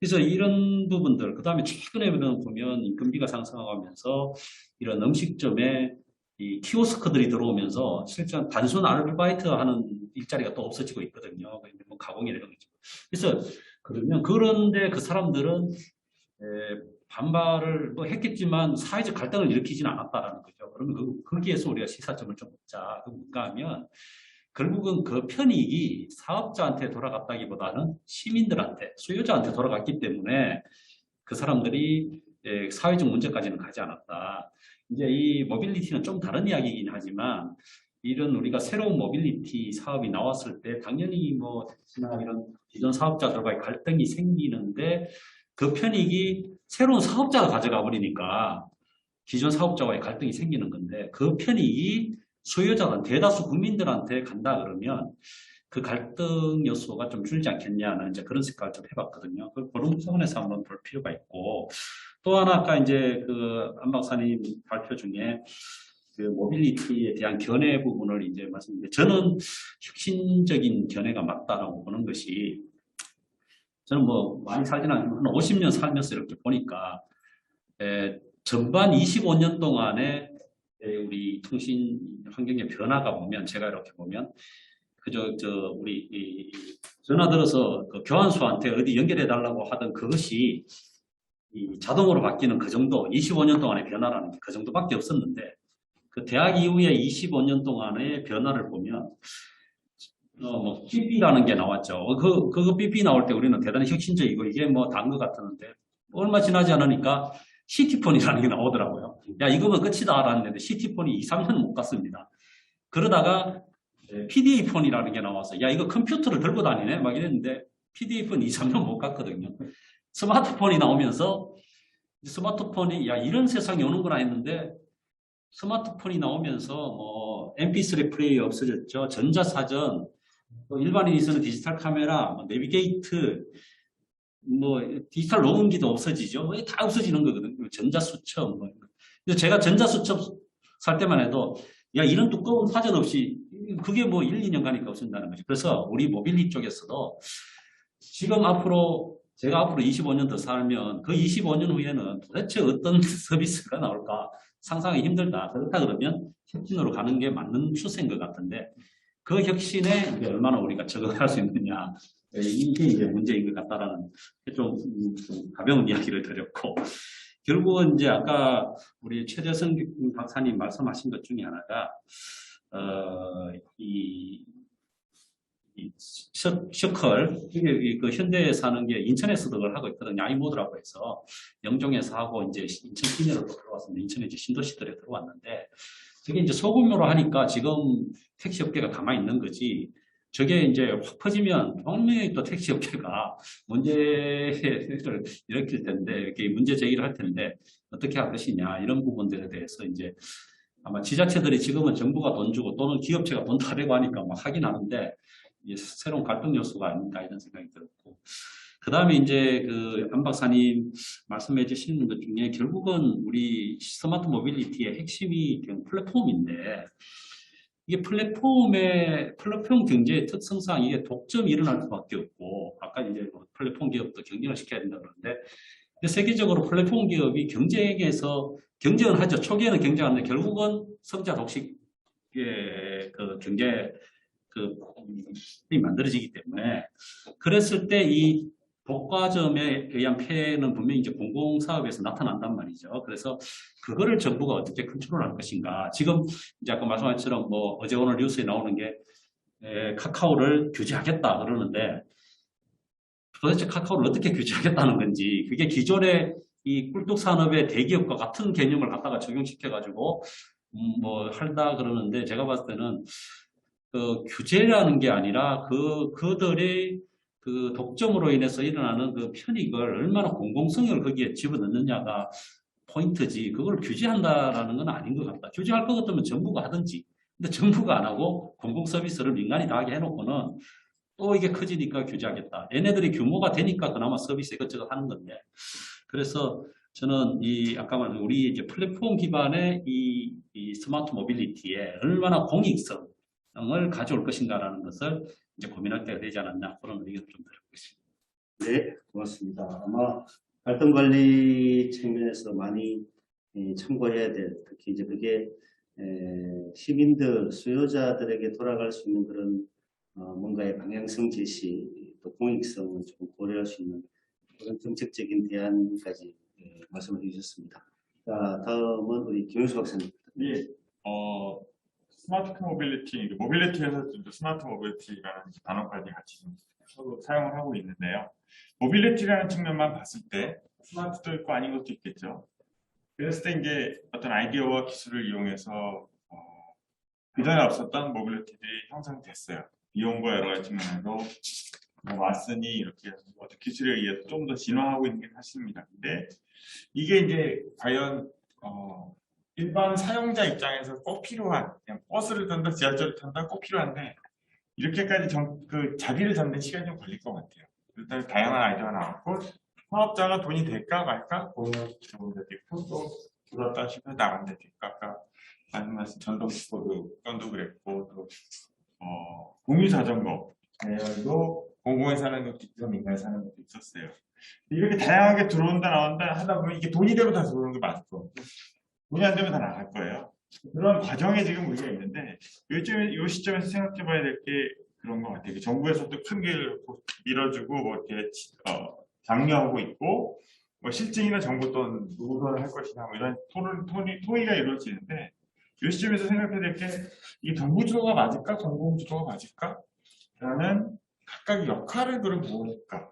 그래서 이런 부분들, 그 다음에 최근에 보면 인건비가 상승하면서 이런 음식점에 이 키오스크들이 들어오면서 실제 단순 아르바이트 하는 일자리가 또 없어지고 있거든요. 뭐 가공이나 이런 거죠. 그래서 그런데 그 사람들은 반발을 뭐 했겠지만 사회적 갈등을 일으키지는 않았다라는 거죠. 그러면 거기에서 우리가 시사점을 좀 먹자. 뭔가 하면 결국은 그 편익이 사업자한테 돌아갔다기보다는 시민들한테, 수요자한테 돌아갔기 때문에 그 사람들이 사회적 문제까지는 가지 않았다. 이제 이 모빌리티는 좀 다른 이야기이긴 하지만 이런 우리가 새로운 모빌리티 사업이 나왔을 때 당연히 뭐 특히나 이런 기존 사업자들과의 갈등이 생기는데 그 편익이 새로운 사업자가 가져가 버리니까 기존 사업자와의 갈등이 생기는 건데 그 편익이 소유자들한테 대다수 국민들한테 간다 그러면 그 갈등 요소가 좀 줄지 않겠냐는 이제 그런 생각을 좀 해봤거든요. 그런 차원에서 한번 볼 필요가 있고 또 하나 아까 이제 그 안 박사님 발표 중에 그 모빌리티에 대한 견해 부분을 이제 말씀드렸는데 저는 혁신적인 견해가 맞다라고 보는 것이 저는 뭐 많이 살지는 않지만 한 50년 살면서 이렇게 보니까 전반 25년 동안에 우리 통신 환경의 변화가 보면 제가 이렇게 보면 그저 우리 전화 들어서 그 교환소한테 어디 연결해 달라고 하던 그것이 이 자동으로 바뀌는 그 정도 25년 동안의 변화라는 게 그 정도밖에 없었는데 그 대학 이후에 25년 동안의 변화를 보면 뭐 삐삐라는 게 나왔죠. 그거 삐삐 나올 때 우리는 대단히 혁신적이고 이게 뭐 다른 것 같았는데 얼마 지나지 않으니까 시티폰이라는 게 나오더라고요. 야 이거면 끝이다 알았는데 시티폰이 2, 3년 못 갔습니다. 그러다가 PDA폰이라는 게 나와서 야 이거 컴퓨터를 들고 다니네 막 이랬는데 PDA폰 2, 3년 못 갔거든요. 스마트폰이 나오면서 스마트폰이 야 이런 세상이 오는구나 했는데 스마트폰이 나오면서 뭐 MP3 플레이어 없어졌죠. 전자사전, 뭐 일반인이 쓰는 디지털 카메라, 뭐 내비게이트, 뭐 디지털 녹음기도 없어지죠. 뭐 다 없어지는 거거든요. 전자수첩. 뭐. 그래서 제가 전자수첩 살 때만 해도 야 이런 두꺼운 사전 없이 그게 뭐 1, 2년 가니까 없어진다는 거죠. 그래서 우리 모빌리티 쪽에서도 지금 제가 앞으로 25년 더 살면 그 25년 후에는 도대체 어떤 서비스가 나올까 상상하기 힘들다. 그렇다 그러면 혁신으로 가는 게 맞는 추세인 것 같은데 그 혁신에 얼마나 우리가 적응할 수 있느냐 이게 이제 문제인 것 같다라는 좀 가벼운 이야기를 드렸고 결국은 이제 아까 우리 최재성 박사님 말씀하신 것 중에 하나가 셔클, 그 현대에 사는 게 인천에서도 그걸 하고 있거든요. 아이모드라고 해서 영종에서 하고 이제 인천 시내로 들어왔습니다. 인천에 이제 신도시들에 들어왔는데 저게 이제 소규모로 하니까 지금 택시 업계가 가만히 있는 거지. 저게 이제 확 퍼지면 분명히 또 택시 업계가 문제를 일으킬 텐데 이렇게 문제 제기를 할 텐데 어떻게 할 것이냐 이런 부분들에 대해서 이제 아마 지자체들이 지금은 정부가 돈 주고 또는 기업체가 돈 다 내고 하니까 막 하긴 하는데 새로운 갈등 요소가 아닌가 이런 생각이 들었고 그 다음에 이제 그 안 박사님 말씀해 주시는 것 중에 결국은 우리 스마트 모빌리티의 핵심이 그냥 플랫폼인데 이게 플랫폼 경제의 특성상 이게 독점이 일어날 수밖에 없고 아까 이제 플랫폼 기업도 경쟁을 시켜야 된다 그러는데 세계적으로 플랫폼 기업이 경쟁에서 경쟁을 하죠. 초기에는 경쟁하는데 결국은 성자 독식의 그 경제 이 만들어지기 때문에 그랬을 때 이 독과점에 의한 폐해는 분명히 이제 공공사업에서 나타난단 말이죠. 그래서 그거를 정부가 어떻게 컨트롤할 것인가. 지금 이제 아까 말씀하신 것처럼 뭐 어제 오늘 뉴스에 나오는 게 카카오를 규제하겠다 그러는데 도대체 카카오를 어떻게 규제하겠다는 건지 그게 기존의 이 꿀뚝 산업의 대기업과 같은 개념을 갖다가 적용시켜가지고 뭐 한다 그러는데 제가 봤을 때는 그 규제라는 게 아니라 그들의 그 독점으로 인해서 일어나는 그 편익을 얼마나 공공성을 거기에 집어넣느냐가 포인트지 그걸 규제한다라는 건 아닌 것 같다. 규제할 것 같으면 정부가 하든지. 근데 정부가 안 하고 공공 서비스를 민간이 다 하게 해놓고는 또 이게 커지니까 규제하겠다. 얘네들이 규모가 되니까 그나마 서비스 이것저것 하는 건데. 그래서 저는 이 아까 말한 우리 이제 플랫폼 기반의 이 스마트 모빌리티에 얼마나 공익성을 가져올 것인가라는 것을 이제 고민할 때가 되지 않았나 그런 의견을 좀 드리고 있습니다. 네, 고맙습니다. 아마 활동 관리 측면에서 많이 참고해야 될, 특히 이제 그게 시민들, 수요자들에게 돌아갈 수 있는 그런 뭔가의 방향성 제시, 또 공익성을 좀 고려할 수 있는 그런 정책적인 대안까지 말씀을 해주셨습니다. 자, 다음은 우리 김영수 박사님. 예, 스마트 모빌리티, 모빌리티에서 스마트 모빌리티라는 단어까지 같이 좀 서로 사용을 하고 있는데요. 모빌리티라는 측면만 봤을 때 스마트도 있고 아닌 것도 있겠죠. 그랬을 때 이제 어떤 아이디어와 기술을 이용해서 그전에 없었던 모빌리티들이 형성됐어요. 비용과 여러 가지 측면으로 왔으니 이렇게 어떤 기술에 의해서 좀 더 진화하고 있는 게 사실입니다. 근데 이게 이제 과연 일반 사용자 입장에서 꼭 필요한, 그냥 버스를 탄다, 지하철을 탄다 꼭 필요한데 이렇게까지 그 자리를 잡는 시간이 좀 걸릴 것 같아요. 일단 다양한 아이디어가 나왔고 사업자가 돈이 될까 말까 고민할 경우도 있고 또 들었다 싶어 나간 데도 있고 아까 말씀하신 전동킥보드건도 그랬고 또 공유 자전거도 공공에 사는 것도 있고 민간에 사는 것도 있었어요. 이렇게 다양하게 들어온다 나온다 하다 보면 이게 돈이 되면 다 들어오는 게 맞을 거고 돈이 안 되면 다 나갈 거예요. 그런 과정에 지금 우리가 있는데 이 시점에서 생각해 봐야 될 게 그런 것 같아요. 정부에서도 큰 길을 밀어주고 뭐 이렇게 장려하고 있고 뭐 실증이나 정부 돈 누구 돈을 할 것이냐 뭐 이런 토의가 이루어지는데 이 시점에서 생각해야 될 게 이게 정부 주도가 맞을까 공공 주도가 맞을까? 라는 각각의 역할을 그럼 무엇일까?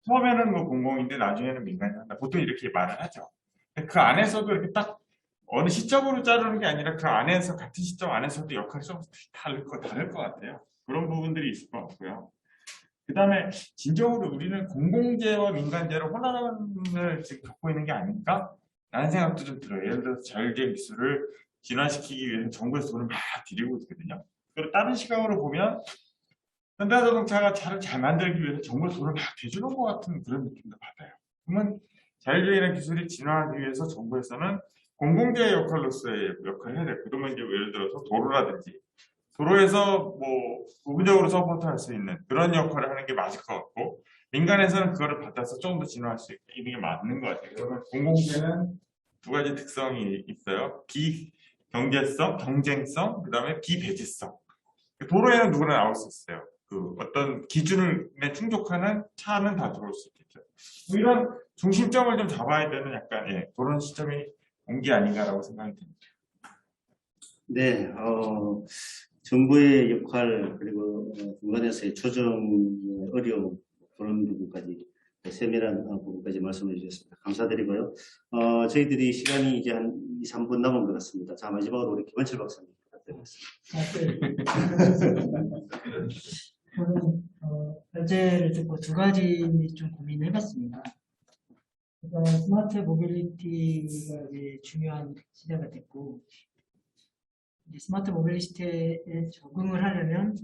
처음에는 뭐 공공인데 나중에는 민간이 한다. 보통 이렇게 말을 하죠. 그 안에서도 이렇게 딱 어느 시점으로 자르는 게 아니라 그 안에서 같은 시점 안에서도 역할이 좀 다를 것 같아요. 그런 부분들이 있을 것 같고요. 그 다음에 진정으로 우리는 공공재와 민간재로 혼란을 지금 겪고 있는 게 아닐까? 라는 생각도 좀 들어요. 예를 들어서 자율주행 기술을 진화시키기 위해서 정부에서 돈을 막 들이고 있거든요. 그리고 다른 시각으로 보면 현대자동차가 차를 잘 만들기 위해서 정부에서 돈을 막 대주는 것 같은 그런 느낌도 받아요. 그러면 자율주행이라는 기술이 진화하기 위해서 정부에서는 공공재의 역할로서의 역할을 해야 돼요. 그러면 이제 예를 들어서 도로라든지 도로에서 뭐 부분적으로 서포트할 수 있는 그런 역할을 하는 게 맞을 것 같고 민간에서는 그거를 받아서 좀 더 진화할 수 있는 게 맞는 것 같아요. 그러면 공공재는 두 가지 특성이 있어요. 비경제성, 경쟁성, 그 다음에 비배제성. 도로에는 누구나 나올 수 있어요. 그 어떤 기준에 충족하는 차는 다 들어올 수 있겠죠. 이런 중심점을 좀 잡아야 되는 약간 그런 시점이 온 게 아닌가라고 생각이 듭니다. 네, 정부의 역할 그리고 중간에서의 조정의 어려움 그런 부분까지 세밀한 부분까지 말씀해 주셨습니다. 감사드리고요. 저희들이 시간이 이제 한 2, 3분 남은 것 같습니다. 자, 마지막으로 우리 김원철 박사님 부탁드리겠습니다. 저는 결제를 듣고 두 가지 좀 고민을 해봤습니다. 일단 스마트 모빌리티가 이제 중요한 시대가 됐고, 이제 스마트 모빌리티에 적응을 하려면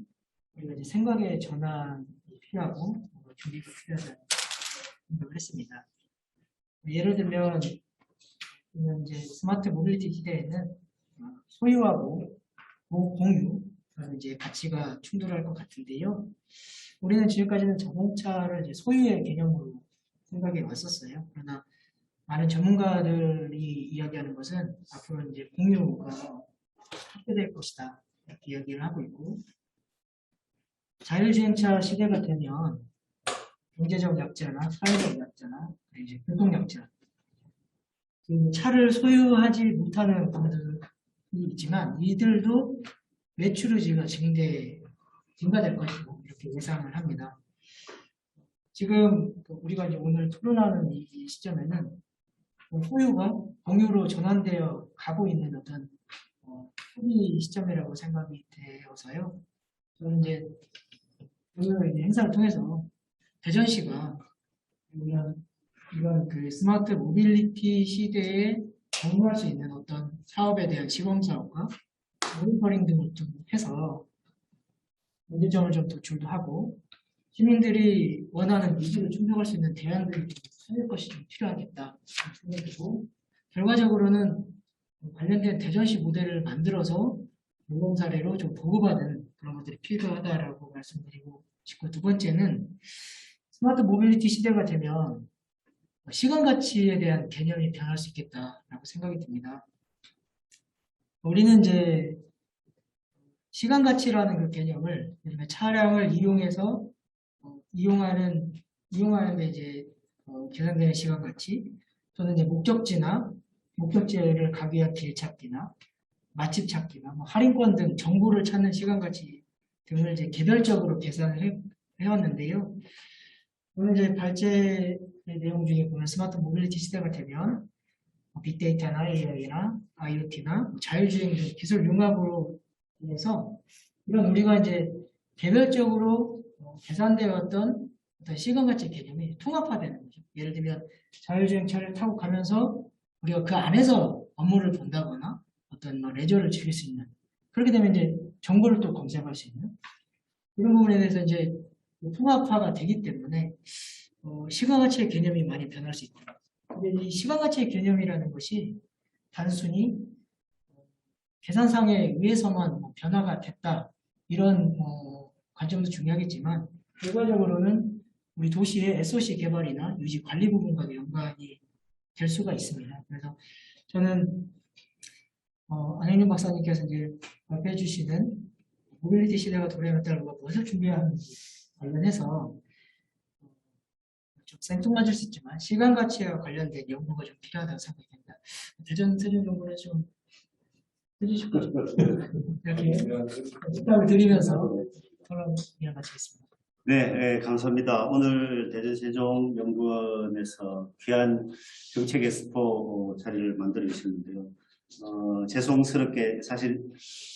우리가 이제 생각의 전환이 필요하고 준비가 필요하다는 생각을 했습니다. 예를 들면 이제 스마트 모빌리티 시대에는 소유하고 공유 이제 가치가 충돌할 것 같은데요. 우리는 지금까지는 자동차를 이제 소유의 개념으로 생각해 왔었어요. 그러나 많은 전문가들이 이야기하는 것은 앞으로 이제 공유가 확대될 것이다 이렇게 이야기를 하고 있고, 자율주행차 시대가 되면 경제적 약자나 사회적 약자나 이제 교통 약자, 그 차를 소유하지 못하는 분들이 있지만 이들도 매출 의지가 증가될 것이고 이렇게 예상을 합니다. 지금 우리가 이제 오늘 토론하는 이 시점에는 소유가 공유로 전환되어 가고 있는 어떤 초기 시점이라고 생각이 되어서요. 저는 이제 오늘 행사를 통해서 대전시가 이런 그 스마트 모빌리티 시대에 적응할 수 있는 어떤 사업에 대한 시범 사업과 모니터링 등을 좀 해서 문제점을 좀 도출도 하고 시민들이 원하는 니즈를 충족할 수 있는 대안들을 살릴 것이 좀 필요하겠다 생각되고, 결과적으로는 관련된 대전시 모델을 만들어서 모범 사례로 좀 보고받은 그런 것들이 필요하다라고 말씀드리고 싶고, 두 번째는 스마트 모빌리티 시대가 되면 시간 가치에 대한 개념이 변할 수 있겠다라고 생각이 듭니다. 우리는 이제 시간 가치라는 그 개념을 예를 들면 차량을 이용해서 이용하는데 이제 계산되는 시간 가치, 또는 이제 목적지를 가기 위한 길 찾기나 맛집 찾기나 뭐 할인권 등 정보를 찾는 시간 가치 등을 이제 개별적으로 계산을 해왔는데요. 오늘 이제 발제의 내용 중에 보면 스마트 모빌리티 시대가 되면 빅데이터나 AI나 IoT나 자율주행 등 기술 융합으로 인해서 이런 우리가 이제 개별적으로 계산되었던 어떤 시간 가치 개념이 통합화되는 거죠. 예를 들면 자율주행차를 타고 가면서 우리가 그 안에서 업무를 본다거나 어떤 뭐 레저를 즐길 수 있는, 그렇게 되면 이제 정보를 또 검색할 수 있는 이런 부분에 대해서 이제 통합화가 되기 때문에 시간 가치의 개념이 많이 변할 수 있다. 근데 이 시간 가치의 개념이라는 것이 단순히 계산상에 의해서만 변화가 됐다, 이런 관점도 중요하겠지만, 결과적으로는 우리 도시의 SOC 개발이나 유지 관리 부분과도 연관이 될 수가 있습니다. 그래서 저는 안영준 박사님께서 이제 발표해 주시는 모빌리티 시대가 도래했다, 우리가 무엇을 준비해야 하는지 관련해서 좀 생뚱맞을 수 있지만 시간 가치와 관련된 연구가 좀 필요하다고 생각합니다. 대전 연구는 좀 해주실 거죠? 이렇게 부탁을 드리면서 토론 이어가겠습니다. 네, 감사합니다. 오늘 대전세종연구원에서 귀한 정책 엑스포 자리를 만들어 주셨는데요. 죄송스럽게 사실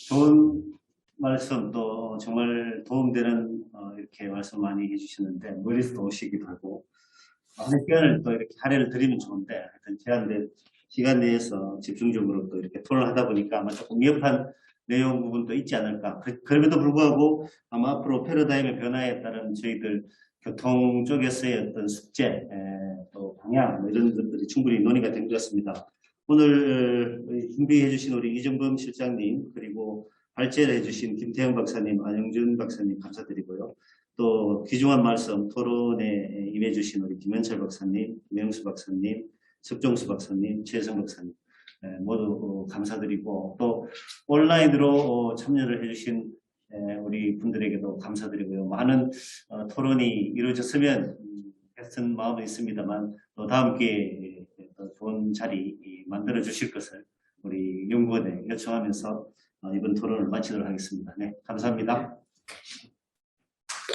좋은 말씀, 또 정말 도움되는 이렇게 말씀 많이 해주셨는데 멀리서도 오시기도 하고 시간을 또 이렇게 할애를 드리면 좋은데, 하여튼 제한된 시간 내에서 집중적으로 또 이렇게 토론하다 보니까 아마 조금 미흡한 내용 부분도 있지 않을까. 그럼에도 불구하고 아마 앞으로 패러다임의 변화에 따른 저희들 교통 쪽에서의 어떤 숙제, 또 방향, 이런 것들이 충분히 논의가 된 것 같습니다. 오늘 준비해 주신 우리 이정범 실장님, 그리고 발제를 해주신 김태형 박사님, 안영준 박사님 감사드리고요. 또 귀중한 말씀 토론에 임해 주신 우리 김현철 박사님, 김영수 박사님, 석종수 박사님, 최성 박사님 모두 감사드리고, 또 온라인으로 참여를 해주신 우리 분들에게도 감사드리고요. 많은 토론이 이루어졌으면 했던 마음은 있습니다만, 또 다음 기회에 좋은 자리 만들어 주실 것을 우리 연구원에 요청하면서 이번 토론을 마치도록 하겠습니다. 네, 감사합니다.